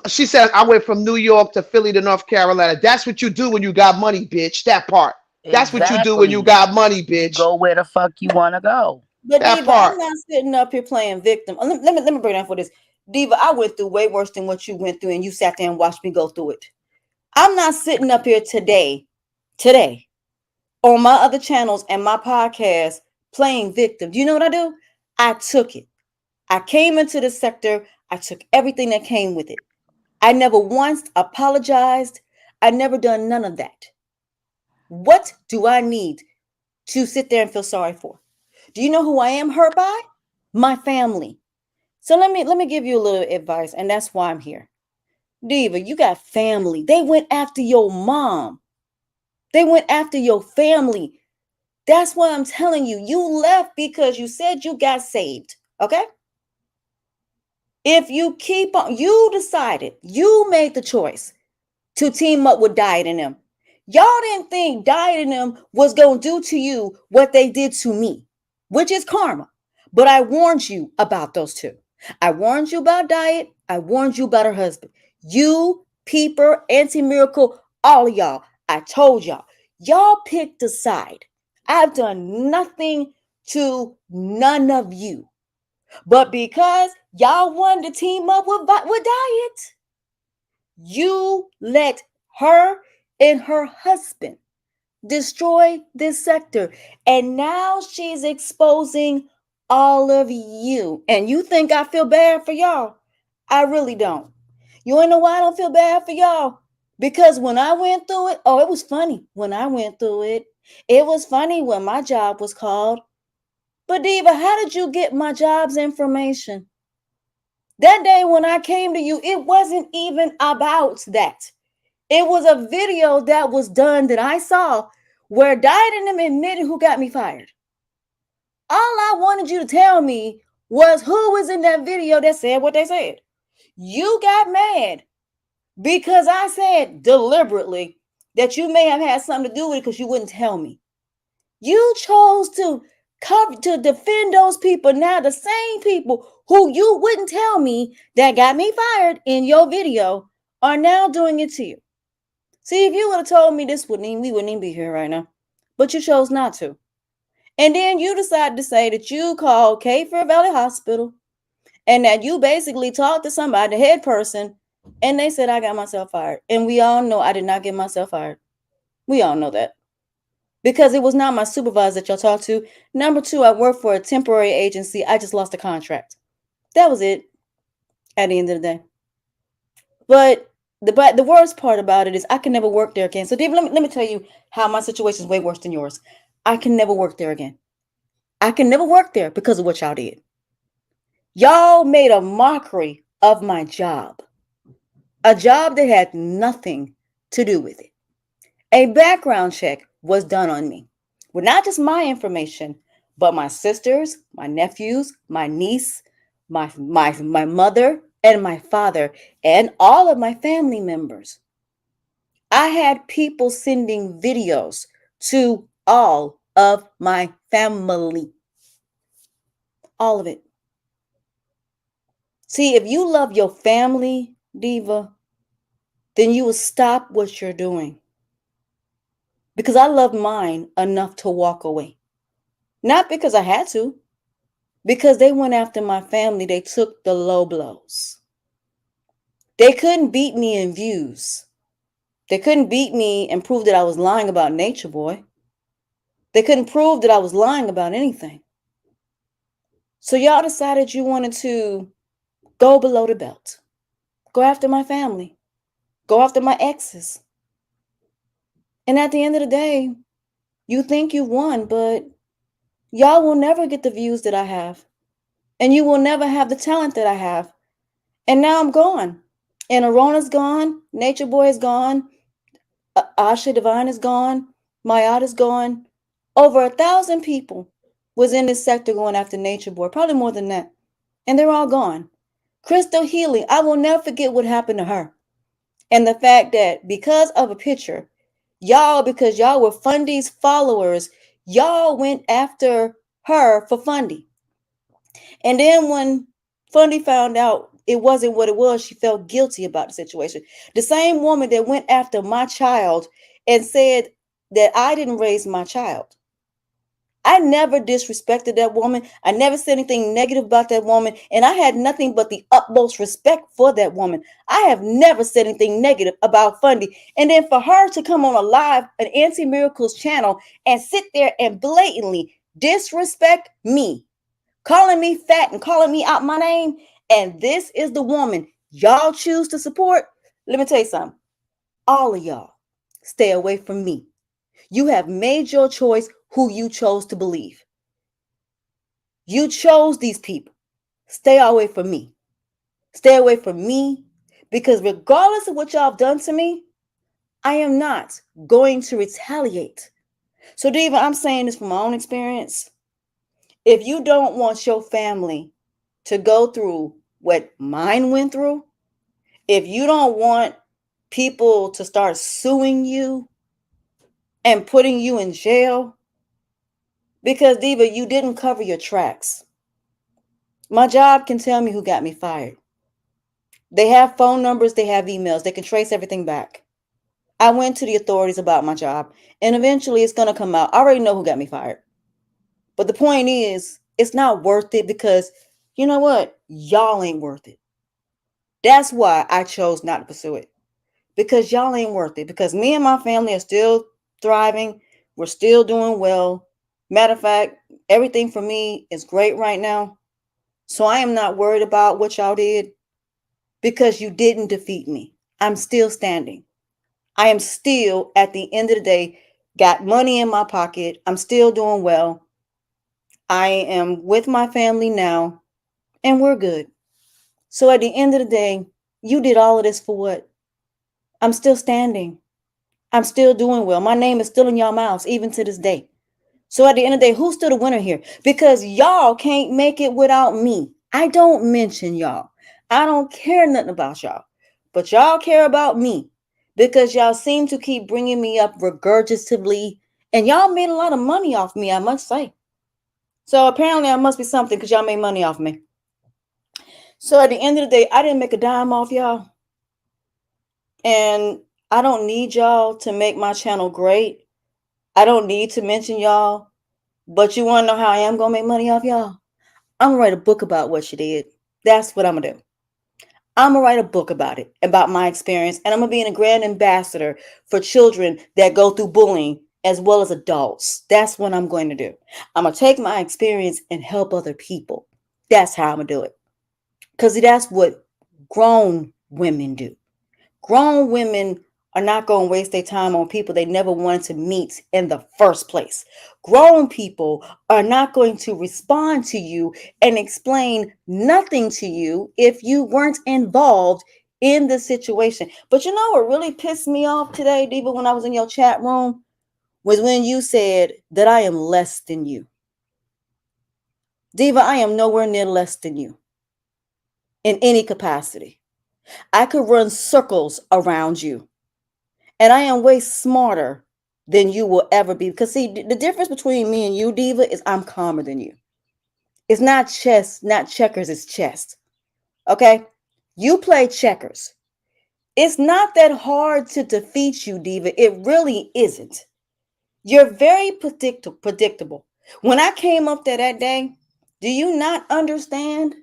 She said I went from New York to Philly to North Carolina. That's what you do when you got money, bitch. That part. That's what you do when you Exactly. got money, You bitch. go where the fuck you wanna go. but That Diva, I'm part. not sitting up here playing victim. Let me break down for this. Diva, I went through way worse than what you went through, and you sat there and watched me go through it. I'm not sitting up here today, on my other channels and my podcast playing victim. Do you know what I do? I took it. I came into the sector. I took everything that came with it. I never once apologized. I never done none of that. What do I need to sit there and feel sorry for? Do you know who I am hurt by? My family. So let me give you a little advice, and that's why I'm here. Diva, you got family. They went after your mom. They went after your family. That's why I'm telling you. You left because you said you got saved. Okay? If you keep on, you decided, you made the choice to team up with Diet and them. Y'all didn't think Diet and them was going to do to you what they did to me, which is karma. But I warned you about those two. I warned you about Diet. I warned you about her husband. You, Peeper, Auntie Miracle, all of y'all. I told y'all. Y'all picked a side. I've done nothing to none of you. But because y'all wanted to team up with Diet, you let her and her husband destroy this sector. And now she's exposing all of you. And you think I feel bad for y'all? I really don't. You wanna know why I don't feel bad for y'all? Because when I went through it, oh, it was funny when I went through it. It was funny when my job was called. But Diva, how did you get my job's information? That day when I came to you, it wasn't even about that. It was a video that was done that I saw where Died in them admitted who got me fired. All I wanted you to tell me was who was in that video that said what they said. You got mad because I said deliberately that you may have had something to do with it because you wouldn't tell me. You chose to cover to defend those people. Now the same people who you wouldn't tell me that got me fired in your video are now doing it to you. See, if you would have told me this, we wouldn't even be here right now. But you chose not to. And then you decided to say that you called Fair Valley Hospital and that you basically talked to somebody, the head person, and they said I got myself fired. And we all know I did not get myself fired. We all know that. because it was not my supervisor that y'all talked to. Number two, I worked for a temporary agency. I just lost a contract. That was it at the end of the day. But the worst part about it is I can never work there again. So David, let me tell you how my situation is way worse than yours. I can never work there again. I can never work there because of what y'all did. Y'all made a mockery of my job. A job that had nothing to do with it. A background check was done on me with not just my information, but my sisters, my nephews, my niece, my mother, and my father, and all of my family members. I had people sending videos to all of my family. All of it. See, if you love your family, Diva, then you will stop what you're doing. Because I love mine enough to walk away. Not because I had to, because they went after my family. They took the low blows. They couldn't beat me in views. They couldn't beat me and prove that I was lying about Nature Boy. They couldn't prove that I was lying about anything. So y'all decided you wanted to go below the belt. Go after my family. Go after my exes. And at the end of the day, you think you won, but y'all will never get the views that I have. And you will never have the talent that I have. And now I'm gone. And Arona's gone. Nature Boy is gone. Asha Divine is gone. Mayat is gone. Over 1,000 people was in this sector going after Nature Boy. Probably more than that. And they're all gone. Crystal Healy, I will never forget what happened to her. And the fact that because of a picture, because y'all were Fundy's followers, y'all went after her for Fundy. And then when Fundy found out it wasn't what it was, she felt guilty about the situation. The same woman that went after my child and said that I didn't raise my child. I never disrespected that woman. I never said anything negative about that woman. And I had nothing but the utmost respect for that woman. I have never said anything negative about Fundy. And then for her to come on a live, an Anti Miracles channel, and sit there and blatantly disrespect me, calling me fat and calling me out my name, and this is the woman y'all choose to support. Let me tell you something. All of y'all, stay away from me. You have made your choice who you chose to believe. You chose these people. Stay away from me. Stay away from me, because regardless of what y'all have done to me, I am not going to retaliate. So, Diva, I'm saying this from my own experience. If you don't want your family to go through what mine went through, if you don't want people to start suing you and putting you in jail, because Diva, you didn't cover your tracks. My job can tell me who got me fired. They have phone numbers, they have emails, they can trace everything back. I went to the authorities about my job, and eventually it's going to come out. I already know who got me fired. But the point is, it's not worth it, because you know what? Y'all ain't worth it. That's why I chose not to pursue it, because y'all ain't worth it. Because me and my family are still thriving. We're still doing well. Matter of fact, everything for me is great right now. So I am not worried about what y'all did, because you didn't defeat me. I'm still standing. I am still, at the end of the day, got money in my pocket. I'm still doing well. I am with my family now, and we're good. So at the end of the day, you did all of this for what? I'm still standing. I'm still doing well. My name is still in y'all mouths, even to this day. So at the end of the day, who's still the winner here? Because y'all can't make it without me. I don't mention y'all. I don't care nothing about y'all. But y'all care about me, because y'all seem to keep bringing me up regurgitatively. And y'all made a lot of money off me, I must say. So apparently I must be something, because y'all made money off me. So at the end of the day, I didn't make a dime off y'all. And I don't need y'all to make my channel great. I don't need to mention y'all. But you want to know how I am going to make money off y'all? I'm going to write a book about what you did. That's what I'm going to do. I'm going to write a book about it, about my experience. And I'm going to be a grand ambassador for children that go through bullying. as well as adults. That's what I'm going to do. I'm going to take my experience and help other people. That's how I'm going to do it. Because that's what grown women do. Grown women are not going to waste their time on people they never wanted to meet in the first place. Grown people are not going to respond to you and explain nothing to you if you weren't involved in the situation. But you know what really pissed me off today, Diva, when I was in your chat room? Was when you said that I am less than you. Diva, I am nowhere near less than you in any capacity. I could run circles around you, and I am way smarter than you will ever be. Because, see, the difference between me and you, Diva, is I'm calmer than you. It's not chess, not checkers, it's chess. Okay? You play checkers. It's not that hard to defeat you, Diva. It really isn't. You're very predictable. When I came up there that day, do you not understand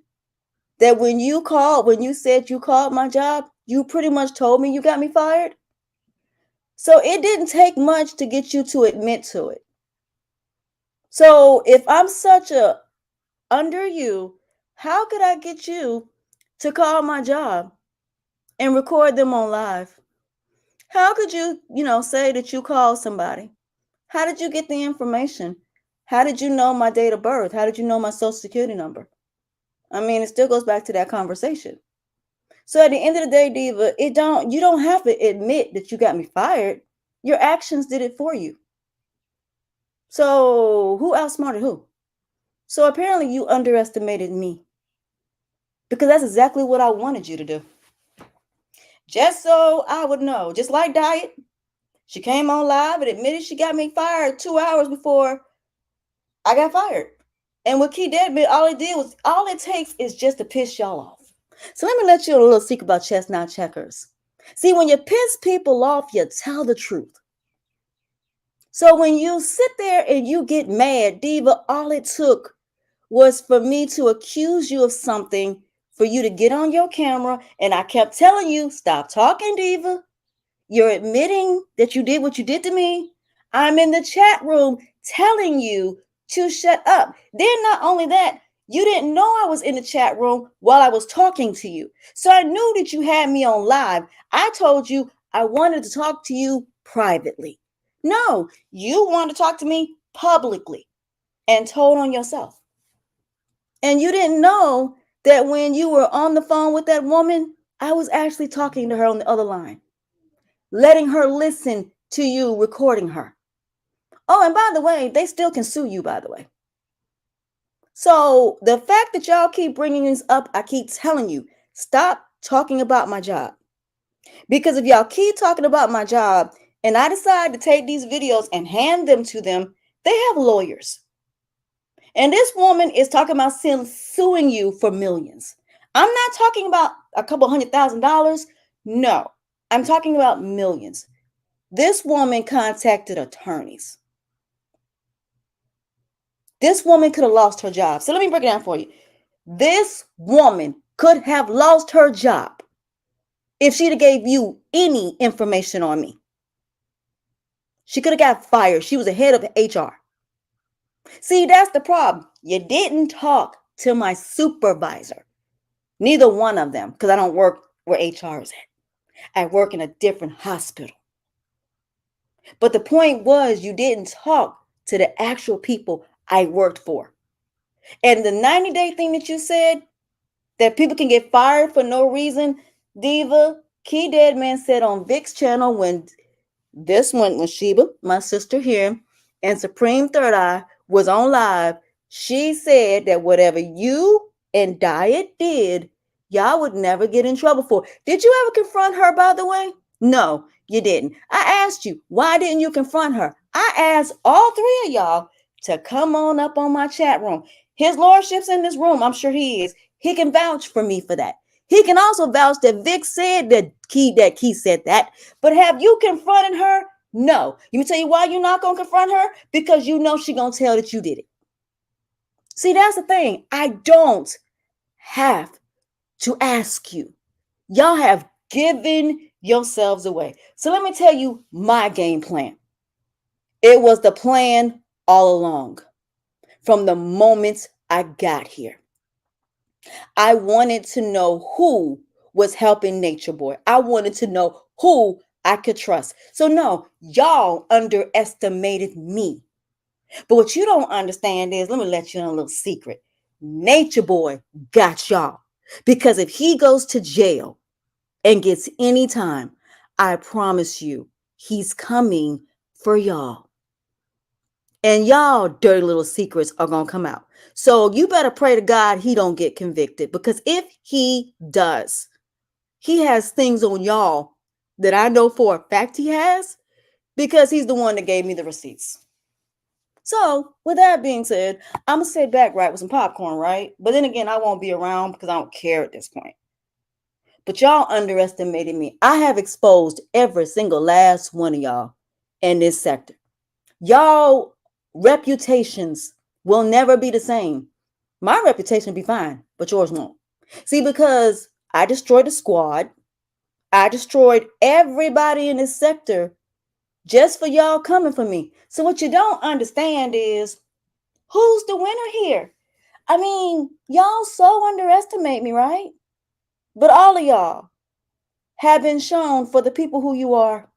that when you said you called my job, you pretty much told me you got me fired? So it didn't take much to get you to admit to it. So if I'm such a under you, how could I get you to call my job and record them on live? How could you, say that you called somebody? How did you get the information? How did you know my date of birth? How did you know my social security number? I mean, it still goes back to that conversation. So at the end of the day, Diva, you don't have to admit that you got me fired. Your actions did it for you. So who outsmarted who? So apparently you underestimated me. Because that's exactly what I wanted you to do. Just so I would know. Just like Diet. She came on live and admitted she got me fired 2 hours before I got fired. And with Key Deadman, all it takes is just to piss y'all off. So let me let you a little secret about chestnut checkers. See, when you piss people off, you tell the truth. So when you sit there and you get mad, Diva, all it took was for me to accuse you of something, for you to get on your camera, and I kept telling you, stop talking, Diva. You're admitting that you did what you did to me. I'm in the chat room telling you to shut up. Then not only that, you didn't know I was in the chat room while I was talking to you. So I knew that you had me on live. I told you I wanted to talk to you privately. No, you wanted to talk to me publicly and told on yourself. And you didn't know that when you were on the phone with that woman, I was actually talking to her on the other line, letting her listen to you recording her. Oh, and by the way, they still can sue you, by the way. So the fact that y'all keep bringing this up, I keep telling you, stop talking about my job. Because if y'all keep talking about my job and I decide to take these videos and hand them to them, they have lawyers. And this woman is talking about suing you for millions. I'm not talking about a couple $100,000. No, I'm talking about millions. This woman contacted attorneys. This woman could have lost her job. So let me break it down for you. This woman could have lost her job if she'd have gave you any information on me. She could have got fired. She was the head of HR. See, that's the problem. You didn't talk to my supervisor. Neither one of them, because I don't work where HR is at. I work in a different hospital. But the point was, you didn't talk to the actual people I worked for. And the 90-day thing that you said, that people can get fired for no reason, Diva, Key Deadman said on Vic's channel when Sheba, my sister here, and Supreme Third Eye was on live, she said that whatever you and Diet did, y'all would never get in trouble for. Did you ever confront her, by the way? No, you didn't. I asked you, why didn't you confront her? I asked all three of y'all to come on up on my chat room. His lordship's in this room. I'm sure he is. He can vouch for me for that. He can also vouch that Vic said that Key said that. But have you confronted her? No. Let me tell you why you're not going to confront her. Because you know she's going to tell that you did it. See, that's the thing. I don't have to ask you. Y'all have given yourselves away. So let me tell you my game plan. It was the plan all along from the moment I got here. I wanted to know who was helping Nature Boy. I wanted to know who I could trust. So, no, y'all underestimated me. But what you don't understand is, let me let you in a little secret. Nature Boy got y'all. Because if he goes to jail and gets any time, I promise you, he's coming for y'all. And y'all dirty little secrets are going to come out. So you better pray to God he don't get convicted, because if he does, he has things on y'all that I know for a fact he has, because he's the one that gave me the receipts. So with that being said, I'm gonna sit back, right, with some popcorn, right? But then again, I won't be around because I don't care at this point. But y'all underestimated me. I have exposed every single last one of y'all in this sector. Y'all reputations will never be the same. My reputation will be fine, but yours won't. See, because I destroyed the squad, I destroyed everybody in this sector just for y'all coming for me. So what you don't understand is, who's the winner here? I mean, y'all so underestimate me, right? But all of y'all have been shown for the people who you are.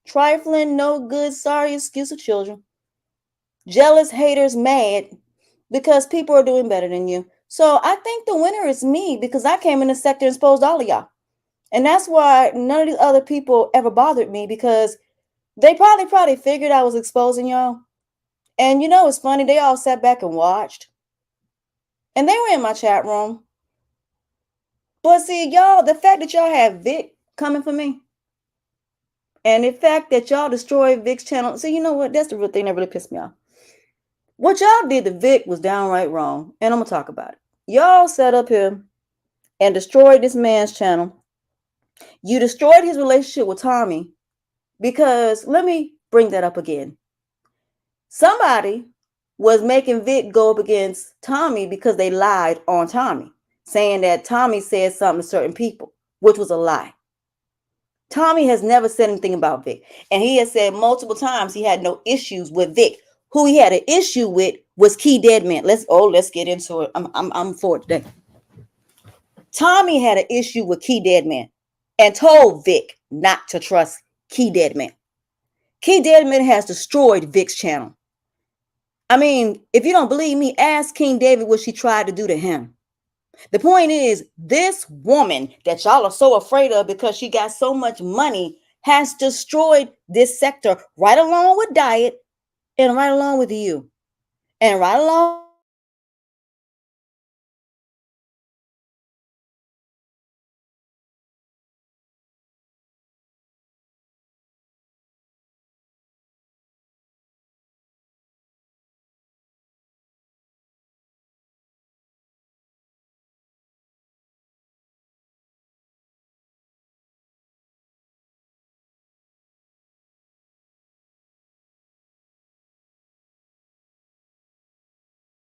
Trifling, no good, sorry excuse of children. Jealous, haters, mad because people are doing better than you. So I think the winner is me, because I came in the sector and exposed all of y'all. And that's why none of these other people ever bothered me, because they probably figured I was exposing y'all. And you know, it's funny, they all sat back and watched. And they were in my chat room. But see, y'all, the fact that y'all have Vic coming for me, and the fact that y'all destroyed Vic's channel, see, you know what? That's the real thing that really pissed me off. What y'all did to Vic was downright wrong, and I'm gonna talk about it. Y'all sat up here and destroyed this man's channel. You destroyed his relationship with Tommy, because let me bring that up again. Somebody was making Vic go up against Tommy because they lied on Tommy, saying that Tommy said something to certain people, which was a lie. Tommy has never said anything about Vic. And he has said multiple times he had no issues with Vic. Who he had an issue with was Key Deadman. Let's get into it. I'm for it today. Tommy had an issue with Key Deadman and told Vic not to trust Key Deadman. Key Deadman has destroyed Vic's channel. I mean, if you don't believe me, ask King David what she tried to do to him. The point is, this woman that y'all are so afraid of because she got so much money has destroyed this sector, right along with Diet and right along with you. And right along with Nature Boy, because Nature Boy has destroyed this sector. And I promise you, y'all underestimated me.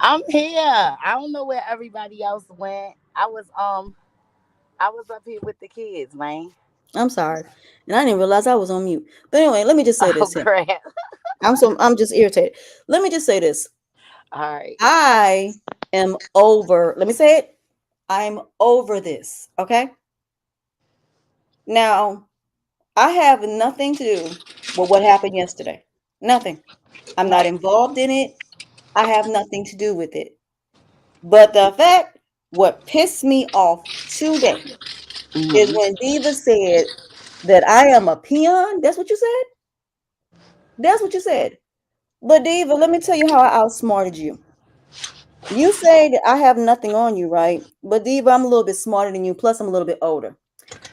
I'm here. I don't know where everybody else went. I was up here with the kids, man. I'm sorry. And I didn't realize I was on mute. But anyway, let me just say Oh this here. crap. I'm just irritated. Let me just say this. All right. I am over. Let me say it. I'm over this. Okay. Now, I have nothing to do with what happened yesterday. Nothing. I'm not Right. involved in it. I have nothing to do with it. But the fact, what pissed me off today is Hmm. when Diva said that I am a peon. That's what you said? That's what you said. But Diva, let me tell you how I outsmarted you. You say that I have nothing on you, right? But Diva, I'm a little bit smarter than you. Plus, I'm a little bit older.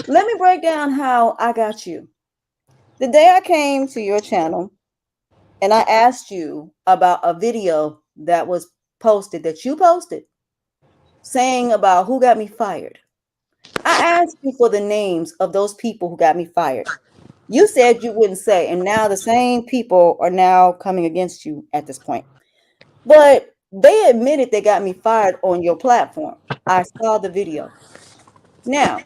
Let me break down how I got you. The day I came to your channel and I asked you about a video that was posted, that you posted, saying about who got me fired. I asked you for the names of those people who got me fired. You said you wouldn't say, and now the same people are now coming against you at this point. But they admitted they got me fired on your platform. I saw the video. Now,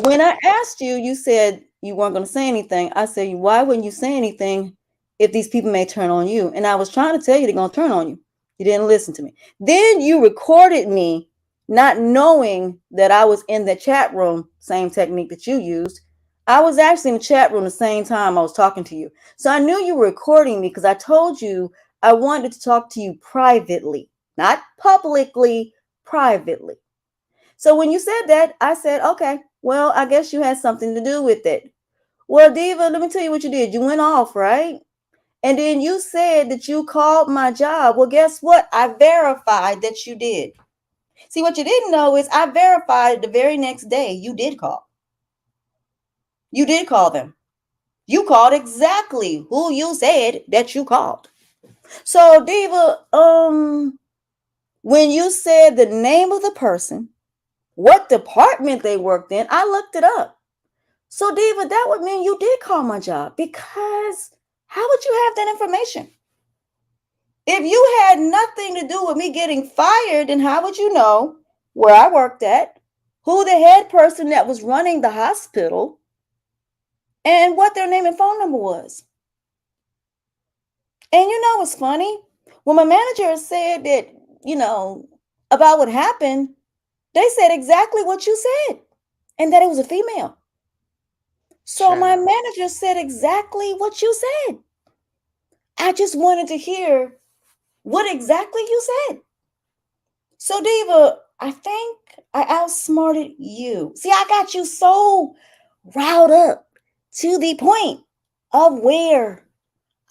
when I asked you, you said you weren't going to say anything. I said, why wouldn't you say anything if these people may turn on you? And I was trying to tell you they're going to turn on you. You didn't listen to me. Then you recorded me not knowing that I was in the chat room, same technique that you used. I was actually in the chat room the same time I was talking to you. So I knew you were recording me because I told you I wanted to talk to you privately, not publicly, privately. So when you said that, I said, okay, well, I guess you had something to do with it. Well, Diva, let me tell you what you did. You went off, right? And then you said that you called my job. Well, guess what? I verified that you did. See, what you didn't know is I verified the very next day you did call. You did call them. You called exactly who you said that you called. So, Diva, when you said the name of the person, what department they worked in, I looked it up. So, Diva, that would mean you did call my job because how would you have that information? If you had nothing to do with me getting fired, then how would you know where I worked at, who the head person that was running the hospital, and what their name and phone number was? And you know what's funny? When my manager said that, you know, about what happened, they said exactly what you said and that it was a female. So my Child. manager said exactly what you said. I just wanted to hear what exactly you said. So, Diva, I think I outsmarted you. See, I got you so riled up to the point of where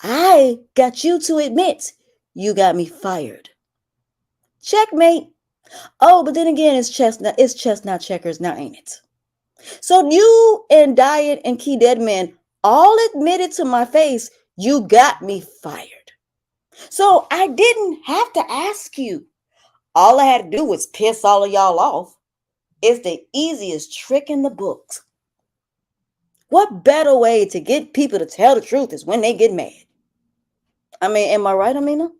I got you to admit you got me fired. Checkmate. Oh, but then again, it's chestnut checkers now, ain't it? So you and Diet and Key Deadman all admitted to my face you got me fired. So I didn't have to ask you. All I had to do was piss all of y'all off. It's the easiest trick in the books. What better way to get people to tell the truth is when they get mad? I mean, am I right, Amina?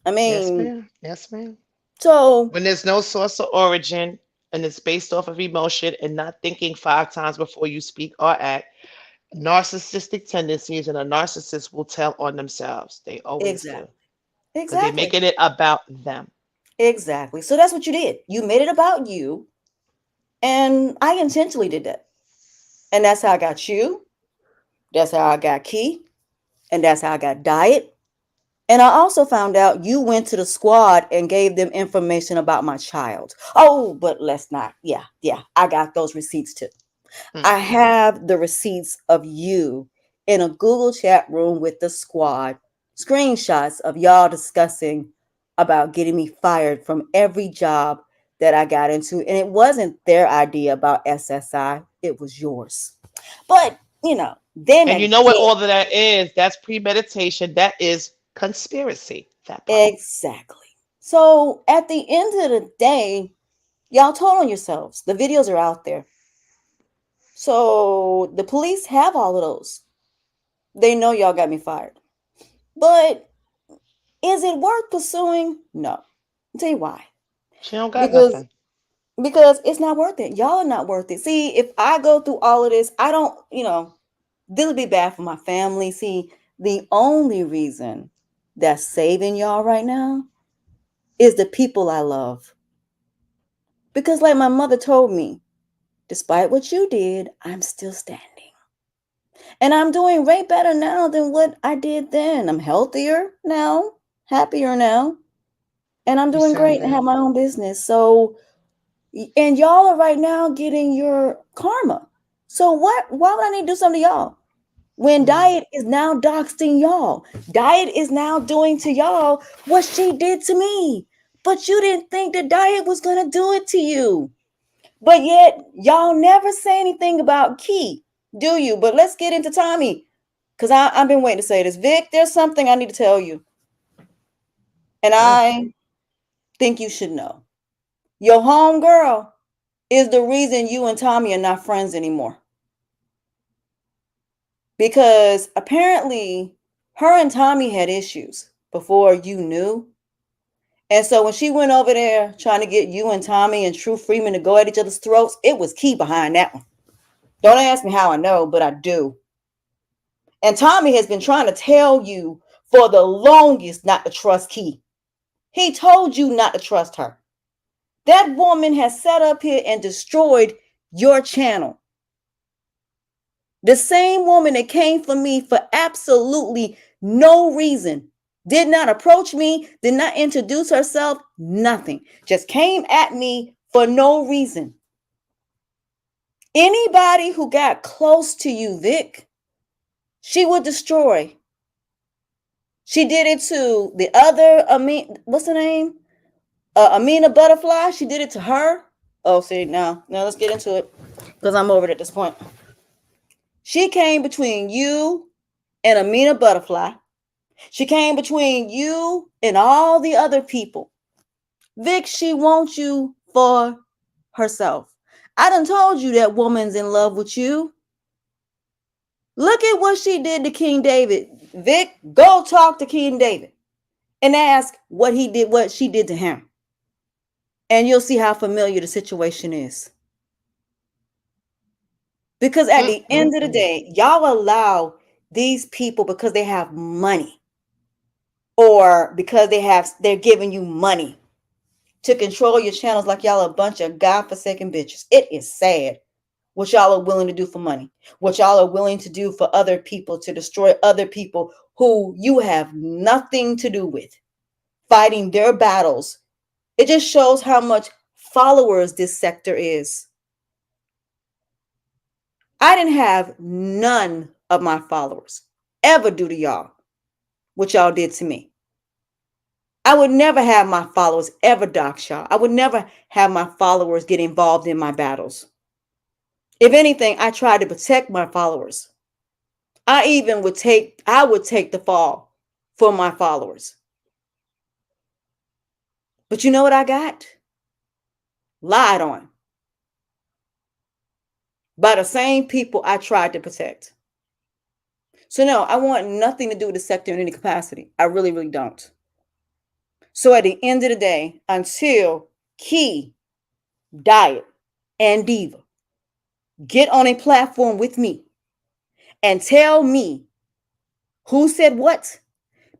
I Yes, mean, ma'am. Yes, ma'am. so When there's no source of origin and it's based off of emotion and not thinking 5 times before you speak or act, narcissistic tendencies and a narcissist will tell on themselves. They always do. exactly. Because they're Exactly. making it about them. Exactly. So that's what you did. You made it about you, and I intentionally did that. And that's how I got you. That's how I got Key. And that's how I got Diet. And I also found out you went to the squad and gave them information about my child. Oh, but let's not. Yeah, yeah. I got those receipts too. I Mm-mm. have the receipts of you in a Google chat room with the squad, screenshots of y'all discussing about getting me fired from every job that I got into. And it wasn't their idea about SSI, it was yours. But, then And you know what again, all of that is? That's premeditation. That is conspiracy. That part. exactly. So at the end of the day, y'all told on yourselves. The videos are out there. So the police have all of those. They know y'all got me fired. But Is it worth pursuing? No. I'll tell you why. She don't got Because nothing. it's not worth it. Y'all are not worth it. See, if I go through all of this, I don't, this will be bad for my family. See, the only reason that's saving y'all right now is the people I love. Because, like my mother told me, despite what you did, I'm still standing. And I'm doing way better now than what I did then. I'm healthier now, happier now, and I'm You doing sound great and it. have my own business. So, and y'all are right now getting your karma. So what? Why would I need to do something to y'all when Mm. Diet is now doxing y'all? Diet is now doing to y'all what she did to me. But you didn't think that Diet was gonna do it to you. But yet y'all never say anything about Key, do you? But let's get into Tommy, because I've been waiting to say this. Vic, there's something I need to tell you, and Mm. I think you should know. Your home girl is the reason you and Tommy are not friends anymore. Because apparently her and Tommy had issues before you knew. And so when she went over there trying to get you and Tommy and True Freeman to go at each other's throats, it was Key behind that one. Don't ask me how I know, but I do. And Tommy has been trying to tell you for the longest not to trust Key. He told you not to trust her. That woman has sat up here and destroyed your channel. The same woman that came for me for absolutely no reason, did not approach me, did not introduce herself, nothing. Just came at me for no reason. Anybody who got close to you, Vic, she would destroy. She did it to the other, what's her name? Amina Butterfly. She did it to her. Oh, see, now let's get into it because I'm over it at this point. She came between you and Amina Butterfly. She came between you and all the other people. Vic, she wants you for herself. I done told you that woman's in love with you. Look at what she did to King David. Vic, go talk to King David and ask what she did to him. And you'll see how familiar the situation is. Because at Mm. the Mm. end of the Mm. day, y'all allow these people because they have money or because they're giving you money to control your channels like y'all a bunch of godforsaken bitches. It is sad what y'all are willing to do for money, what y'all are willing to do for other people, to destroy other people who you have nothing to do with, fighting their battles. It just shows how much followers this sector is. I didn't have none of my followers ever do to y'all what y'all did to me. I would never have my followers ever dox y'all. I would never have my followers get involved in my battles. If anything, I tried to protect my followers. I would take the fall for my followers. But you know what I got? Lied on by the same people I tried to protect. So no, I want nothing to do with the sector in any capacity. I really, really don't. So at the end of the day, until Key, Diet, and Diva get on a platform with me and tell me who said what,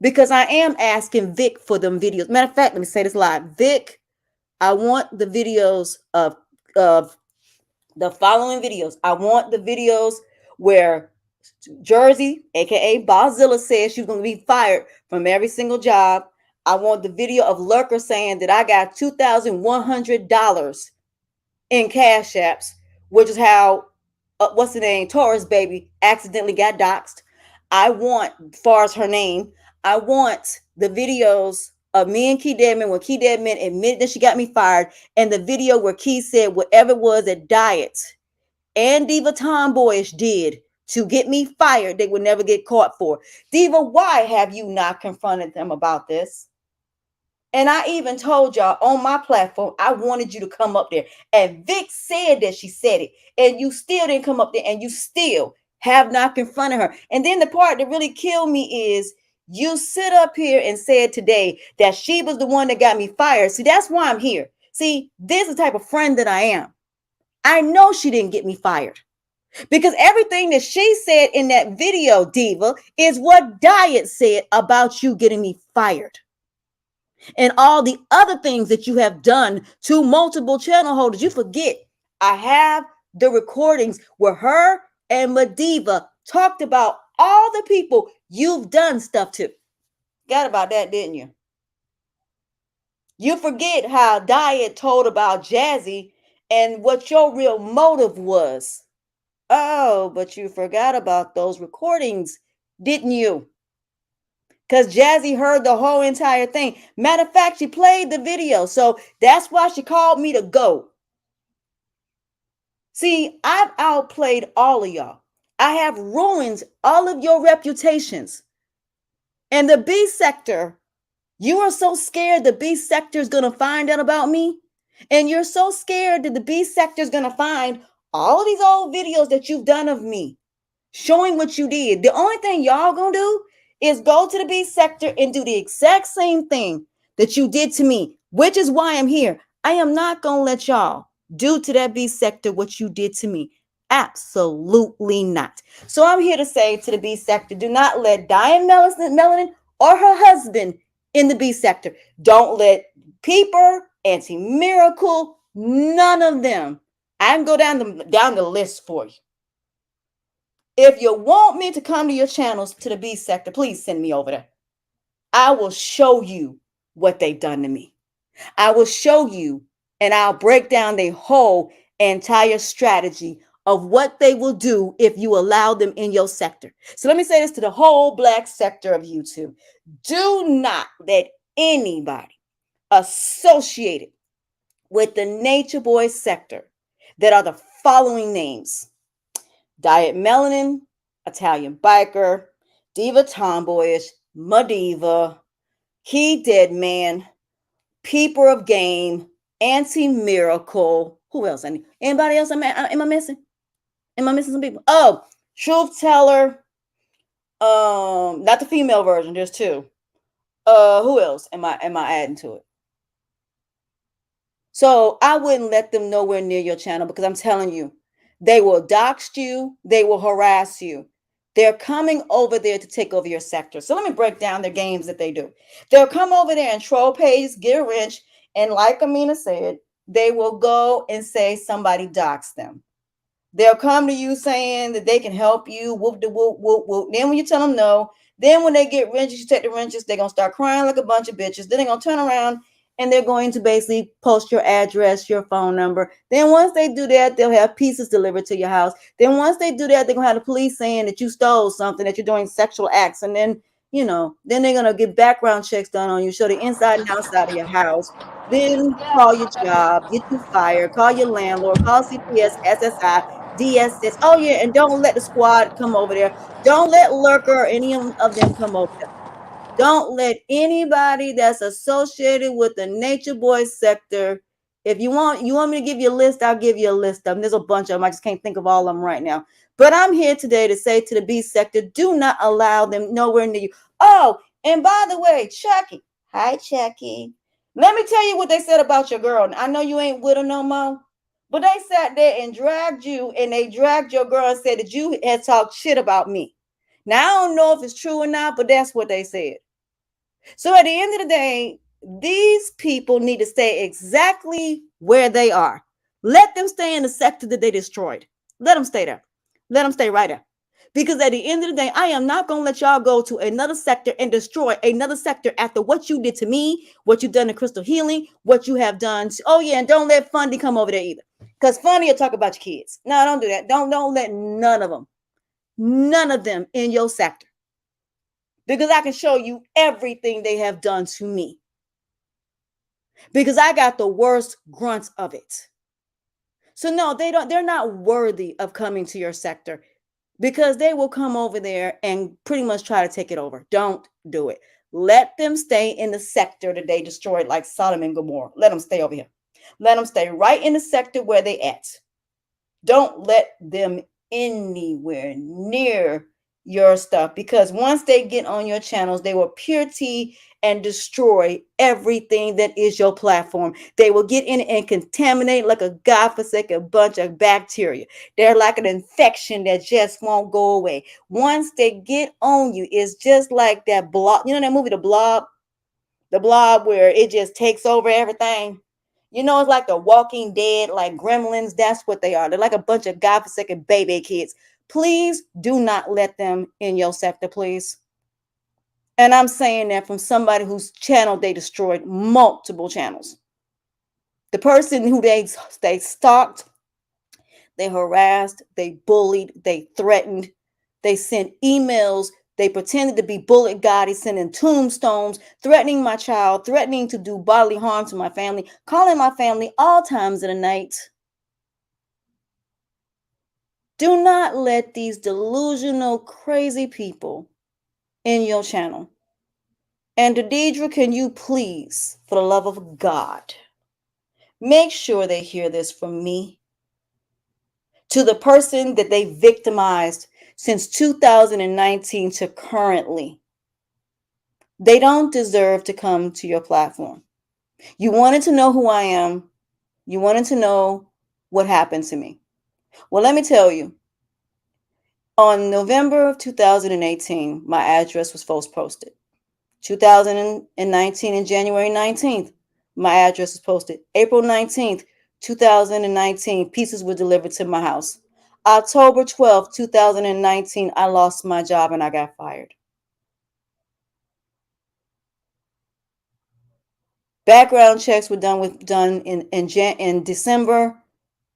because I am asking Vic for them videos. Matter of fact, let me say this live. Vic, I want the videos of the following videos. I want the videos where Jersey, aka Bozilla, says she's going to be fired from every single job. I want the video of Lurker saying that I got $2,100 in cash apps, which is how what's the name, Taurus baby, accidentally got doxxed. I want, as far as her name, I want the videos of me and Key Deadman when Key Deadman admitted that she got me fired, and the video where Key said whatever it was that Diet and Diva Tomboyish did to get me fired, they would never get caught for. Diva, why have you not confronted them about this? And I even told y'all on my platform, I wanted you to come up there. And Vic said that she said it. And you still didn't come up there, and you still have not confronted her. And then the part that really killed me is You sit up here and said today that she was the one that got me fired. See, that's why I'm here. See, this is the type of friend that I am. I know she didn't get me fired because everything that she said in that video, Diva, is what Diet said about you getting me fired. And all the other things that you have done to multiple channel holders. You forget, I have the recordings where her and Madiva talked about all the people you've done stuff to. Got about that, didn't you? You forget how Diet told about Jazzy and what your real motive was. Oh, but you forgot about those recordings, didn't you? Because Jazzy heard the whole entire thing. Matter of fact, she played the video. So that's why she called me to go. See, I've outplayed all of y'all. I have ruined all of your reputations. And the B sector, you are so scared the B sector is going to find out about me. And you're so scared that the B sector is going to find all of these old videos that you've done of me, showing what you did. The only thing y'all gonna do is go to the B sector and do the exact same thing that you did to me, which is why I'm here. I am not gonna let y'all do to that B sector what you did to me. Absolutely not. So I'm here to say to the B sector, do not let Diane Melanin or her husband in the B sector. Don't let Peeper, Auntie Miracle, none of them. I can go down the list for you. If you want me to come to your channels to the B sector, please send me over there. I will show you what they've done to me. I will show you and I'll break down their whole entire strategy of what they will do if you allow them in your sector. So let me say this to the whole black sector of YouTube. Do not let anybody associated with the Nature Boy sector that are the following names: Diet Melanin, Italian Biker, Diva Tomboyish, Madiva, Key Dead Man, Peeper of Game, Auntie Miracle. Who else? Anybody else? Am I missing? Am I missing some people? Oh, Truth Teller. Not the female version. There's two. Who else am I adding to it? So I wouldn't let them nowhere near your channel because I'm telling you, they will dox you, they will harass you. They're coming over there to take over your sector. So let me break down their games that they do. They'll come over there and troll page, get rich, and like Amina said, they will go and say somebody doxed them. They'll come to you saying that they can help you, whoop the whoop, whoop, whoop. Then when you tell them no, then when they get wrenches, you take the wrenches, they're going to start crying like a bunch of bitches. Then they're going to turn around and they're going to basically post your address, your phone number. Then once they do that, they'll have pieces delivered to your house. Then once they do that, they're going to have the police saying that you stole something, that you're doing sexual acts. And then, you know, then they're going to get background checks done on you, show the inside and outside of your house. Then call your job, get you fired, call your landlord, call CPS, SSI, DSS. Oh, yeah, and don't let the squad come over there. Don't let Lurker or any of them come over there. Don't let anybody that's associated with the Nature Boy sector. If you want me to give you a list, I'll give you a list of them. There's a bunch of them. I just can't think of all of them right now. But I'm here today to say to the B sector, do not allow them nowhere near you. Oh, and by the way, Chucky. Hi, Chucky. Let me tell you what they said about your girl. I know you ain't with her no more, but they sat there and dragged you, and they dragged your girl and said that you had talked shit about me. Now, I don't know if it's true or not, but that's what they said. So at the end of the day, these people need to stay exactly where they are. Let them stay in the sector that they destroyed. Let them stay there. Let them stay right there. Because at the end of the day, I am not going to let y'all go to another sector and destroy another sector after what you did to me, what you've done to Crystal Healing, what you have done. Oh, yeah, and don't let Fundy come over there either. Because Fundy will talk about your kids. No, don't do that. Don't let none of them in your sector. Because I can show you everything they have done to me. Because I got the worst grunts of it. So no, they're not worthy of coming to your sector because they will come over there and pretty much try to take it over. Don't do it. Let them stay in the sector that they destroyed like Sodom and Gomorrah. Let them stay over here. Let them stay right in the sector where they at. Don't let them anywhere near your stuff, because once they get on your channels, they will purity and destroy everything that is your platform. They will get in and contaminate like a godforsaken bunch of bacteria. They're like an infection that just won't go away. Once they get on you, it's just like that blob. You know that movie, The Blob? The Blob, where it just takes over everything. You know, it's like the Walking Dead, like gremlins. That's what they are. They're like a bunch of godforsaken baby kids. Please do not let them in your sector, please. And I'm saying that from somebody whose channel they destroyed multiple channels. The person who they stalked, they harassed, they bullied, they threatened, they sent emails, they pretended to be bullet goddess, sending tombstones, threatening my child, threatening to do bodily harm to my family, calling my family all times of the night. Do not let these delusional, crazy people in your channel. And Deidre, can you please, for the love of God, make sure they hear this from me to the person that they victimized since 2019 to currently. They don't deserve to come to your platform. You wanted to know who I am. You wanted to know what happened to me. Well, let me tell you. On November of 2018, my address was first posted. 2019 and January 19th, my address was posted. April 19th, 2019, pieces were delivered to my house. October 12th, 2019, I lost my job and I got fired. Background checks were done in December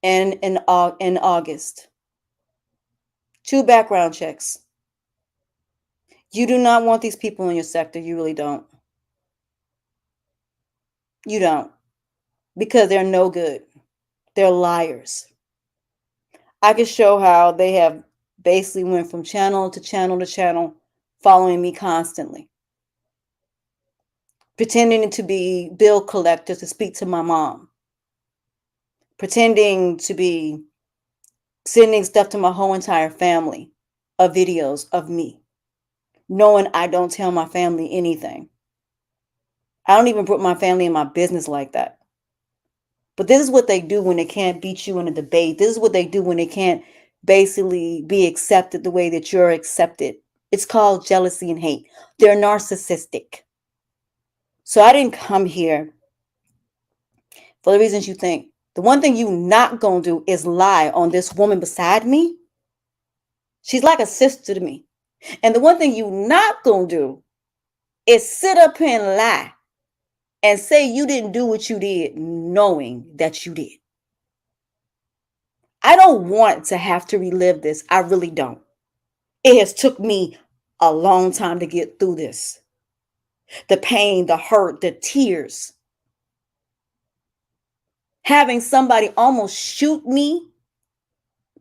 and in August. 2 background checks. You do not want these people in your sector. You really don't. You don't. Because they're no good. They're liars. I can show how they have basically went from channel to channel to channel, following me constantly, pretending to be bill collectors to speak to my mom, pretending to be sending stuff to my whole entire family of videos of me, knowing I don't tell my family anything. I don't even put my family in my business like that. But this is what they do when they can't beat you in a debate. This is what they do when they can't basically be accepted the way that you're accepted. It's called jealousy and hate. They're narcissistic. So I didn't come here for the reasons you think. The one thing you not gonna do is lie on this woman beside me. She's like a sister to me. And the one thing you not gonna do is sit up here and lie and say you didn't do what you did knowing that you did. I don't want to have to relive this. I really don't. It has took me a long time to get through this. The pain, the hurt, the tears. Having somebody almost shoot me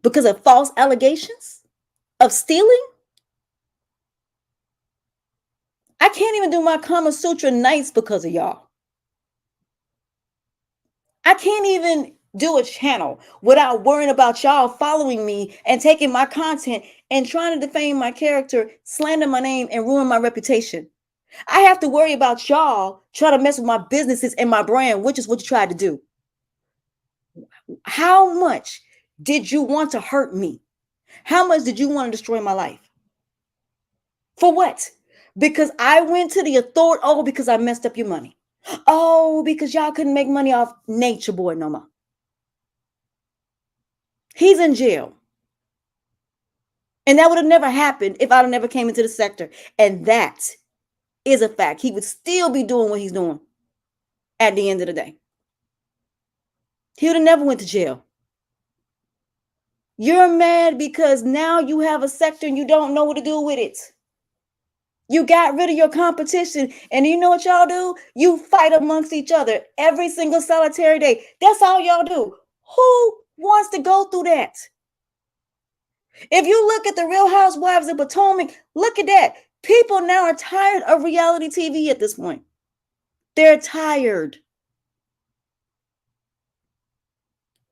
because of false allegations of stealing. I can't even do my Kama Sutra nights because of y'all. I can't even do a channel without worrying about y'all following me and taking my content and trying to defame my character, slander my name, and ruin my reputation. I have to worry about y'all trying to mess with my businesses and my brand, which is what you tried to do. How much did you want to hurt me? How much did you want to destroy my life? For what? Because I went to the authority. Oh, because I messed up your money. Oh, because y'all couldn't make money off Nature Boy no more. He's in jail. And that would have never happened if I'd have never came into the sector. And that is a fact. He would still be doing what he's doing at the end of the day. He would have never went to jail. You're mad because now you have a sector and you don't know what to do with it. You got rid of your competition. And you know what y'all do? You fight amongst each other every single solitary day. That's all y'all do. Who wants to go through that? If you look at the Real Housewives of Potomac, look at that. People now are tired of reality TV at this point. They're tired.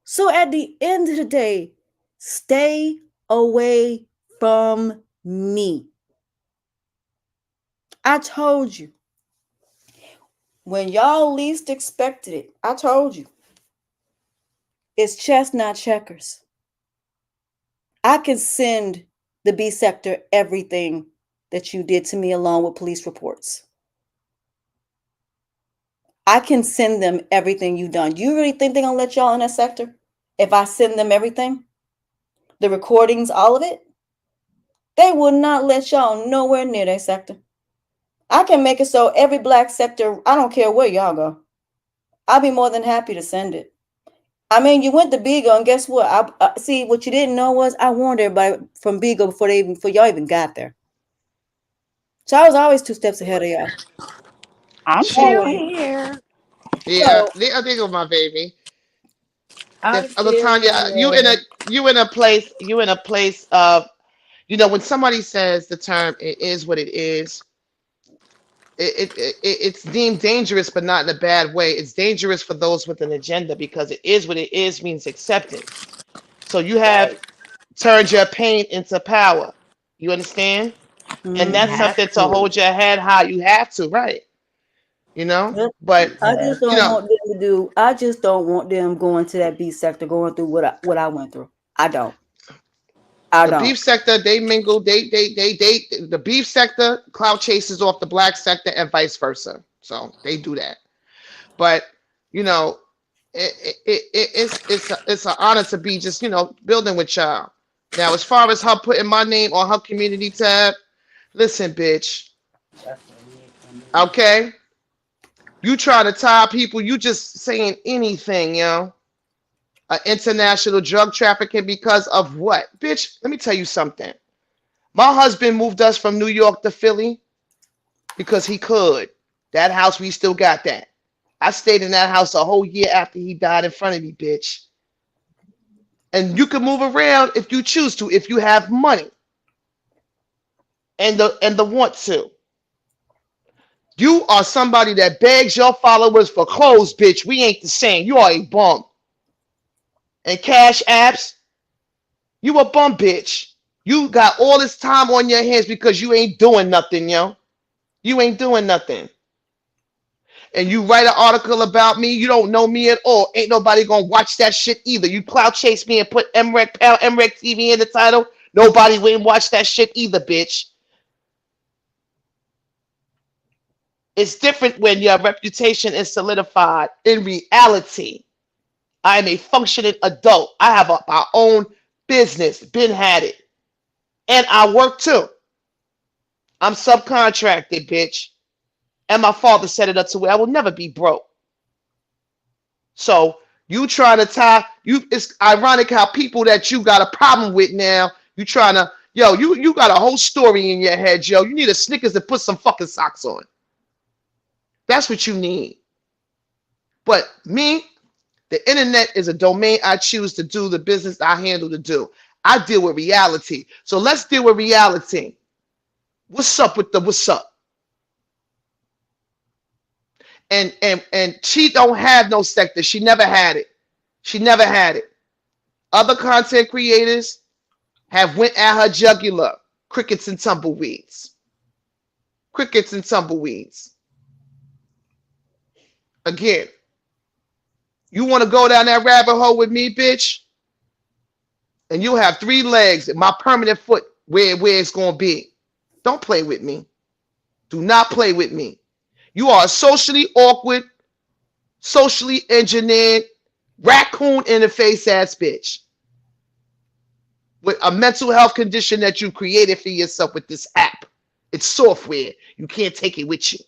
So at the end of the day, stay away from Me. I told you. When y'all least expected it, I told you. It's chess, not checkers. I can send the B sector everything that you did to me along with police reports. I can send them everything you've done. You really think they're gonna let y'all in that sector? If I send them everything, the recordings, all of it, they will not let y'all nowhere near that sector. I can make it so every black sector, I don't care where y'all go. I'll be more than happy to send it. I mean, you went to Beagle, and guess what? I see what you didn't know was I warned everybody from Beagle before y'all even got there. So I was always 2 steps ahead of y'all. I'm still Always. here. Yeah, So they go my baby. I'm If still Latanya, here. you in a place of, when somebody says the term "it is what it is," it's deemed dangerous, but not in a bad way. It's dangerous for those with an agenda because it is what it is means acceptance. So you have Right. turned your pain into power. You understand? And You that's mhm. have something to to. hold your head high. You have to, right? You know, Yep. but I Have just don't to. want them to do. I just don't want them going to that B sector, going through what I went through. I don't. I the beef don't. sector, they mingle, the beef sector clout chases off the black sector and vice versa. So they do that. But you know, it's an honor to be just building with y'all. Now, as far as her putting my name on her community tab, listen, bitch. That's what it is for me. Okay, you try to tie people, you just saying anything, International drug trafficking because of what, bitch? Let me tell you something. My husband moved us from New York to Philly because he could. That house, we still got that. I stayed in that house a whole year after he died in front of me, bitch. And you can move around if you choose to, if you have money and the want to. You are somebody that begs your followers for clothes, bitch. We ain't the same. You are a bum. And cash apps, you a bum, bitch. You got all this time on your hands because you ain't doing nothing, yo. You ain't doing nothing. And you write an article about me, you don't know me at all. Ain't nobody gonna watch that shit either. You clout chase me and put MREC TV in the title. Nobody wouldn't watch that shit either, bitch. It's different when your reputation is solidified. In reality, I am a functioning adult. I have my own business, been had it. And I work too. I'm subcontracted, bitch. And my father set it up to where I will never be broke. So you trying to tie you, it's ironic how people that you got a problem with now, you trying to, you got a whole story in your head, yo. You need a Snickers to put some fucking socks on. That's what you need. But me, the internet is a domain I choose to do the business I handle to do. I deal with reality. So let's deal with reality. What's up with the what's up? And she don't have no sector. She never had it. She never had it. Other content creators have went at her jugular. Crickets and tumbleweeds. Crickets and tumbleweeds. Again, you want to go down that rabbit hole with me, bitch? And you'll have 3 legs and my permanent foot where it's gonna be. Don't play with me. Do not play with me. You are a socially awkward, socially engineered, raccoon in the face ass bitch with a mental health condition that you created for yourself with this app. It's software. You can't take it with you.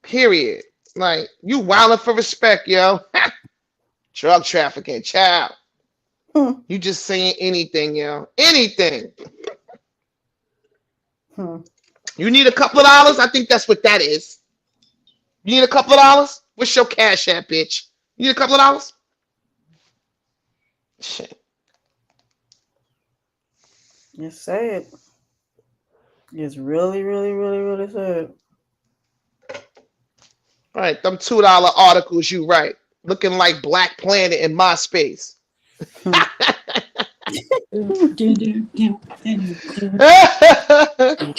Period. Like, you wilding for respect, yo. Drug trafficking, child. Hmm. You just saying anything, yo. Anything. Hmm. You need a couple of dollars? I think that's what that is. You need a couple of dollars? What's your cash app, bitch? You need a couple of dollars? Shit. It's sad. It's really, really, really, really sad. All right, them $2 articles you write, looking like Black Planet in MySpace.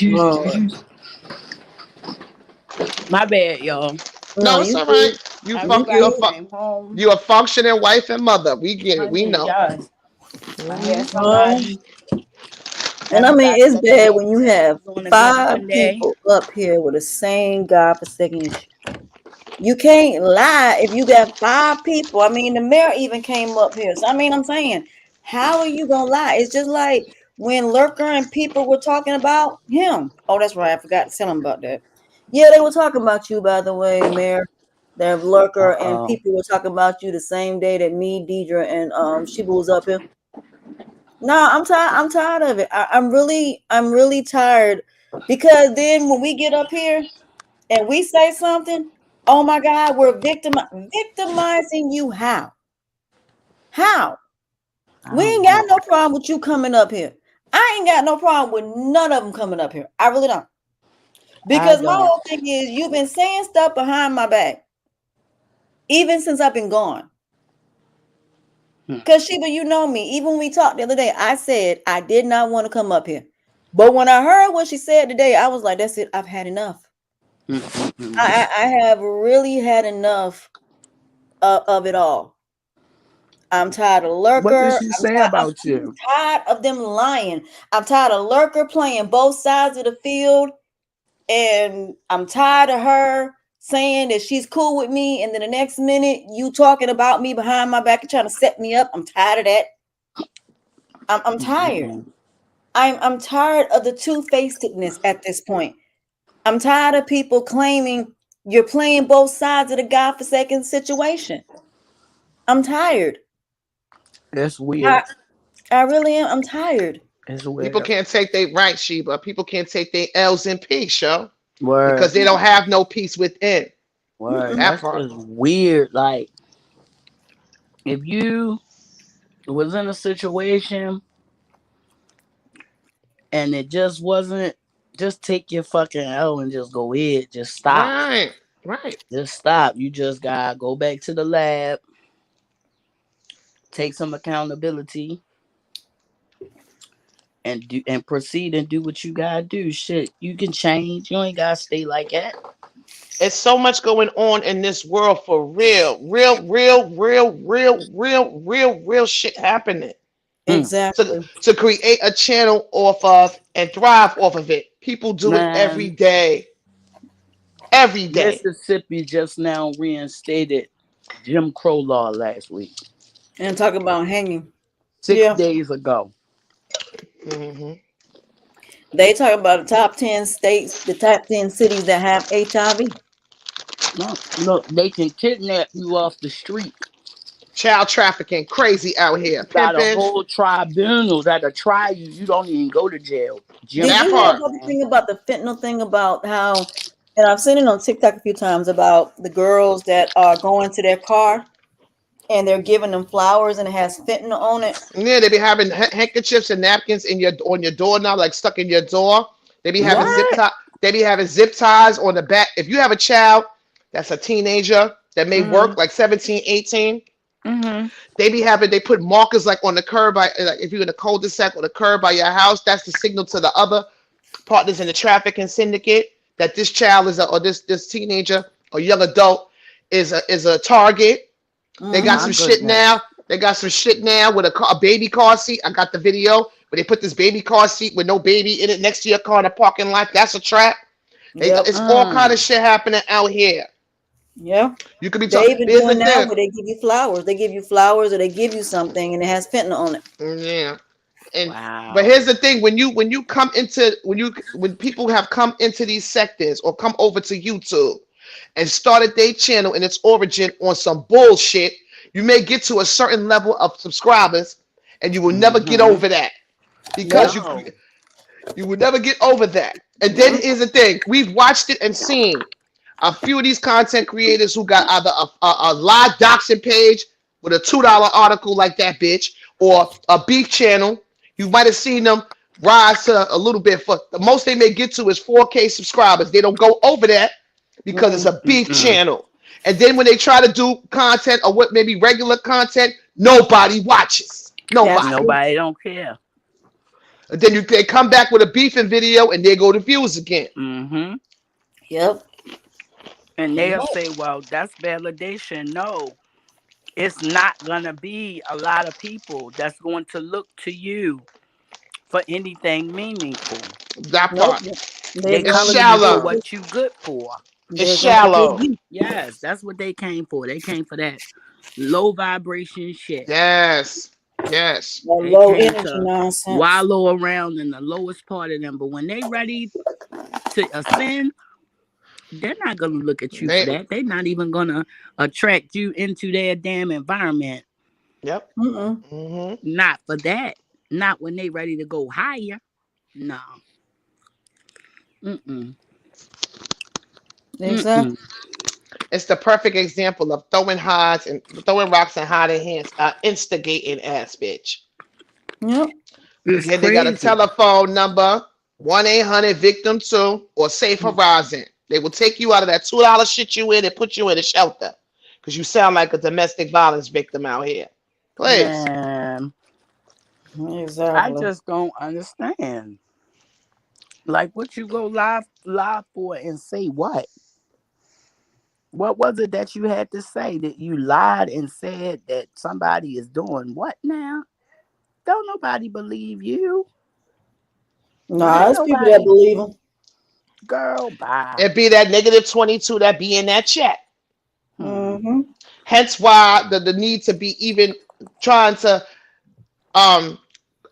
Lord. My bad, y'all. No, No, it's you all right. good. You I You funk. forgot You're who good. came home. you a functioning wife and mother. We get it. We Honey, know. yes. I Hmm. had Well, somebody, and I mean, everybody it's that the bad when you babysitter have was on a good 5 Monday. people up here with the same godforsaken issue. You can't lie if you got 5 people. I mean, the mayor even came up here. So I mean, I'm saying, how are you gonna lie? It's just like when Lurker and people were talking about him. Oh, that's right. I forgot to tell him about that. Yeah, they were talking about you, by the way, Mayor. That Lurker and Uh-oh. people were talking about you the same day that me, Deidre, and Shiba was up here. No, I'm tired. I'm tired of it. I'm really tired because then when we get up here and we say something, oh my God, we're victimizing you. How? How? I We don't ain't got know. no problem with you coming up here. I ain't got no problem with none of them coming up here. I really don't. I Because my don't. whole thing is you've been saying stuff behind my back, even since I've been gone. Hmm. Because Sheba, you know me. Even when we talked the other day, I said I did not want to come up here. But when I heard what she said today, I was like, that's it. I've had enough. Mm-mm-mm. I have really had enough of it all. I'm tired of What did Lurker. she I'm say tired. about you? Tired of them lying. I'm tired of Lurker playing both sides of the field, and I'm tired of her saying that she's cool with me, and then the next minute you talking about me behind my back and trying to set me up. I'm tired of that. I'm tired. Mm-mm. I'm tired of the two-facedness at this point. I'm tired of people claiming you're playing both sides of the godforsaken situation. I'm tired. It's I, weird. I really am. I'm tired. It's People weird. can't take their right, Sheba. People can't take their L's in peace, yo, because Word. they don't have no peace within. Word. Mm-mm. That That's part. just weird. Like, if you was in a situation and it just wasn't, just take your fucking L and just go ahead. Just stop. Right. Right. Just stop. You just gotta go back to the lab, take some accountability, and do and proceed and do what you gotta do. Shit, you can change. You ain't gotta stay like that. It's so much going on in this world for real. Real shit happening. Hmm. To, Exactly. to create a channel off of and thrive off of it. People do it every Man, day. Every day. Mississippi just now reinstated Jim Crow law last week, And talk about hanging. six Yeah. days ago. Hmm. They talk about the top 10 states, the top 10 cities that have HIV. No, look, they can kidnap you off the street. Child trafficking, crazy out here. Got a Pimping. whole tribunal that'll try you. You don't even go to jail. Jim Did you That hear Crow, part. about the man. thing about the fentanyl thing about how, and I've seen it on TikTok a few times about the girls that are going to their car and they're giving them flowers and it has fentanyl on it. Yeah, they be having handkerchiefs and napkins in your on your door now, like stuck in your door. They be having zip What? tie. They be having zip ties on the back. If you have a child that's a teenager that may Mm-hmm. work like 17, 18, Mm-hmm. they put markers like on the curb by like if you're in a cul-de-sac or the curb by your house, that's the signal to the other partners in the trafficking syndicate that this child is a or this teenager or young adult is a target. They got My some Mm-hmm. shit now. goodness. They got some shit now with a baby car seat. I got the video where they put this baby car seat with no baby in it next to your car in the parking lot. That's a trap. Yep. It's all kind of Mm. shit happening out here. Yeah. You could be They talking. even Here's the doing now thing. where they give you flowers. They give you flowers or they give you something and it has fentanyl on it. Yeah. And but Wow. here's the thing: when you come into when people have come into these sectors or come over to YouTube and started their channel in its origin on some bullshit, you may get to a certain level of subscribers, and you will never get Mm-hmm. over that because Yep. No. you will never get over that. And then here's the thing: we've watched it and seen a few of these content creators who got either a live doxing page with a $2 article like that bitch, or a beef channel. You might have seen them rise to a little bit. For the most they may get to is 4K subscribers. They don't go over that because it's Mm-mm. a beef Mm-mm. channel. And then when they try to do content or what maybe regular content, nobody watches. That's Nobody. true. Nobody don't care. And then they come back with a beefing video and they go to views again. Mm-hmm. Yep. And they'll Yep. say, well, that's validation. No, it's not gonna be a lot of people that's going to look to you for anything meaningful. That Nope. part. They're They It's going come to to you for shallow. get. what you good for. It's They're going to get shallow. you. Yes, that's what they came for. They came for that low vibration shit. Yes. Yes. That They low came energy to nonsense. wallow around in the lowest part of them. But when they ready to ascend, they're not gonna look at you for They, that. They're not even gonna attract you into their damn environment. yep. Mm-mm. Hmm. Not for that. Not when they ready to go higher. No. Mm-mm. Mm-mm. Exactly. It's the perfect example of throwing rocks and hiding hands, instigating ass bitch. Yep. It's Again, they got a crazy. telephone number, 1-800 victim 2 or Safe Horizon. They will take you out of that $2 shit you in and put you in a shelter. Because you sound like a domestic violence victim out here. Please. Man, I Exactly. just don't understand. Like what you go live for and say what? What was it that you had to say that you lied and said that somebody is doing what now? Don't nobody believe you. Nah, Ain't there's people that nobody. believe them. Girl, bye. It be that negative 22 that be in that chat. Hmm. Mm-hmm. Hence why the need to be even trying to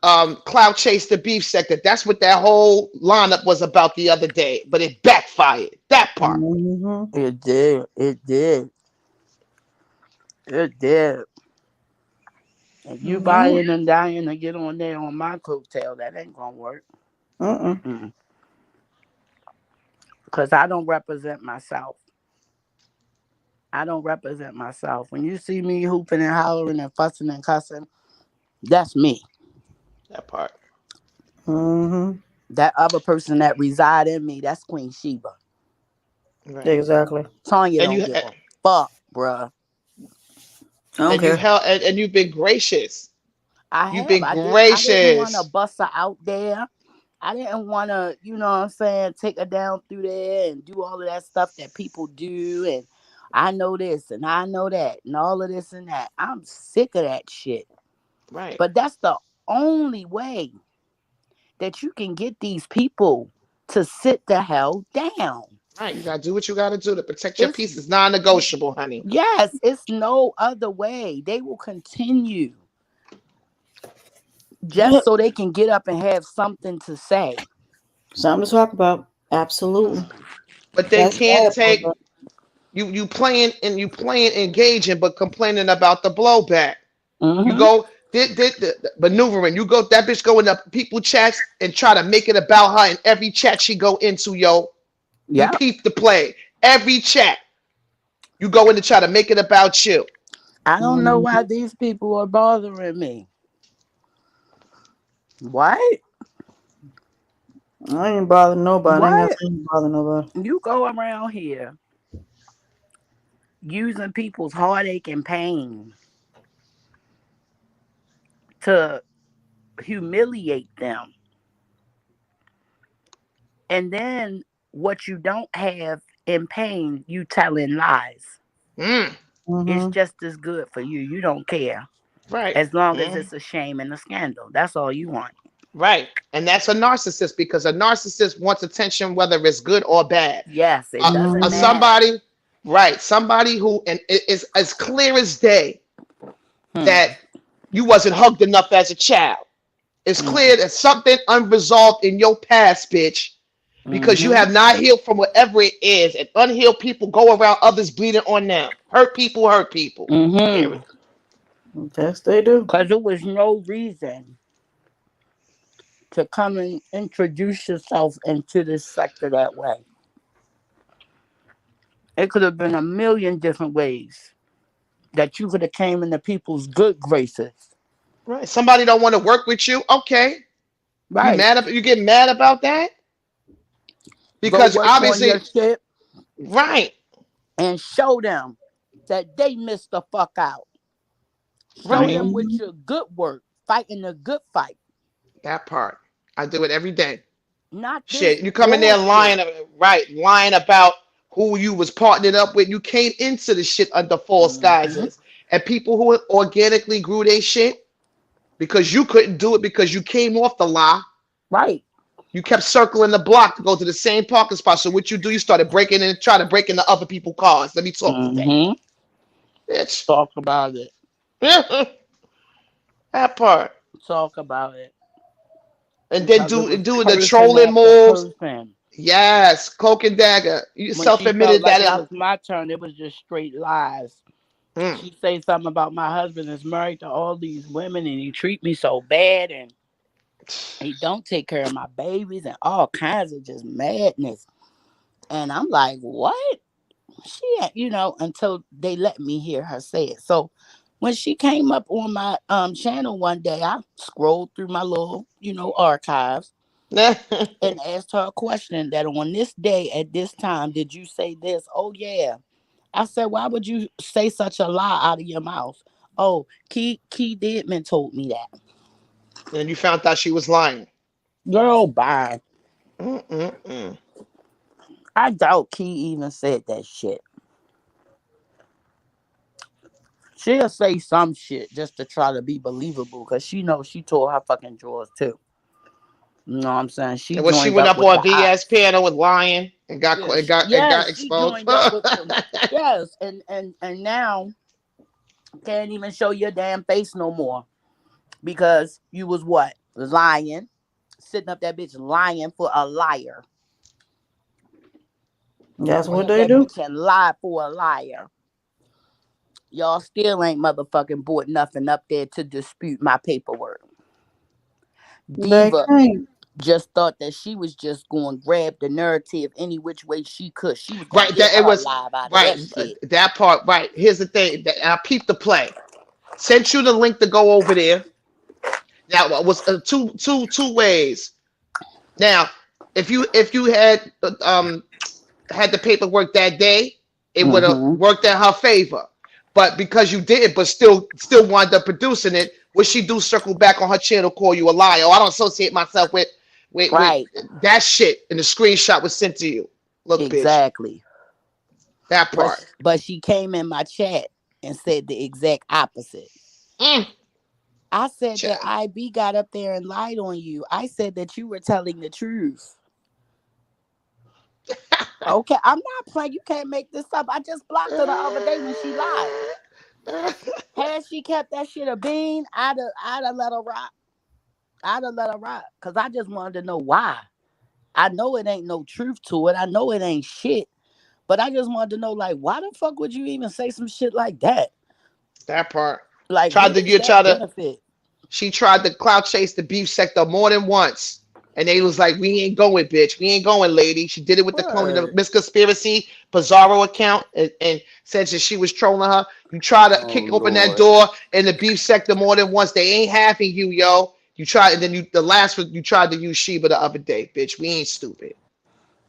um cloud chase the beef sector. That's what that whole lineup was about the other day, but it backfired. That part. Mm-hmm. It did. It did. It did. If you Yeah. buying and dying to get on there on my coattail, that ain't gonna work. Mm-mm. Mm-mm. Cause I don't represent myself. I don't represent myself. When you see me hooping and hollering and fussing and cussing, that's me. That part. Mm-hmm. That other person that reside in me, that's Queen Sheba. Right. Exactly. Tanya And don't you give a fuck, bruh. I don't and you care. held and you've been gracious. I You've have. been I did. I didn't want to gracious. bust her out there. I didn't want to, you know what I'm saying, take her down through there and do all of that stuff that people do. And I know this and I know that and all of this and that. I'm sick of that shit. Right. But that's the only way that you can get these people to sit the hell down. Right. You gotta do what you gotta do to protect your It's peace. It's non-negotiable, honey. yes, it's no other way. They will continue just Yep. so they can get up and have something to say. Something to talk about. Absolutely. But they That's can't bad part take about you playing engaging but complaining about the blowback. You Mm-hmm. go did maneuvering. You go that bitch go in the people chats and try to make it about her in every chat she go into, yo. You Yep. peep the play. Every chat. You go in to try to make it about you. I don't know mm-hmm. why these people are bothering me. What? I ain't bother nobody. I ain't got What? time to bother nobody. You go around here using people's heartache and pain to humiliate them. And then what you don't have in pain, you telling lies. Mm, It's Mm-hmm. just as good for you. You don't care. right. As long as Mm, it's a shame and a scandal. That's all you want. right. And that's a narcissist because a narcissist wants attention whether it's good or bad. Yes, it doesn't Mm-hmm. matter. Somebody, right? Somebody who and it is as clear as day Hmm. that you wasn't hugged enough as a child. It's Hmm. clear that something unresolved in your past, bitch, because you Hmm. have not healed from whatever it is. And unhealed people go around others bleeding on them. Hurt people hurt people. Hmm. Period. Yes, they do. Because there was no reason to come and introduce yourself into this sector that way. It could have been a million different ways that you could have came into people's good graces. Right. Somebody don't want to work with you. Okay. Right. You get mad about that? Go Because work on obviously, your shit. right. and show them that they missed the fuck out. Show Right. them with Mhm. your good work, fighting the good fight, That part. I do it every day. not this Shit, you come in there bullshit. lying, right? Lying about who you was partnered up with. You came into the shit under false Hmm. guises, and people who organically grew their shit because you couldn't do it because you came off the lie. Right. You kept circling the block to go to the same parking spot. So what you do? You started breaking in, trying to break into other people's cars. Let me talk to that, Hmm. bitch. Talk about it. That part, Talk about it. and then Because it do was doing the person trolling after moves. person. Yes, cloak and dagger. You When self she felt admitted like it that. was my turn, it was just straight lies. Mm. She say something about my husband is married to all these women and he treat me so bad and he don't take care of my babies and all kinds of just madness. And I'm like, what? She, until they let me hear her say it. So when she came up on my channel one day, I scrolled through my little, archives and asked her a question that on this day at this time did you say this? Oh yeah. I said, why would you say such a lie out of your mouth? Oh, Key Deadman told me that. And you found out she was lying. Girl, bye. Mm-mm-mm. I doubt Key even said that shit. She'll say some shit just to try to be believable because she knows she tore her fucking drawers too. You know what I'm saying? She And when she joined went up up with on the VS ops. panel with lying and got Yes, it got yes, she exposed. joined up with them. Yes, and now can't even show your damn face no more because you was what? Lying. Sitting up that bitch lying for a liar. That's Gonna what sit they that do. bitch and lie for a liar. Y'all still ain't motherfucking bought nothing up there to dispute my paperwork. They Diva can't. just thought that she was just going to grab the narrative any which way she could. She was going to Right, get that it her was alive out of right. that shit. That part, right. Here's the thing. I peeped the play. Sent you the link to go over there. Now it was two ways. Now, if you had the paperwork that day, it would have Mm-hmm. worked in her favor. But because you didn't, but still wound up producing it, what she do? Circle back on her channel, call you a liar. Oh, I don't associate myself with Right. that shit. And the screenshot was sent to you. Look, bitch, Exactly. that But part. but she came in my chat and said the exact opposite. Mm, I said that child. IB got up there and lied on you. I said that you were telling the truth. Okay, I'm not playing. You can't make this up. I just blocked her the other day when she lied. Had she kept that shit a bean, I'd have let her rock. I'd have let her rock. Cause I just wanted to know why. I know it ain't no truth to it. I know it ain't shit. But I just wanted to know, like, why the fuck would you even say some shit like that? That part. Like, Tried who to does you that try to benefit? She tried to cloud chase the beef sector more than once. And they was like, we ain't going, bitch. We ain't going, lady. She did it with the cloning of Word. Miss Conspiracy, Bizarro account, and said that she was trolling her. You try to Oh kick open that Lord. door in the beef sector more than once. They ain't having you, yo. You tried, and then the last one, you tried to use Sheba the other day, bitch. We ain't stupid.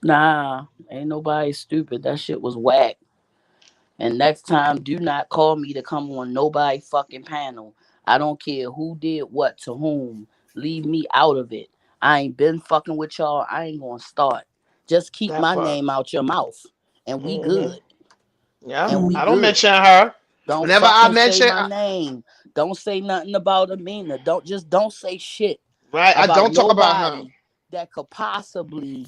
Nah, ain't nobody stupid. That shit was whack. And next time, do not call me to come on nobody fucking panel. I don't care who did what to whom. Leave me out of it. I ain't been fucking with y'all. I ain't gonna start. Just keep That my part. name out your mouth. And we Hmm. good. Yeah. And we I don't good. mention her. Don't Whenever I fucking say mention, my name. Don't say nothing about Amina. Don't say shit right, I about don't talk about her. nobody that could possibly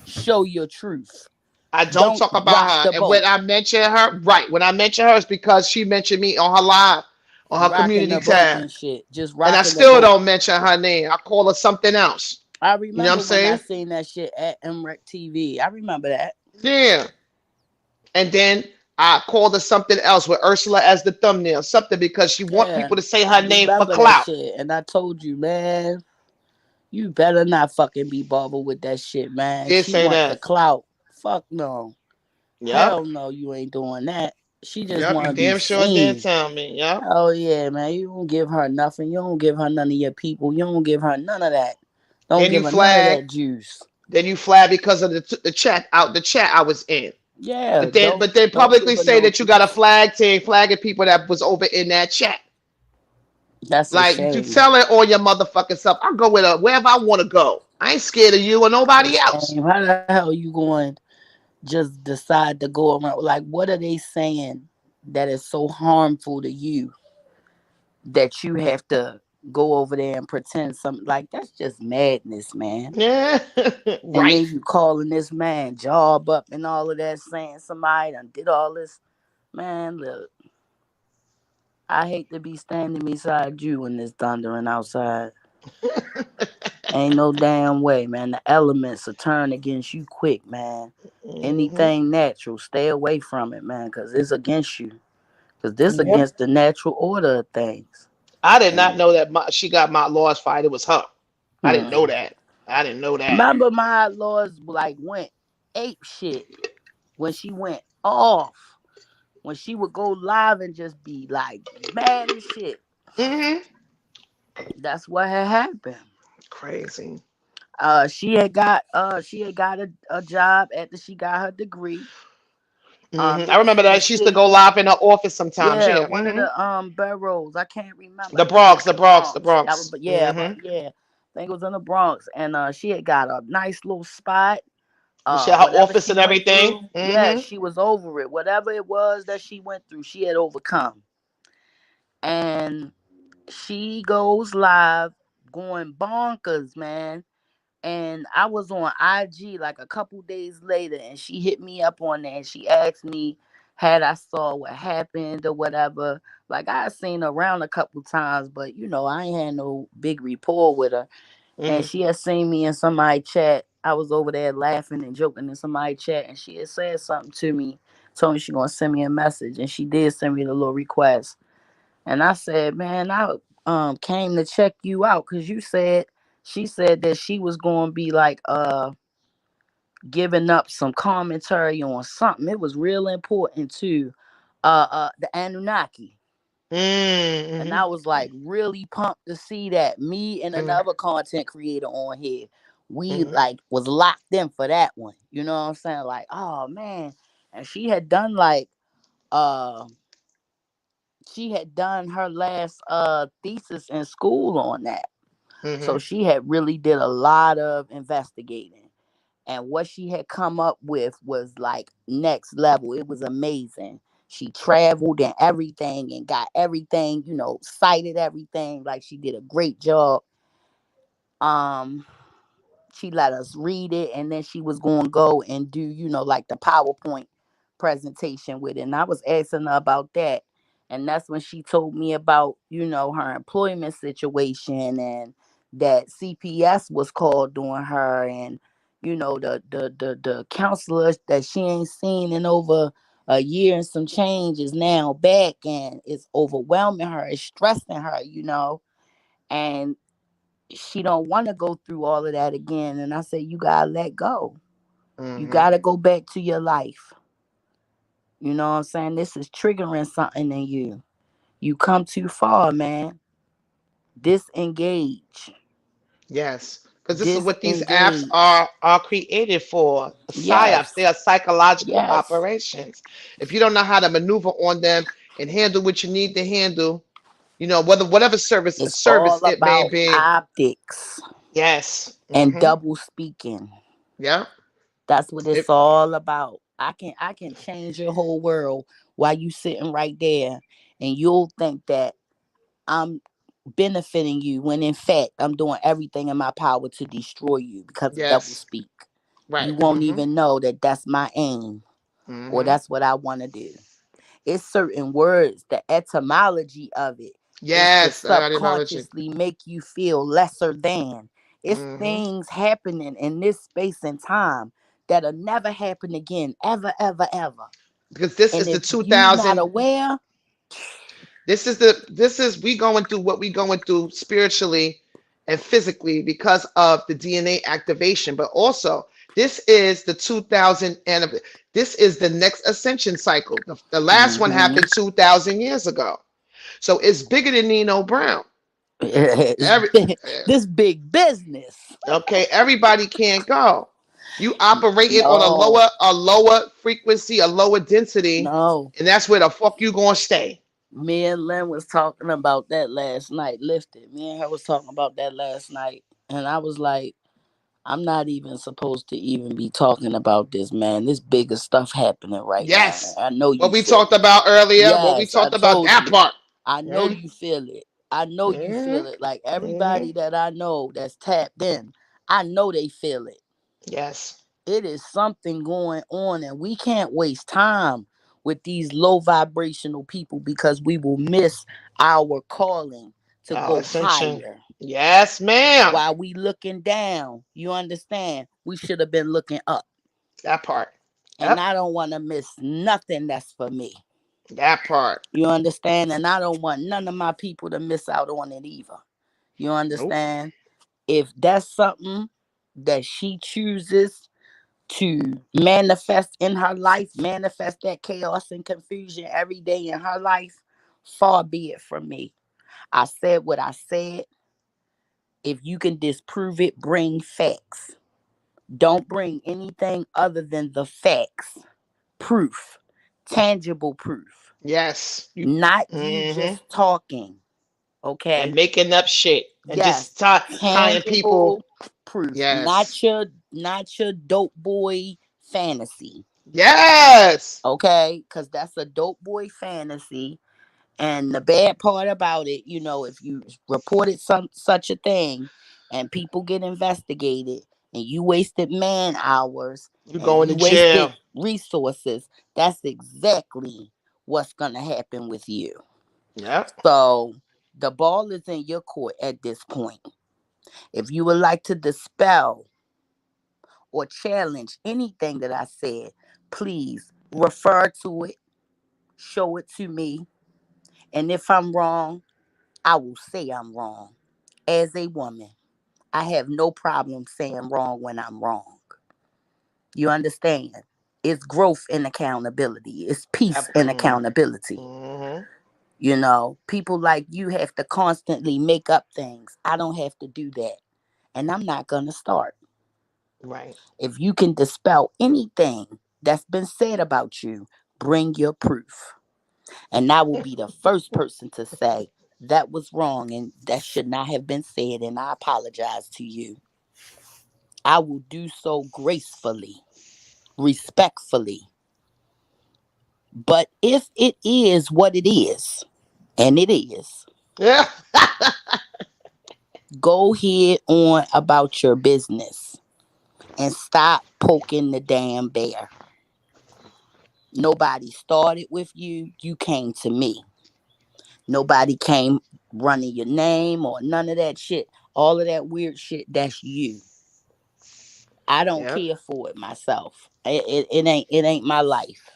show your truth. I don't Don't talk about rock her. the And when boat. I mention her, right, when I mention her, it's because she mentioned me on her live, on her Rocking community the boat tab. and shit. Just And I rocking the still boat. don't mention her name. I call her something else. I You know what I'm remember when I saying? seen that shit at MREC TV. I remember that. Yeah. And then I called her something else with Ursula as the thumbnail. Something because she want Yeah. people to say I her name for remember that clout. shit. And I told you, man, you better not fucking be bothered with that shit, man. Did She say want the that. clout. Fuck no. Yep. Hell no, you ain't doing that. She just Yep. want You to be damn sure did seen. tell me. Yep. Oh yeah, man. You don't give her nothing. You don't give her none of your people. You don't give her none of that. Don't Then you give her none of flag. that juice. Then you flag because of the chat out the chat I was in. Yeah, But they don't publicly give her say no that you got a juice. flag tag flagging people that was over in that chat. That's a Like you shame. tell it all your motherfucking self. I'll go with her wherever I want to go. I ain't scared of you or That's a nobody else. shame. How the hell you going just decide to go around? Like, what are they saying that is so harmful to you that you have to go over there and pretend something? Like, that's just madness, man. Yeah, And right. then you calling this man job up and all of that, saying somebody done did all this. Man, look, I hate to be standing beside you when it's thundering outside. Ain't no damn way, man. The elements will turn against you quick, man. Hmm. Anything natural, stay away from it, man, because it's against you. Because this Yep. against the natural order of things. I did not And know that she got my laws fight. It was her. I didn't know hmm. that. I didn't know that. Remember my laws like went ape shit when she went off. When she would go live and just be like mad as shit. Hmm. That's what had happened. Crazy. She had got a job after she got her degree. I It was remember in the that she used to go city. live in her office sometimes. Yeah, Yeah. one of the boroughs. I can't remember. The I think it was Bronx, the the Bronx, the Bronx. Bronx. But yeah, yeah. I think it was in the Bronx. And she had got a nice little spot. She had her Whatever office she and went everything. through, yeah, she was over it. Whatever it was that she went through, she had overcome. And she goes live going bonkers, man. And I was on IG like a couple days later, and she hit me up on there and she asked me had I saw what happened or whatever. Like I had seen her around a couple times, but I ain't had no big rapport with her. And Hmm. she had seen me in somebody chat. I was over there laughing and joking in somebody chat, and she had said something to me, told me she gonna send me a message, and she did send me the little request. And I said, man, I came to check you out because she said that she was gonna be like giving up some commentary on something. It was real important to the Anunnaki. And Hmm. I was like really pumped to see that me and Hmm. another content creator on here, we Hmm. like was locked in for that one. You know what I'm saying? Like, oh man. And uh she had done her last thesis in school on that. So Hmm. she had really did a lot of investigating. And what she had come up with was like next level. It was amazing. She traveled and everything and got everything, cited everything. Like she did a great job. Um, she let us read it, and then she was going to go and do like the PowerPoint presentation with it. And I was asking her about that, and that's when she told me about her employment situation, and that CPS was called on her, and the counselor that she ain't seen in over a year and some change is now back, and it's overwhelming her, it's stressing her, and she don't want to go through all of that again. And I said, you gotta let go. You Hmm. gotta go back to your life. You know what I'm saying? This is triggering something in you. You come too far, man. Disengage. Yes, because this is what these apps Disengage. are created for. Psyops. They Yes. are psychological Yes. operations. If you don't know how to maneuver on them and handle what you need to handle, whatever It's service all it may about be. optics Yes. and Hmm. double speaking. Yeah. That's what It, it's all about. I can change your whole world while you sitting right there, and you'll think that I'm benefiting you when in fact I'm doing everything in my power to destroy you because of double yes. speak. Right. You won't Hmm. even know that that's my aim or Hmm. that's what I want to do. It's certain words, the etymology of it is to Yes. Ideology. subconsciously make you feel lesser than. It's Hmm. things happening in this space and time that'll never happen again, ever, ever, ever. Because this And is the if you not 2000. aware, This is we going through what we going through spiritually and physically because of the DNA activation, but also this is the 2000 and this is the next ascension cycle. The last one mhm, happened 2000 years ago, so it's bigger than Nino Brown. it's Every this big business. okay, everybody can't go. You operating on No, a lower frequency, a lower density, no. and that's where the fuck you gonna stay. Me and Lynn was talking about that last night. Lifted. Me and her was talking about that last night, and I was like, I'm not even supposed to even be talking about this, man. This bigger stuff happening right now. Yes. I know What you we feel talked it. about earlier, what we Yes, I talked about, told that you. part. I know Mm-hmm. you feel it. I know you Mm-hmm. feel it. Like Mm-hmm. everybody that I know that's tapped in, I know they feel it. Yes. It is something going on, and we can't waste time with these low vibrational people because we will miss our calling to Our go ascension. higher. Yes, ma'am. While we looking down, you understand? We should have been looking up. That part. And Yep. I don't want to miss nothing that's for me. That part. You understand? And I don't want none of my people to miss out on it either. You Nope. understand? If that's something that she chooses to manifest in her life, manifest that chaos and confusion every day in her life, far be it from me. I said what I said. If you can disprove it, bring facts. Don't bring anything other than the facts, proof, tangible proof, Yes. You. not you Mm-hmm. just talking. And Okay. making up shit and Yes, just tying people. tangible proof, Yes. not your dope boy fantasy. Yes. Okay, because that's a dope boy fantasy. And the bad part about it, if you reported some such a thing and people get investigated and you wasted man hours You and going you to wasted jail. resources, that's exactly what's going to happen with you. Yep. So the ball is in your court at this point. If you would like to dispel or challenge anything that I said, please refer to it, show it to me. And if I'm wrong, I will say I'm wrong. As a woman, I have no problem saying wrong when I'm wrong. You understand? It's growth and accountability. It's peace That. and accountability. Mm-hmm. People like you have to constantly make up things. I don't have to do that. And I'm not going to start. Right. If you can dispel anything that's been said about you, bring your proof. And I will be the first person to say that was wrong and that should not have been said. And I apologize to you. I will do so gracefully, respectfully. But if it is what it is, and it is, Yeah. go ahead on about your business and stop poking the damn bear. Nobody started with you. You came to me. Nobody came running your name or none of that shit. All of that weird shit, that's you. I don't Yep. care for it myself. It ain't my life.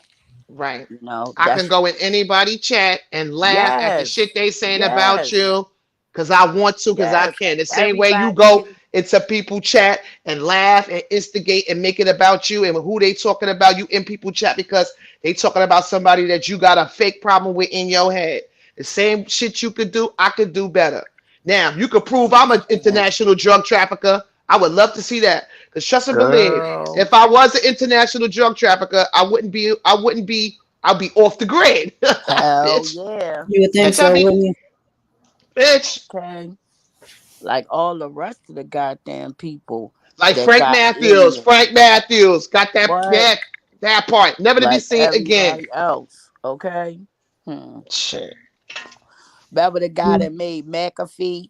Right. I can That's go in anybody chat and laugh at the shit yes. they saying about Yes. you because I want to, because I Yes. can. The same way you Everybody go can into people chat and laugh and instigate and make it about you and who they talking about you in people chat because they talking about somebody that you got a fake problem with in your head. The same shit you could do, I could do better. Now, you could prove I'm an international drug trafficker. I would love to see that. Because trust and believe, girl. if I was an international drug trafficker, I'll be off the grid. Hell Bitch. yeah. You would think Bitch, I so, be wouldn't you? bitch. Okay. Like all the rest of the goddamn people Like that Frank got Matthews. aliens. Frank Matthews got What? that part. Never to be Like seen again. everybody else. Okay. Shit. Remember the guy that made McAfee,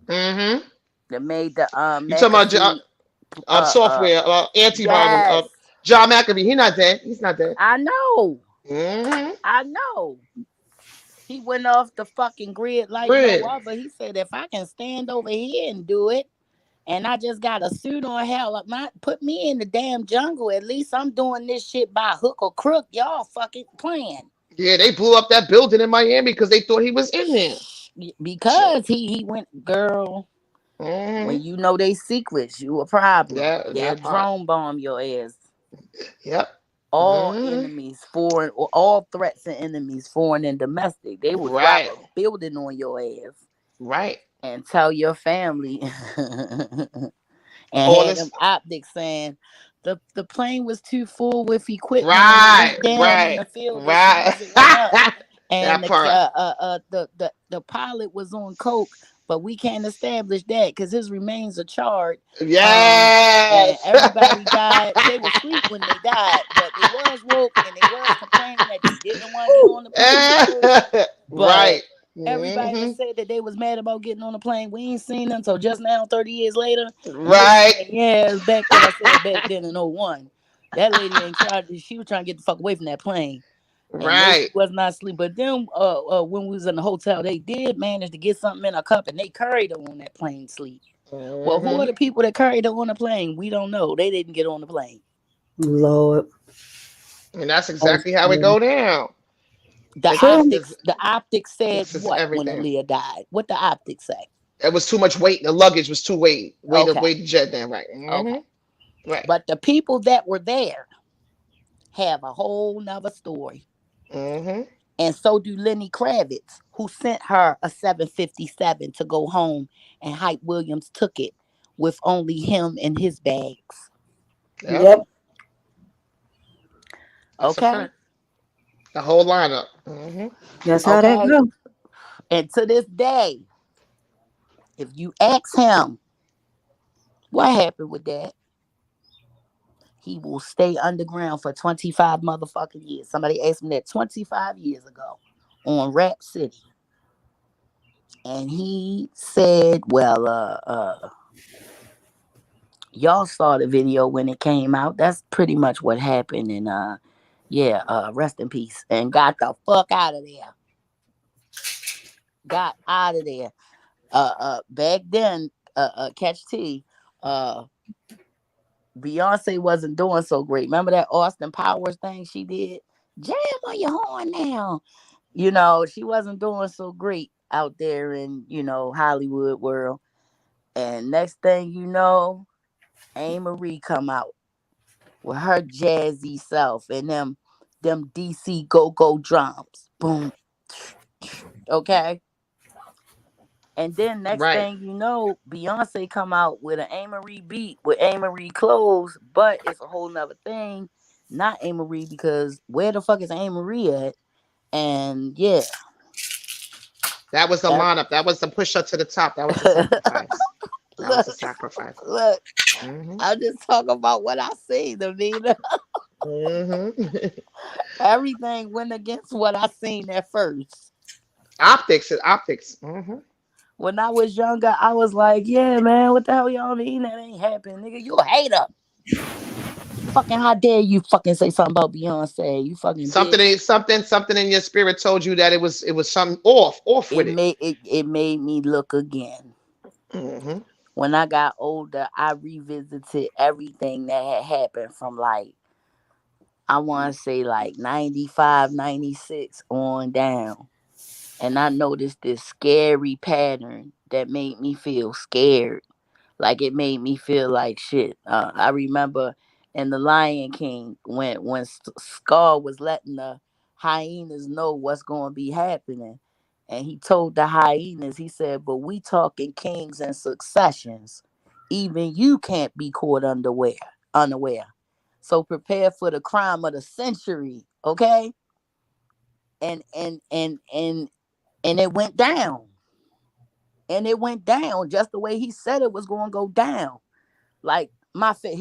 Mm-hmm. that made the You talking about McAfee uh uh software, antiviral. yes. John McAfee. He not dead. He's not dead. I know. Mm-hmm. I know. He went off the fucking grid like no Grid. other. He said if I can stand over here and do it, and I just got a suit on, hell, not put me in the damn jungle. At least I'm doing this shit by hook or crook. Y'all fucking playing. Yeah, they blew up that building in Miami because they thought he was in there. Shit. Because he went, girl. When Mm-hmm. you know they secrets, you a problem. Yeah, They'll that part. drone bomb your ass. Yep. All Mm-hmm. enemies, foreign, or all threats and enemies, foreign and domestic, they will drop Right. a building on your ass Right. and tell your family and All had this. them optics saying the plane was too full with equipment and it Right, went down in right, the field as soon right. as it went up. And That part. the pilot was on coke, but we can't establish that because his remains are charred. And Yes. everybody died. They were asleep when they died, but they was woke and they was complaining that they didn't want to get on the plane at first. But Right. everybody that Hmm. said that they was mad about getting on the plane, we ain't seen them until just now, 30 years later. And they Right. saying, yeah, it's back what I said back then in '01. That lady ain't tried to, she was trying to get the fuck away from that plane. And no, she Right. was not asleep. But then when we was in the hotel, they did manage to get something in a cup and they carried her on that plane sleep. Well, who are Hmm. the people that carried her on the plane? We don't know. They didn't get on the plane. Lord. And that's Oh, exactly how it yeah. go down. The So, the optics said This is what when everything. Aaliyah died? What the optics say? It was too much weight. The luggage was too Okay, weight the jet down. Right. okay. Right. But the people that were there have a whole nother story. Hmm. And so do Lenny Kravitz, who sent her a 757 to go home, and Hype Williams took it with only him and his bags. Yep. yep. That's a Okay? fact. The whole lineup. Hmm. That's how that Okay? go. And to this day, if you ask him what happened with that, he will stay underground for 25 motherfucking years. Somebody asked him that 25 years ago on Rap City. And he said, well, y'all saw the video when it came out. That's pretty much what happened. And yeah, rest in peace. And got the fuck out of there. Got out of there. Back then, Catch T, uh, Beyonce wasn't doing so great. Remember that Austin Powers thing she did? Jam on your horn now. You know, she wasn't doing so great out there in, Hollywood world. And next thing you know, A. Marie come out with her jazzy self and them DC go-go drums. Boom. Okay. And then next Right. thing you know, Beyonce come out with an A. Marie beat with A. Marie clothes, but it's a whole nother thing. Not A. Marie because where the fuck is A. Marie at? And yeah. That was the That, lineup. That was the push up to the top. That was the sacrifice. That was look, the sacrifice. look, Hmm. I'm just talking about what I seen, Davina. Hmm. Everything went against what I seen at first. Optics is optics. Hmm. When I was younger, I was like, yeah, man, what the hell y'all mean that ain't happening, nigga? You a hater. Fucking how dare you fucking say something about Beyonce, you fucking Something, bitch. something in your spirit told you that it was something off with it. It made me look again. Hmm. When I got older, I revisited everything that had happened from like I want to say like 95, 96 on down. And I noticed this scary pattern that made me feel scared. Like it made me feel like shit. I remember in The Lion King when Scar was letting the hyenas know what's going to be happening, and he told the hyenas, he said, "But we talking kings and successions. Even you can't be caught unaware. So prepare for the crime of the century, okay?" And it went down, and it went down just the way he said it was going to go down. Like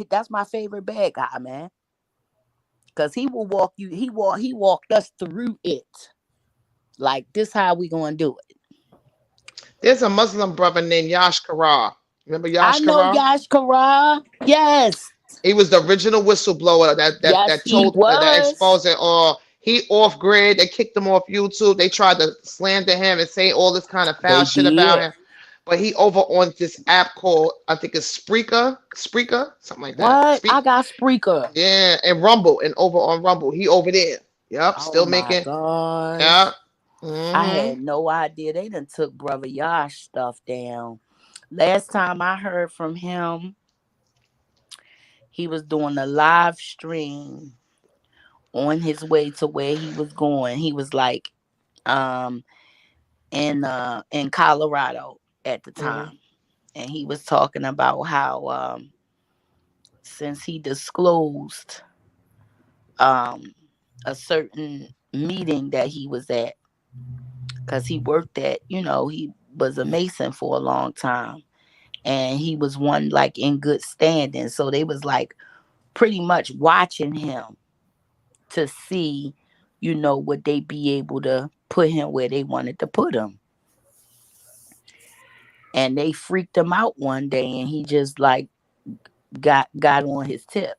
that's my favorite bad guy, man. Cause he will walk you. He walked us through it. Like this, how we gonna do it? There's a Muslim brother named Yash Karar. Remember I Yash know Karar? Yash Kara. Yes, He was the original whistleblower yes, that he told that was. exposed it all. He off grid. They kicked him off YouTube. They tried to slander him and say all this kind of foul They shit about did. him. But he over on this app called, I think it's Spreaker, something like that. What? Speak, I got Spreaker. yeah, and Rumble, and over on Rumble, he over there. Yep, Oh still my making. gosh. Yeah. I Hmm. had no idea they done took Brother Yash stuff down. Last time I heard from him, he was doing a live stream on his way to where he was going. He was like um in Colorado at the Hmm. time. And he was talking about how since he disclosed um a certain meeting that he was at, because he worked at, he was a mason for a long time, and he was one like in good standing, so they was like pretty much watching him to see, would they be able to put him where they wanted to put him. And they freaked him out one day, and he just like got on his tip.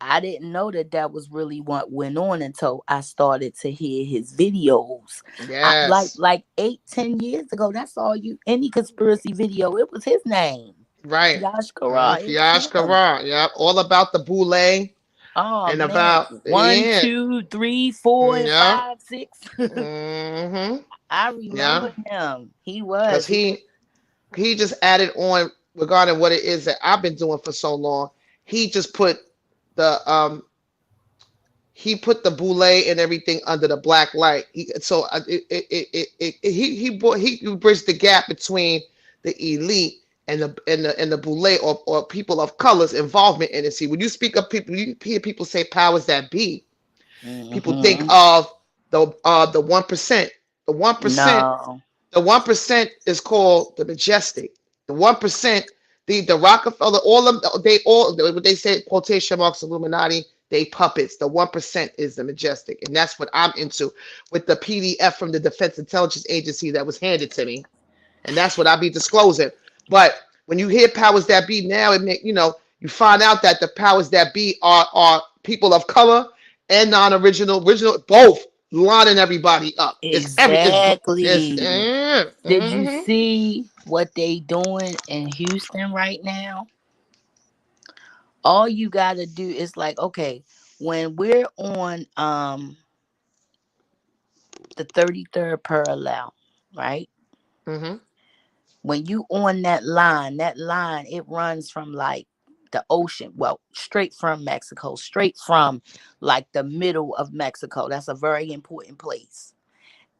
I didn't know that that was really what went on until I started to hear his videos. I, Yes. like 8, 10 years ago, that's all you any conspiracy video. It was his name, Right. Yash Kara. It was Fiyash him. Karan. Yep. All about the boule Oh and man, about, one, yeah. 2, 3, 4, and Yep. 5, 6. Mm-hmm. I Yeah. remember him. He Because was. he just added on regarding what it is that I've been doing for so long. He just put the he put the boule and everything under the black light. So he bridged the gap between the elite and the boule, or people of color's involvement in it. See, when you speak of people, you hear people say powers that be. People think Hmm. of the 1%. The 1%. No, The 1% is called the majestic. The 1%, the Rockefeller, all of them, they all what they say, quotation marks, Illuminati, they puppets. The 1% is the majestic, and that's what I'm into with the PDF from the Defense Intelligence Agency that was handed to me, and that's what I'll be disclosing. But when you hear powers that be now, you find out that the powers that be are people of color and original, both lining everybody up. It's exactly. Did you mm-hmm, see what they doing in Houston right now? All you gotta do is like, okay, when we're on the 33rd parallel, right? mm-hmm, When you on that line, it runs from like the ocean, well, straight from Mexico, straight from like the middle of Mexico. That's a very important place.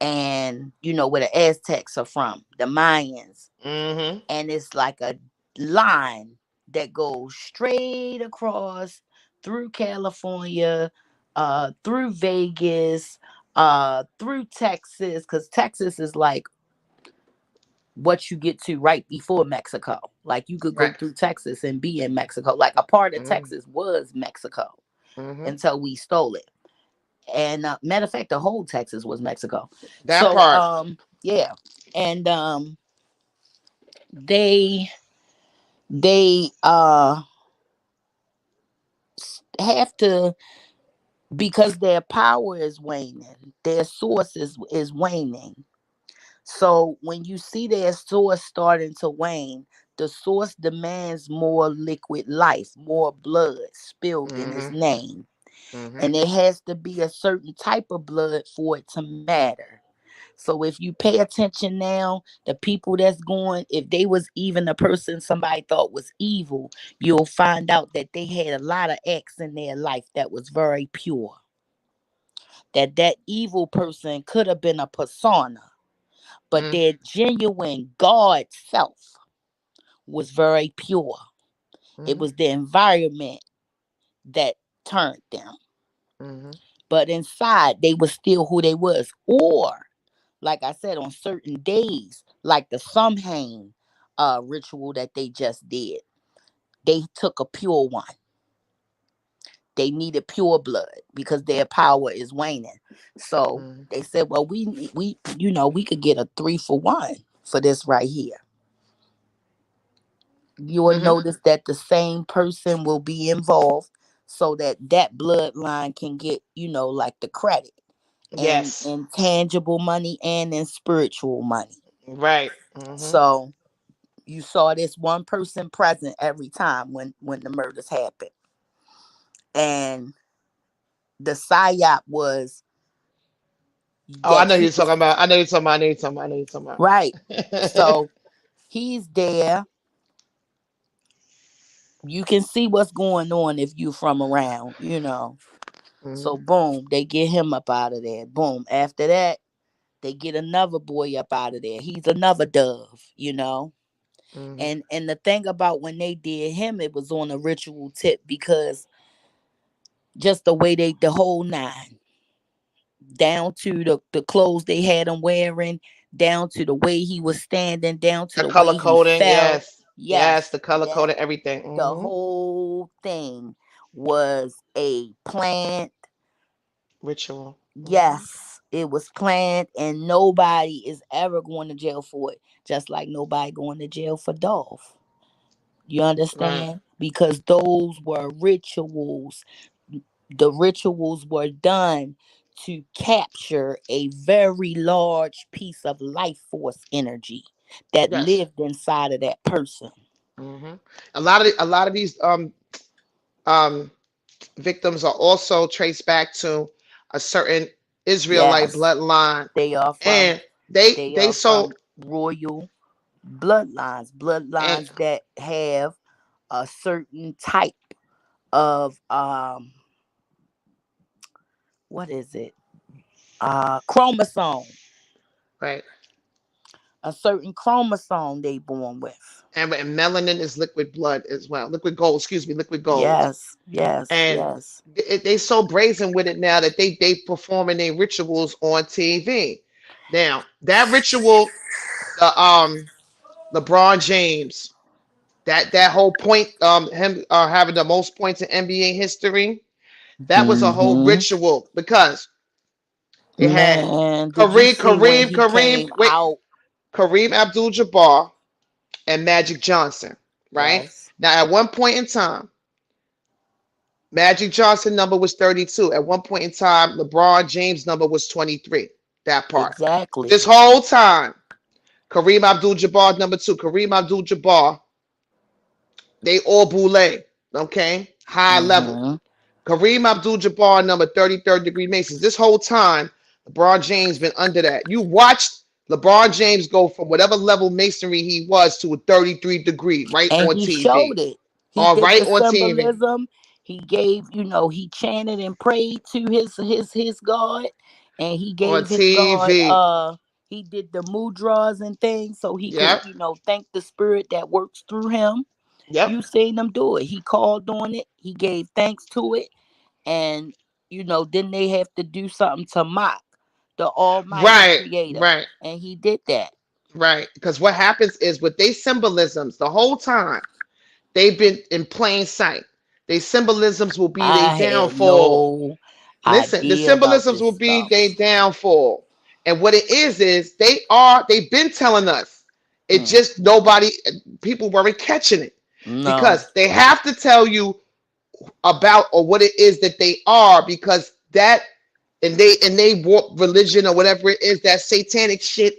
And where the Aztecs are from, the Mayans. mm-hmm. And it's like a line that goes straight across through California, through Vegas, through Texas, because Texas is like what you get to right before Mexico. Like you could go Right. through Texas and be in Mexico. Like a part of Mm-hmm, Texas was Mexico mm-hmm. until we stole it. And matter of fact, the whole Texas was Mexico. That So part. yeah, and they have to, because their power is waning, their source is waning. So when you see their source starting to wane, the source demands more liquid life, more blood spilled in its Mm-hmm, name. mm-hmm. And it has to be a certain type of blood for it to matter. So if you pay attention now, the people that's going, if they was even a person somebody thought was evil, you'll find out that they had a lot of acts in their life that was very pure. That evil person could have been a persona, but Mm-hmm, their genuine God self was very pure. It mm-hmm, was the environment that turned them. mm-hmm. But inside, they were still who they was. Or, like I said, on certain days, like the Samhain ritual that they just did, they took a pure one. They needed pure blood because their power is waning. So Mm-hmm. they said, well, we could get a 3 for 1 for this right here. You will Mm-hmm. notice that the same person will be involved, so that that bloodline can get, like the credit, and Yes. in tangible money and in spiritual money. Right. Mm-hmm. So you saw this one person present every time when the murders happened. And the psyop was Oh, I that know he you're talking was about. I know you're talking about. I know you're talking about. I know you're talking right. about. So he's there. You can see what's going on if you from around. Mm-hmm. So boom, they get him up out of there. Boom. After that, they get another boy up out of there. He's another dove. Mm-hmm. And the thing about when they did him, it was on a ritual tip because just the way they the whole nine, down to the clothes they had him wearing, down to the way he was standing, down to The the way color he coding, fell. yes. Yes, Yes, the color that coding, everything. the Mm-hmm. whole thing was a planned. Ritual. Mm-hmm. Yes, it was planned, and nobody is ever going to jail for it. Just like nobody going to jail for Dolph. You Right. understand? Because those were rituals. The rituals were done to capture a very large piece of life force energy that Yes. lived inside of that person. Mm-hmm. A lot of these um victims are also traced back to a certain Israelite Yes, bloodline, they are from and they they are so from royal bloodlines, and bloodlines that have a certain type of what is it? Chromosome. right, A certain chromosome they born with. and melanin is liquid blood as well, liquid gold. Excuse me, liquid gold. Yes, yes, And yes. they so brazen with it now that they performing their rituals on TV. Now that ritual, the LeBron James, that whole point, him having the most points in NBA history, that was a whole Hmm. ritual because it had Man, did you see when he came Wait, out? Kareem Abdul-Jabbar and Magic Johnson, right? Yes, Now, at one point in time, Magic Johnson number was 32. At one point in time, LeBron James number was 23. That part. This exactly. whole time, Kareem Abdul-Jabbar number two, Kareem Abdul-Jabbar, they all boule, okay? High level. Hmm. Kareem Abdul-Jabbar number 33rd degree Masons. This whole time, LeBron James been under that. You watched LeBron James go from whatever level masonry he was to a 33 degree right And on he TV. showed it. He All did right the on TV. symbolism. He gave, he chanted and prayed to his God, and he On gave his God. TV. He did the mudras and things so he could, Yep. thank the spirit that works through him. Yep. You seen him do it. He called on it. He gave thanks to it, and then they have to do something to mock the Almighty Right. Creator, Right. and he did that. Right. Because what happens is with they symbolisms the whole time, they've been in plain sight. They symbolisms will be their I had downfall. no Listen, the idea about symbolisms this will be stuff. their downfall. And what it is they've been telling us. It Mm, just nobody, people weren't catching it. no. Because they have to tell you about or what it is that they are, because that and they warp religion or whatever it is, that satanic shit,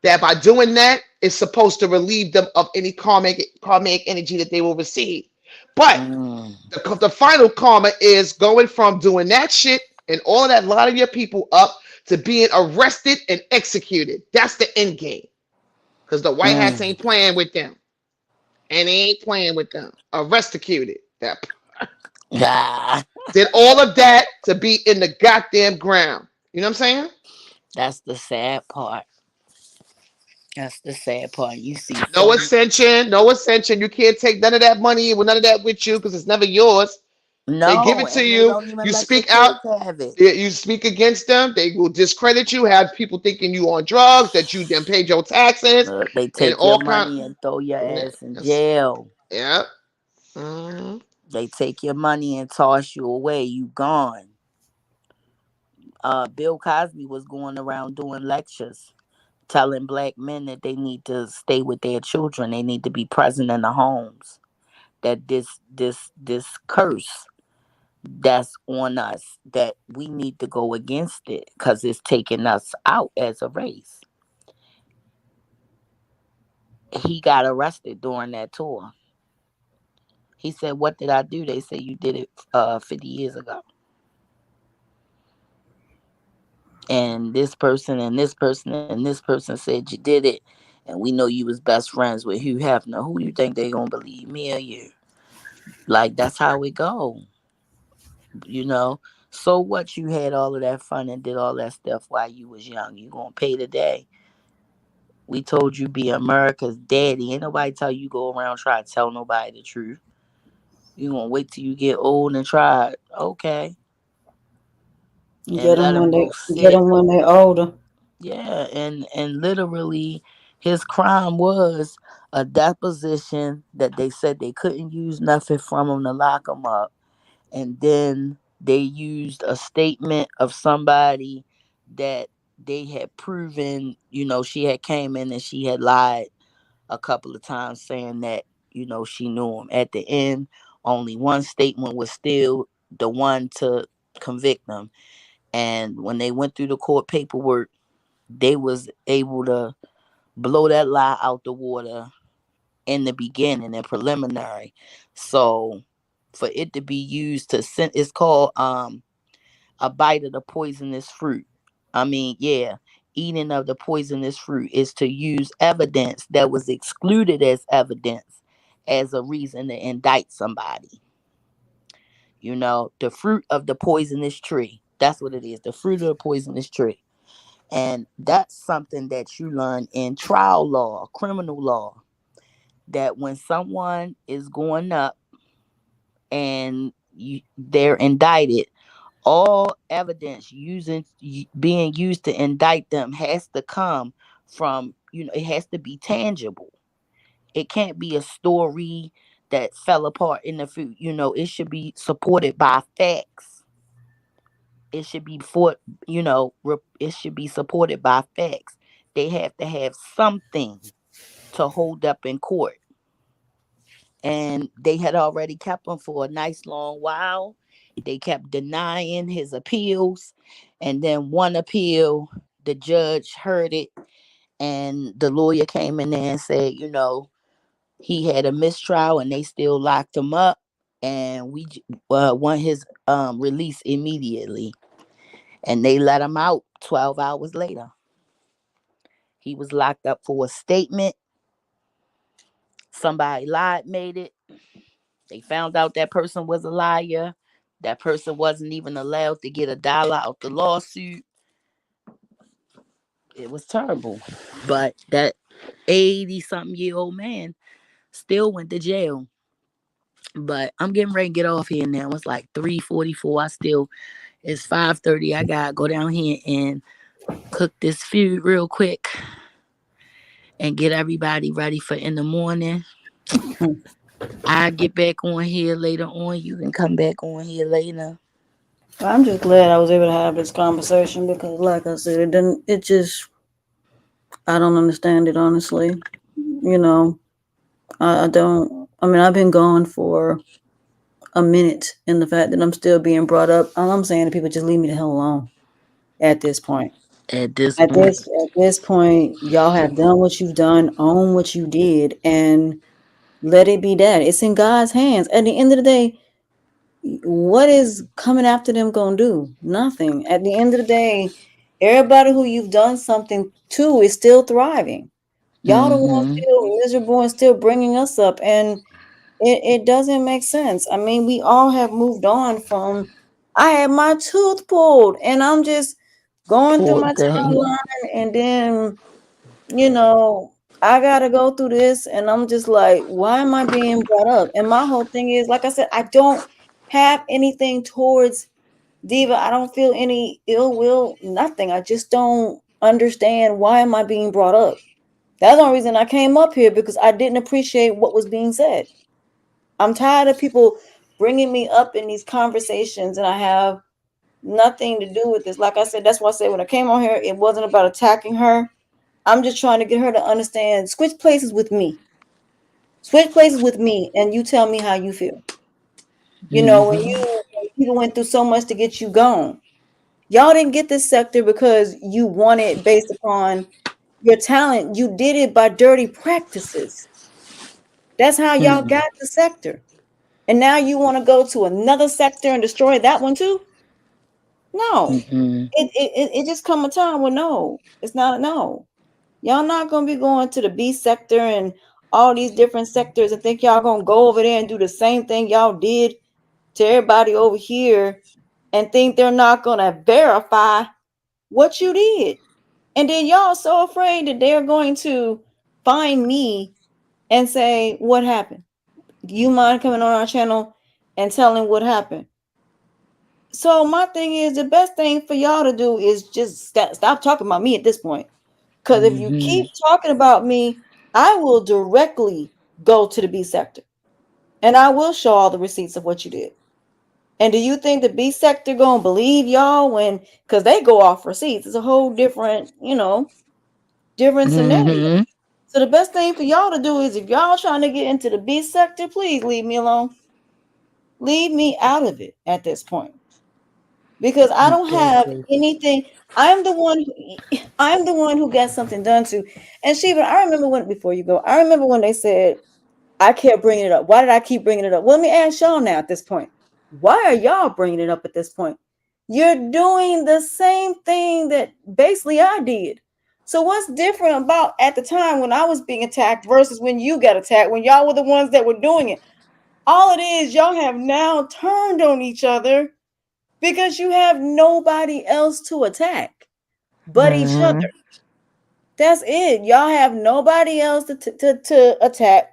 that by doing that is supposed to relieve them of any karmic energy that they will receive. But Mm, the final karma is going from doing that shit and all of that line of your people up to being arrested and executed. That's the end game. Because the white hats mm. ain't playing with them. And they ain't playing with them. Arresticuted. That Ah, did all of that to be in the goddamn ground. You know what I'm saying? that's the sad part. That's the sad part. You see No so ascension, no ascension. You can't take none of that money with none of that with you because it's never yours. They give no, it to and they you. don't even You let your speak out. kids have it. You speak against them. They will discredit you. Have people thinking you on drugs, that you then paid your taxes, Look, they and take your all kind. money and throw your ass in Yes. jail. Yeah. Mhm. They take your money and toss you away. You gone. Bill Cosby was going around doing lectures telling black men that they need to stay with their children. They need to be present in the homes. That this curse that's on us, that we need to go against it because it's taking us out as a race. He got arrested during that tour. He said, "What did I do?" They said, "You did it 50 years ago." And this person and this person and this person said you did it, and we know you was best friends with Hugh Hefner. Who you think they gonna believe, me or you? Like, that's how it go, you know. So what, you had all of that fun and did all that stuff while you was young, you gonna pay today. We told you be America's daddy. Ain't nobody tell you go around try to tell nobody the truth. You gonna wait till you get old and try it. Okay. And let them go Get sit. them when they're older. Yeah, and literally his crime was a deposition that they said they couldn't use nothing from him to lock him up. And then they used a statement of somebody that they had proven, she had came in and she had lied a couple of times saying that, she knew him. At the end, only one statement was still the one to convict them. And when they went through the court paperwork, they was able to blow that lie out the water in the beginning and preliminary. So for it to be used to send, it's called a bite of the poisonous fruit. I mean, yeah, eating of the poisonous fruit is to use evidence that was excluded as evidence as a reason to indict somebody. The fruit of the poisonous tree. That's what it is. The fruit of the poisonous tree. And that's something that you learn in trial law, criminal law, that when someone is going up and they're indicted, all evidence being used to indict them has to come from, it has to be tangible. It can't be a story that fell apart in the food. It should be supported by facts. It should be it should be supported by facts. They have to have something to hold up in court. And they had already kept him for a nice long while. They kept denying his appeals. And then one appeal, the judge heard it, and the lawyer came in there and said, he had a mistrial and they still locked him up. And we want his release immediately. And they let him out 12 hours later. He was locked up for a statement. Somebody lied, made it. They found out that person was a liar. That person wasn't even allowed to get $1 out the lawsuit. It was terrible. But that 80 something year old man still went to jail. But I'm getting ready to get off here now. It's like 3:44. It's 5:30. I gotta go down here and cook this food real quick and get everybody ready for in the morning. I get back on here later on. You can come back on here later. I'm just glad I was able to have this conversation because, like I said, it didn't. It just, I don't understand it honestly. You know, I don't. I mean, I've been gone for a minute, and the fact that I'm still being brought up, all I'm saying to people, just leave me the hell alone. At this point, At this point, at this point, y'all have done what you've done, own what you did, and let it be that. It's in God's hands. At the end of the day, what is coming after them gonna do? Nothing. At the end of the day, everybody who you've done something to is still thriving. Y'all the ones mm-hmm. still miserable and still bringing us up, and it doesn't make sense. I mean, we all have moved on from. I had my tooth pulled, and I'm just going through Poor my thing. timeline, and then you know, I gotta go through this, and I'm just like, why am I being brought up? And my whole thing is, like I said, I don't have anything towards Diva. I don't feel any ill will, nothing. I just don't understand why am I being brought up. That's the only reason I came up here because I didn't appreciate what was being said. I'm tired of people bringing me up in these conversations, and I have nothing to do with this. Like I said, that's why I said when I came on here, it wasn't about attacking her. I'm just trying to get her to understand. Switch places with me. Switch places with me, and you tell me how you feel. You know, Mm-hmm. when people went through so much to get you gone. Y'all didn't get this sector because you won it based upon your talent. You did it by dirty practices. That's how y'all got the sector. And now you want to go to another sector and destroy that one too? No. Mm-hmm. It just come a time where no, it's not a no. Y'all not gonna be going to the B sector and all these different sectors and think y'all gonna go over there and do the same thing y'all did to everybody over here and think they're not gonna verify what you did. And then y'all so afraid that they're going to find me and say, what happened? Do you mind coming on our channel and telling what happened? So my thing is, the best thing for y'all to do is just stop talking about me at this point. Because if you Mm-hmm. keep talking about me, I will directly go to the B sector and I will show all the receipts of what you did. And do you think the B sector gonna believe y'all when, because they go off receipts? It's a whole different, different scenario. Mm-hmm. So the best thing for y'all to do is, if y'all trying to get into the B sector, please leave me alone. Leave me out of it at this point, because I don't have Exactly. anything. I'm the one. I'm the one who got something done to. And Shiva, I remember when, before you go, I remember when they said I kept bringing it up. Why did I keep bringing it up? Well, let me ask y'all now at this point. Why are y'all bringing it up at this point? You're doing the same thing that basically I did. So what's different about at the time when I was being attacked versus when you got attacked, when y'all were the ones that were doing it? All it is, y'all have now turned on each other because you have nobody else to attack but each other. Mm-hmm. That's it. Y'all have nobody else to attack.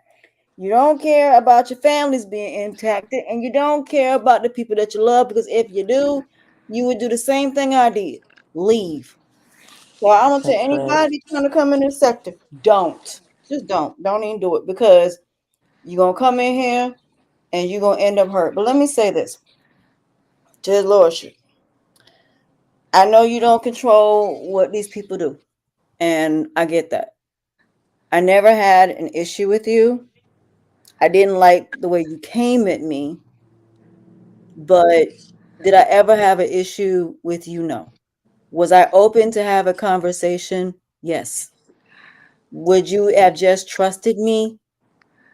You don't care about your families being impacted, and you don't care about the people that you love, because if you do, you would do the same thing I did. Leave. So I'm gonna tell That's right. anybody trying to come in this sector, don't. Just don't. Don't even do it, because you're gonna come in here and you're gonna end up hurt. But let me say this to his lordship. I know you don't control what these people do, and I get that. I never had an issue with you. I didn't like the way you came at me, but did I ever have an issue with you? No. Was I open to have a conversation? Yes. Would you have just trusted me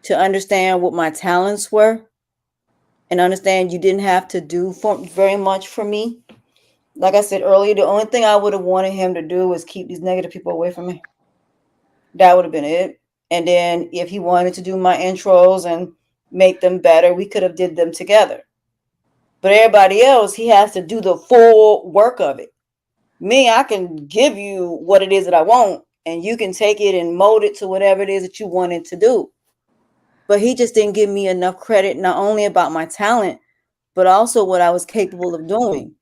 to understand what my talents were and understand you didn't have to do very much for me? Like I said earlier, the only thing I would have wanted him to do was keep these negative people away from me. That would have been it. And then if he wanted to do my intros and make them better, we could have did them together. But everybody else, he has to do the full work of it. Me, I can give you what it is that I want, and you can take it and mold it to whatever it is that you wanted to do. But he just didn't give me enough credit, not only about my talent, but also what I was capable of doing.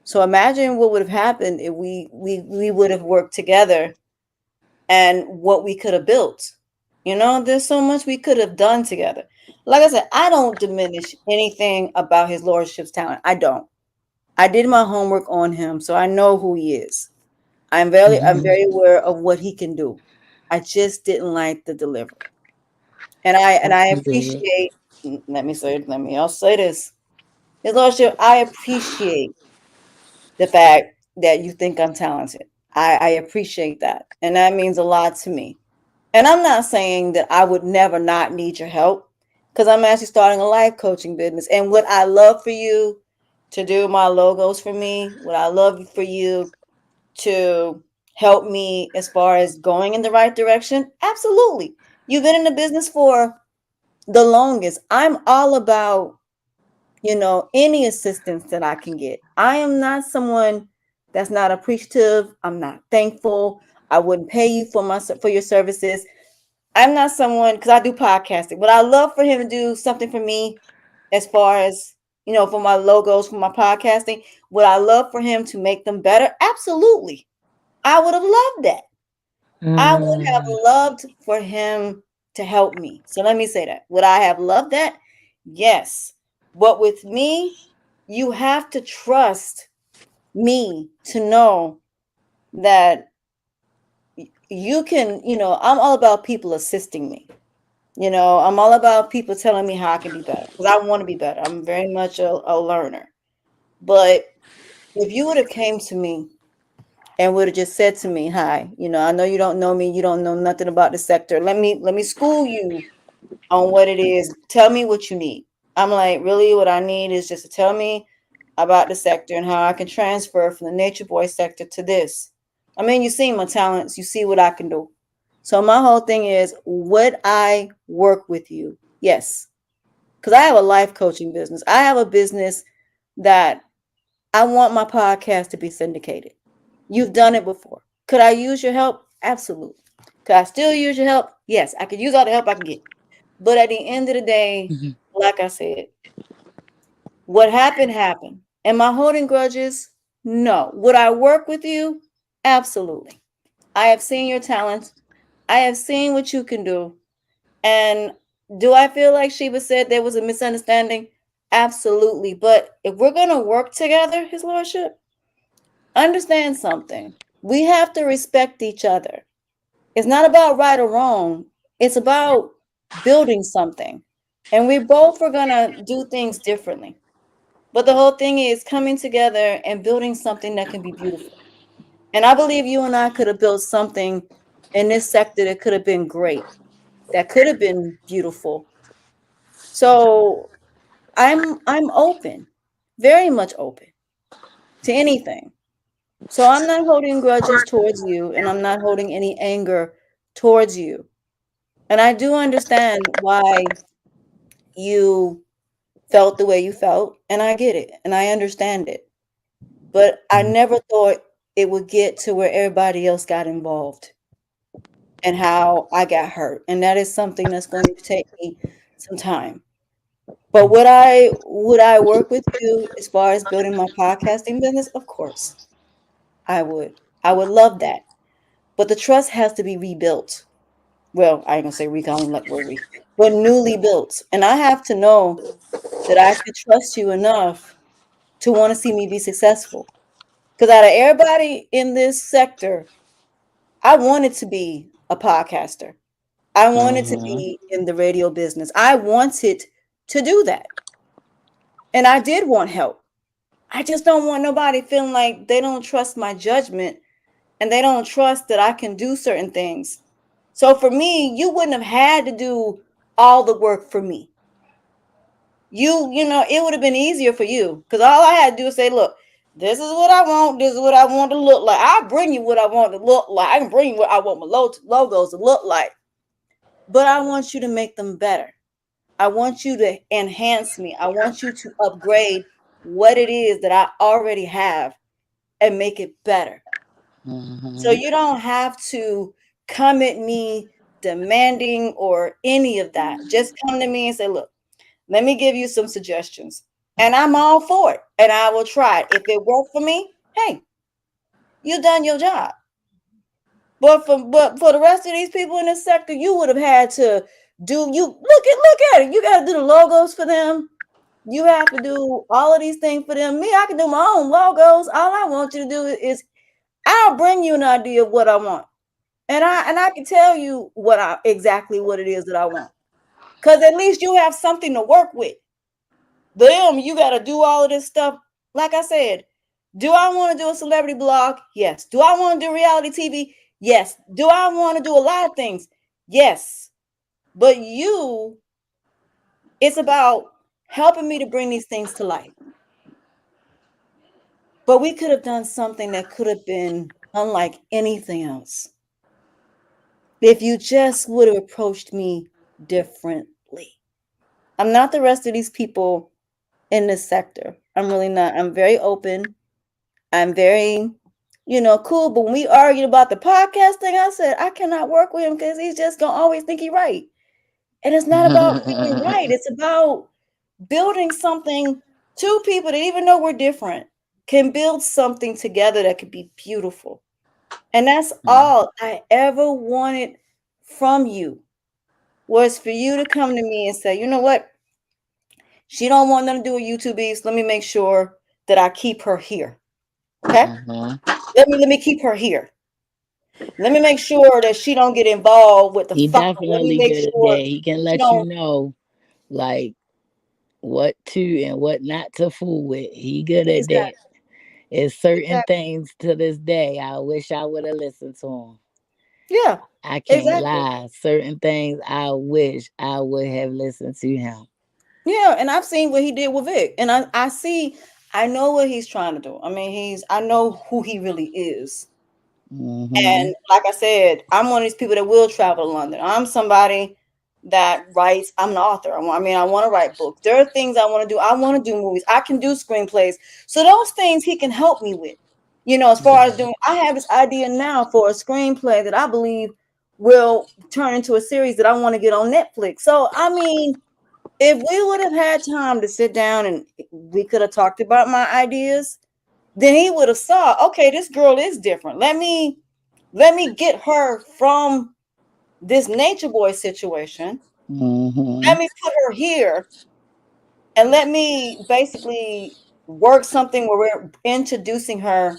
So imagine what would have happened if we would have worked together, and what we could have built. There's so much we could have done together. Like I said, I don't diminish anything about his lordship's talent. I don't. I did my homework on him, so I know who he is. I'm Mm-hmm. very aware of what he can do. I just didn't like the delivery. And I I get it. appreciate, I'll say this. His lordship, I appreciate the fact that you think I'm talented. I appreciate that. And that means a lot to me. And I'm not saying that I would never not need your help, because I'm actually starting a life coaching business. And would I love for you to do my logos for me? Would I love for you to help me as far as going in the right direction? Absolutely. You've been in the business for the longest. I'm all about, any assistance that I can get. I am not someone that's not appreciative. I'm not thankful. I wouldn't pay you for your services. I'm not someone, because I do podcasting. Would I love for him to do something for me as far as, for my logos, for my podcasting? Would I love for him to make them better? Absolutely. I would have loved that. I would have Mm. loved for him to help me. So let me say that. Would I have loved that? Yes. But with me, you have to trust me to know that you can, I'm all about people assisting me. I'm all about people telling me how I can be better, because I want to be better. I'm very much a learner. But if you would have came to me and would have just said to me, "Hi, I know you don't know me, you don't know nothing about the sector. Let me school you on what it is. Tell me what you need." I'm like, really, what I need is just to tell me about the sector and how I can transfer from the nature boy sector to this. I mean, you see my talents, you see what I can do. So my whole thing is, would I work with you? Yes. Because I have a life coaching business. I have a business that I want my podcast to be syndicated. You've done it before. Could I use your help? Absolutely. Could I still use your help? Yes, I could use all the help I can get. But at the end of the day, like I said, what happened happened. Am I holding grudges? No. Would I work with you? Absolutely. I have seen your talents. I have seen what you can do. And do I feel like Sheba said there was a misunderstanding? Absolutely. But if we're going to work together, His Lordship, understand something. We have to respect each other. It's not about right or wrong, it's about building something. And we both are going to do things differently. But the whole thing is coming together and building something that can be beautiful. And I believe you and I could have built something in this sector that could have been great, that could have been beautiful. So I'm open, very much open to anything. So I'm not holding grudges towards you and I'm not holding any anger towards you. And I do understand why you felt the way you felt, and I get it and I understand it. But I never thought it would get to where everybody else got involved and how I got hurt. And that is something that's going to take me some time. But would I work with you as far as building my podcasting business? Of course, I would. I would love that. But the trust has to be rebuilt. Well, I ain't gonna say recon, I don't like word re, but newly built. And I have to know that I could trust you enough to want to see me be successful. Because out of everybody in this sector, I wanted to be a podcaster. I wanted to Mhm. be in the radio business. I wanted to do that. And I did want help. I just don't want nobody feeling like they don't trust my judgment and they don't trust that I can do certain things. So for me, you wouldn't have had to do all the work for me. You know, it would have been easier for you because all I had to do is say, look, this is what I want. This is what I want to look like. I'll bring you what I want to look like. I can bring you what I want my logos to look like. But I want you to make them better. I want you to enhance me. I want you to upgrade what it is that I already have and make it better. So Mhm. you don't have to come at me demanding or any of that. Just come to me and say, look, let me give you some suggestions. And I'm all for it. And I will try it. If it worked for me, hey, you done your job. But for the rest of these people in this sector, you would have had to do you look at it. You gotta do the logos for them. You have to do all of these things for them. Me, I can do my own logos. All I want you to do is I'll bring you an idea of what I want. And I can tell you what I exactly what it is that I want. Because at least you have something to work with. Them, you got to do all of this stuff. Like I said, do I want to do a celebrity blog? Yes. Do I want to do reality TV? Yes. Do I want to do a lot of things? Yes. But it's about helping me to bring these things to life. But we could have done something that could have been unlike anything else if you just would have approached me differently. I'm not the rest of these people in this sector. I'm really not. I'm very open. I'm very, cool. But when we argued about the podcast thing, I said I cannot work with him because he's just gonna always think he's right. And it's not about being right. It's about building something. Two people that even though we're different can build something together that could be beautiful. And that's all I ever wanted from you was for you to come to me and say, you know what? She don't want nothing to do with YouTubies. Let me make sure that I keep her here. Okay? Mhm. Let me keep her here. Let me make sure that she don't get involved with the He fuck. Let me definitely make good at sure that. He can she let you don't. know like what to and what not to fool with. He good at that. Exactly. It's certain Exactly. things to this day I wish I would have listened to him. Yeah. I can't Exactly. lie. Certain things I wish I would have listened to him. Yeah. And I've seen what he did with Vic, and I know what he's trying to do. I mean, I know who he really is. Hmm. And like I said, I'm one of these people that will travel to London. I'm somebody that writes. I'm an author. I want to write books. There are things I want to do. I want to do movies. I can do screenplays. So those things he can help me with. As far as Yeah. doing, I have this idea now for a screenplay that I believe will turn into a series that I want to get on Netflix. So, I mean, if we would have had time to sit down and we could have talked about my ideas, then he would have saw, okay, this girl is different. Let me get her from this nature boy situation. Mm-hmm. Let me put her here and let me basically work something where we're introducing her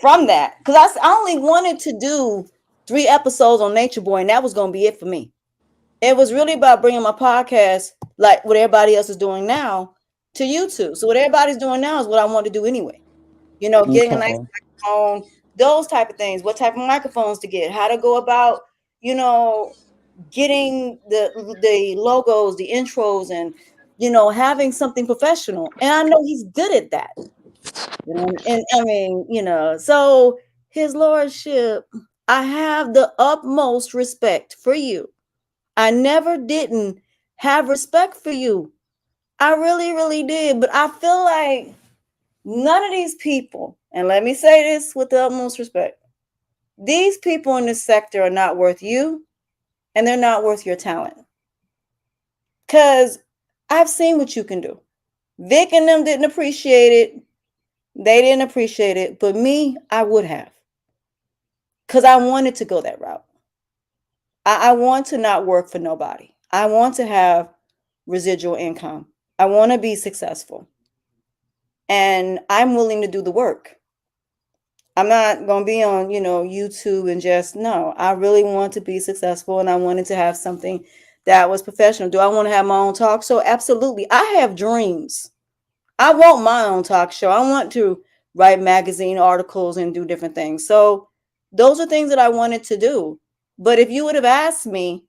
from that. Because I only wanted to do 3 episodes on Nature Boy, and that was going to be it for me. It was really about bringing my podcast, like what everybody else is doing now, to YouTube. So what everybody's doing now is what I want to do anyway. Getting a nice Okay. microphone, those type of things. What type of microphones to get? How to go about, you know, getting the logos, the intros, and having something professional. And I know he's good at that. And I mean, so his lordship, I have the utmost respect for you. I never didn't have respect for you. I really, really did. But I feel like none of these people, and let me say this with the utmost respect, these people in this sector are not worth you, and they're not worth your talent. Because I've seen what you can do. Vic and them didn't appreciate it. They didn't appreciate it. But me, I would have. Because I wanted to go that route. I want to not work for nobody. I want to have residual income. I want to be successful. And I'm willing to do the work. I'm not going to be on, YouTube and just, no, I really want to be successful and I wanted to have something that was professional. Do I want to have my own talk show? Absolutely. I have dreams. I want my own talk show. I want to write magazine articles and do different things. So those are things that I wanted to do. But if you would have asked me,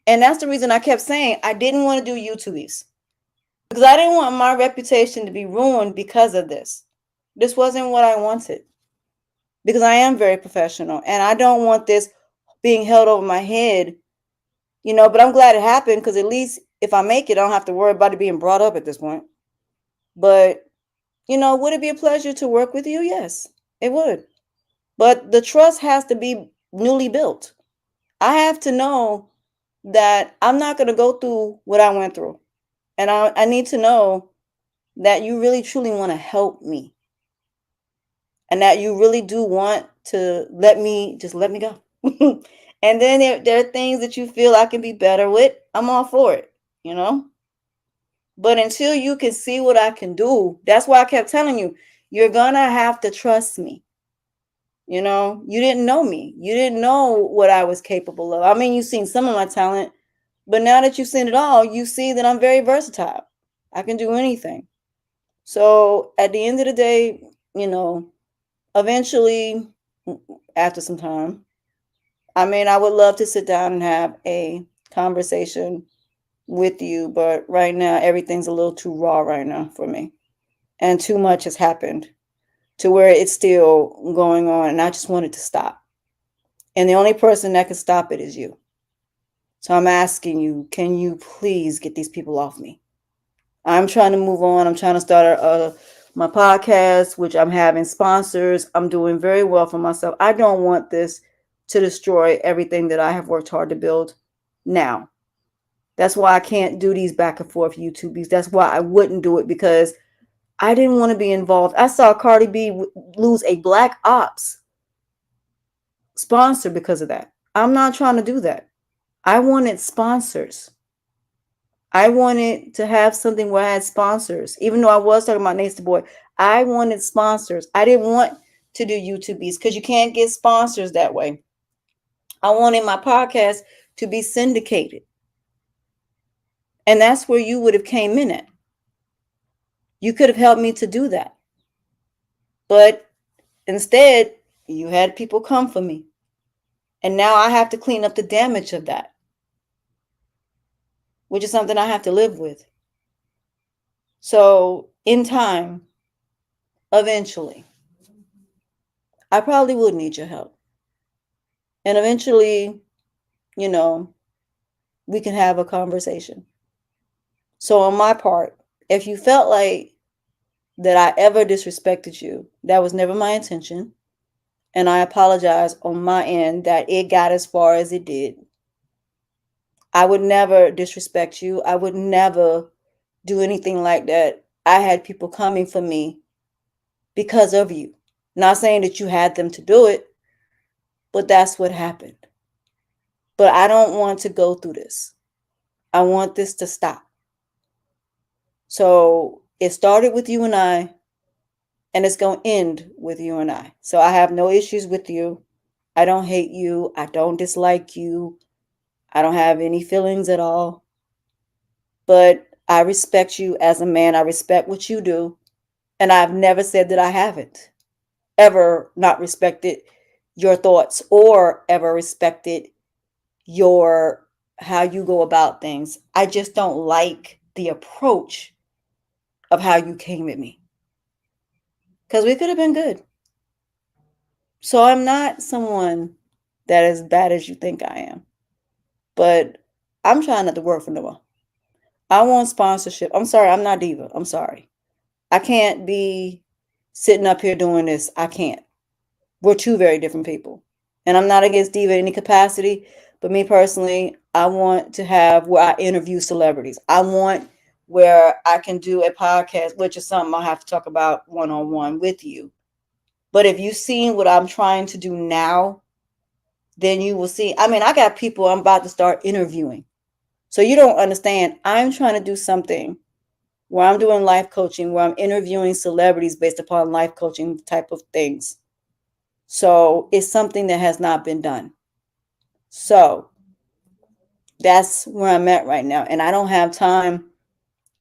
and that's the reason I kept saying I didn't want to do YouTubies because I didn't want my reputation to be ruined because of this. This wasn't what I wanted because I am very professional and I don't want this being held over my head, but I'm glad it happened because at least if I make it, I don't have to worry about it being brought up at this point. But, would it be a pleasure to work with you? Yes, it would. But the trust has to be newly built. I have to know that I'm not going to go through what I went through. And I need to know that you really truly want to help me and that you really do want to let me go. And then there are things that you feel I can be better with. I'm all for it. But until you can see what I can do, that's why I kept telling you, you're going to have to trust me. You didn't know me. You didn't know what I was capable of. I mean, you've seen some of my talent, but now that you've seen it all, you see that I'm very versatile. I can do anything. So at the end of the day, eventually, after some time, I mean, I would love to sit down and have a conversation with you, but right now, everything's a little too raw right now for me. And too much has happened to where it's still going on. And I just want it to stop. And the only person that can stop it is you. So I'm asking you, can you please get these people off me? I'm trying to move on. I'm trying to start my podcast, which I'm having sponsors. I'm doing very well for myself. I don't want this to destroy everything that I have worked hard to build now. That's why I can't do these back and forth YouTubies. That's why I wouldn't do it because I didn't want to be involved. I saw Cardi B lose a Black Ops sponsor because of that. I'm not trying to do that. I wanted sponsors. I wanted to have something where I had sponsors. Even though I was talking about Nasty Boy, I wanted sponsors. I didn't want to do YouTubies because you can't get sponsors that way. I wanted my podcast to be syndicated. And that's where you would have came in at. You could have helped me to do that. But instead, you had people come for me. And now I have to clean up the damage of that, which is something I have to live with. So in time, eventually, I probably would need your help. And eventually, we can have a conversation. So on my part, if you felt like that I ever disrespected you. That was never my intention. And I apologize on my end that it got as far as it did. I would never disrespect you. I would never do anything like that. I had people coming for me because of you. Not saying that you had them to do it, but that's what happened. But I don't want to go through this. I want this to stop. So it started with you and I, and it's going to end with you and I. So I have no issues with you. I don't hate you. I don't dislike you. I don't have any feelings at all. But I respect you as a man. I respect what you do. And I've never said that I haven't ever not respected your thoughts or ever respected your how you go about things. I just don't like the approach of how you came at me. Because we could have been good. So I'm not someone that is bad as you think I am. But I'm trying not to work for no one. I want sponsorship. I'm sorry, I'm not diva. I'm sorry. I can't be sitting up here doing this. I can't. We're two very different people. And I'm not against diva in any capacity, but me personally, I want to have where I interview celebrities. I want where I can do a podcast, which is something I'll have to talk about one on one with you. But if you've seen what I'm trying to do now, then you will see. I mean, I got people I'm about to start interviewing. So you don't understand. I'm trying to do something where I'm doing life coaching, where I'm interviewing celebrities based upon life coaching type of things. So it's something that has not been done. So that's where I'm at right now. And I don't have time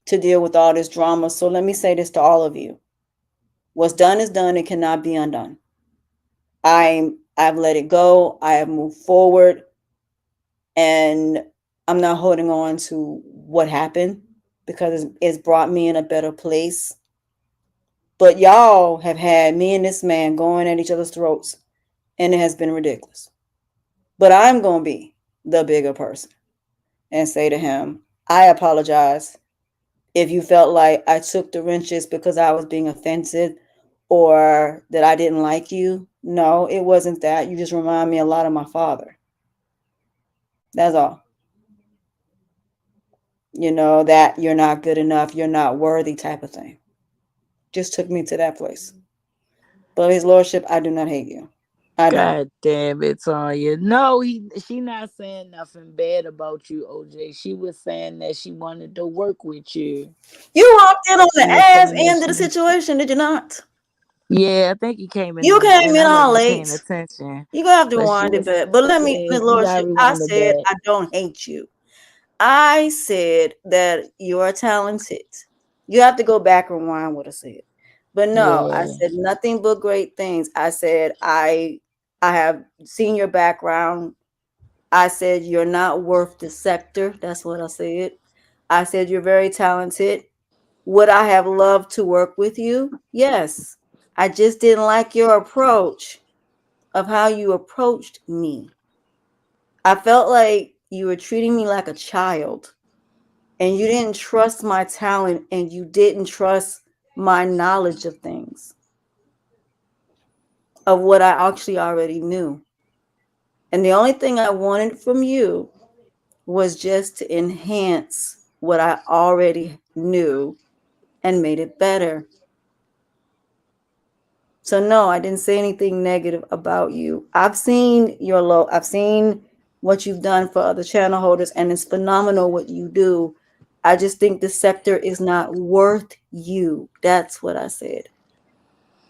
to deal with all this drama. So let me say this to all of you. What's done is done. It cannot be undone. I've let it go. I have moved forward. And I'm not holding on to what happened because it's brought me in a better place. But y'all have had me and this man going at each other's throats, and it has been ridiculous. But I'm going to be the bigger person and say to him, I apologize if you felt like I took the wrenches because I was being offensive or that I didn't like you. No, it wasn't that. You just remind me a lot of my father. That's all. You know, that you're not good enough, you're not worthy type of thing. Just took me to that place. But his lordship, I do not hate you. I don't. God damn it, Tanya. No, she not saying nothing bad about you, OJ. She was saying that she wanted to work with you. You walked in on the She was ass saying that end of the she situation, did you not? Yeah, I think you came in You on the came end. in I all wasn't paying late. attention. You gonna have to But she rewind it was back. But let me, yeah, his you gotta lordship, I rewind it said back. I don't hate you. I said that you are talented. You have to go back and rewind what I said. But no, I Yeah. said nothing but great things. I said I have seen your background. I said you're not worth the sector. That's what I said. I said you're very talented. Would I have loved to work with you? Yes. I just didn't like your approach of how you approached me. I felt like you were treating me like a child and you didn't trust my talent and you didn't trust my knowledge of things, of what I actually already knew. And the only thing I wanted from you was just to enhance what I already knew and made it better. So no, I didn't say anything negative about you. I've seen what you've done for other channel holders and it's phenomenal what you do. I just think the sector is not worth you. That's what I said.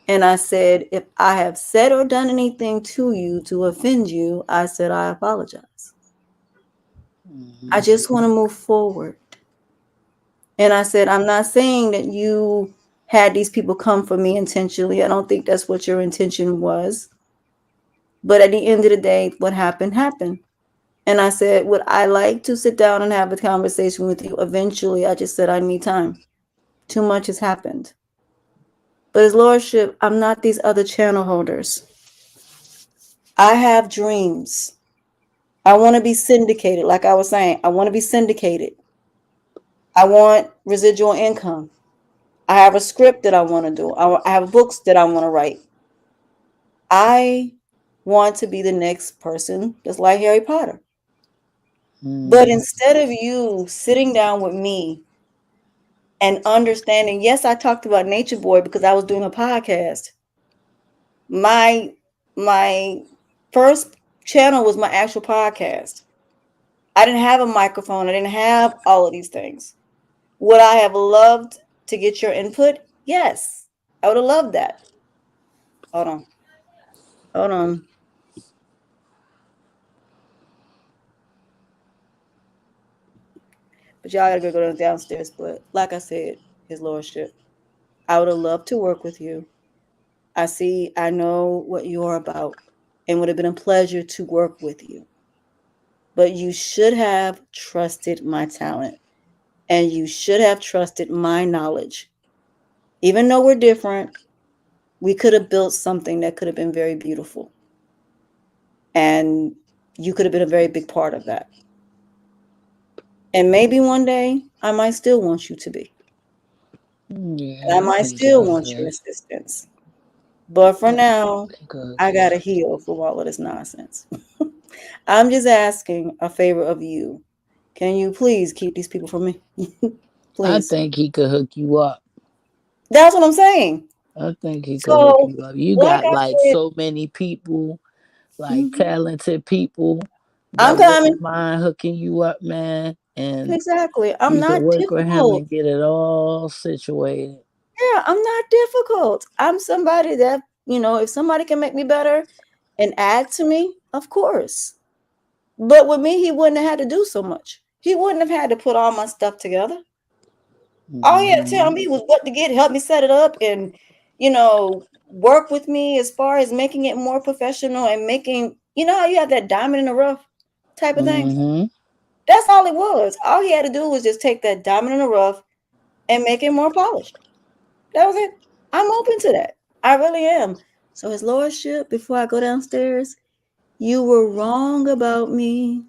And I said, if I have said or done anything to you to offend you, I said, I apologize. I Mhm. just want to move forward. And I said, I'm not saying that you had these people come for me intentionally. I don't think that's what your intention was. But at the end of the day, what happened, happened. And I said, would I like to sit down and have a conversation with you eventually? I just said, I need time. Too much has happened. But his lordship, I'm not these other channel holders. I have dreams. I want to be syndicated. Like I was saying, I want to be syndicated. I want residual income. I have a script that I want to do. I have books that I want to write. I want to be the next person that's like Harry Potter. But Mm. instead of you sitting down with me and understanding, yes, I talked about Nature Boy because I was doing a podcast. My first channel was my actual podcast. I didn't have a microphone. I didn't have all of these things. Would I have loved to get your input? Yes. I would have loved that. Hold on. Hold on. But y'all gotta go downstairs. But like I said, his lordship, I would have loved to work with you. I know what you're about and would have been a pleasure to work with you. But you should have trusted my talent and you should have trusted my knowledge. Even though we're different, we could have built something that could have been very beautiful. And you could have been a very big part of that. And maybe one day I might still want you to be. Yeah, And I I might think still y'all want your good. assistance. But for I now, think y'all I gotta good. heal from all of this nonsense. I'm just asking a favor of you. Can you please keep these people from me? I Please. think he could hook you up. That's what I'm saying. I think he could hook So, you up. You like got I like said, so many people, like mhm, talented people I'm that coming. wouldn't mind hooking you up, man. And Exactly. I'm you could not work with him difficult. and get it all situated. Yeah, I'm not difficult. I'm somebody that, if somebody can make me better and add to me, of course. But with me, he wouldn't have had to do so much. He wouldn't have had to put all my stuff together. All he had to tell Hmm. me was what to get, help me set it up, and work with me as far as making it more professional and making how you have that diamond in the rough type of thing. Hmm. That's all it was. All he had to do was just take that diamond in the rough and make it more polished. That was it. I'm open to that. I really am. So his lordship, before I go downstairs, you were wrong about me.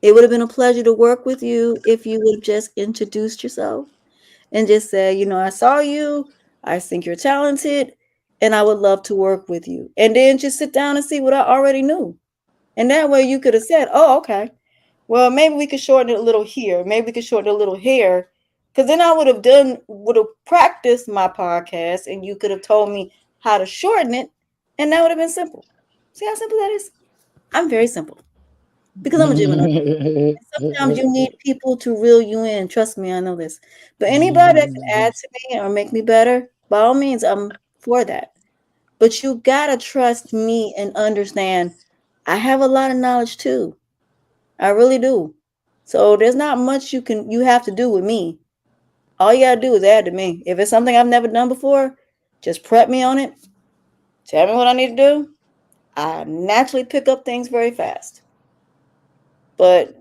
It would have been a pleasure to work with you if you would have just introduced yourself and just said, I saw you, I think you're talented, and I would love to work with you. And then just sit down and see what I already knew. And that way you could have said, oh, okay. Well, maybe we could shorten it a little here. Maybe we could shorten it a little here. Because then I would have practiced my podcast and you could have told me how to shorten it. And that would have been simple. See how simple that is? I'm very simple because I'm a Gemini. Sometimes you need people to reel you in. Trust me, I know this. But anybody that can add to me or make me better, by all means, I'm for that. But you gotta trust me and understand I have a lot of knowledge too. I really do. So there's not much you have to do with me. All you gotta do is add to me. If it's something I've never done before, just prep me on it. Tell me what I need to do. I naturally pick up things very fast. But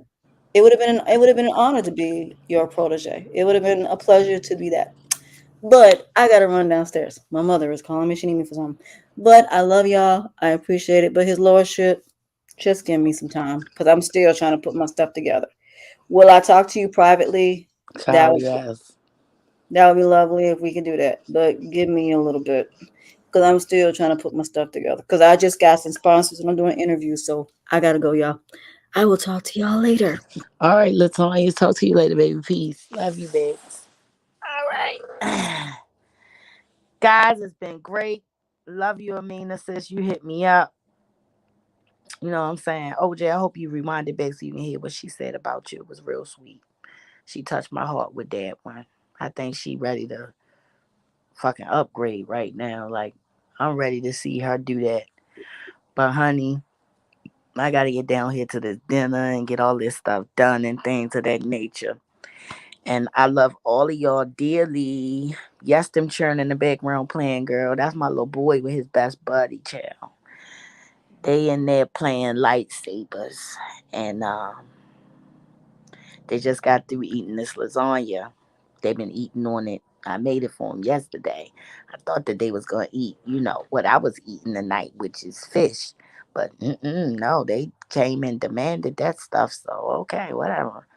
it would have been an honor to be your protege. It would have been a pleasure to be that. But I gotta run downstairs. My mother is calling me. She need me for something. But I love y'all. I appreciate it. But his lordship, just give me some time because I'm still trying to put my stuff together. Will I talk to you privately? That Child, would yes. that would be lovely if we can do that. But give me a little bit because I'm still trying to put my stuff together. Because I just got some sponsors and I'm doing interviews, so I gotta go, y'all. I will talk to y'all later. All right, Latonya, talk to you later, baby. Peace. Love you, babes. All right. Guys, it's been great. Love you, Amina, sis. You hit me up. You know what I'm saying? OJ, I hope you reminded Bex so you can hear what she said about you. It was real sweet. She touched my heart with that one. I think she ready to fucking upgrade right now. Like, I'm ready to see her do that. But honey, I gotta get down here to this dinner and get all this stuff done and things of that nature. And I love all of y'all dearly. Yes, them churn in the background playing, girl. That's my little boy with his best buddy, child. They in there playing lightsabers. And they just got through eating this lasagna. They've been eating on it. I made it for them yesterday. I thought that they was gonna eat, what I was eating tonight, which is fish. But no, they came and demanded that stuff. So okay, whatever.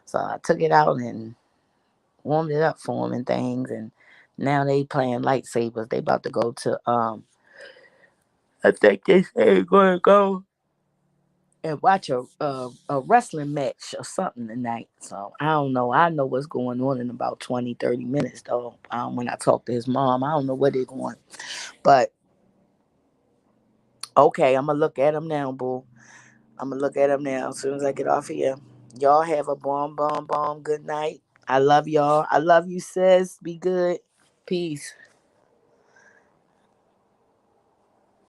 So I took it out and warmed it up for them and things, and now they playing lightsabers. They about to go to I think they say they're gonna go and watch a wrestling match or something tonight. So I don't know. I know what's going on in about 20, 30 minutes though. When I talk to his mom, I don't know where they're going. But okay, I'm gonna look at him now, boo. I'm gonna look at him now as soon as I get off of here. Y'all have a bomb good night. I love y'all. I love you, sis. Be good. Peace.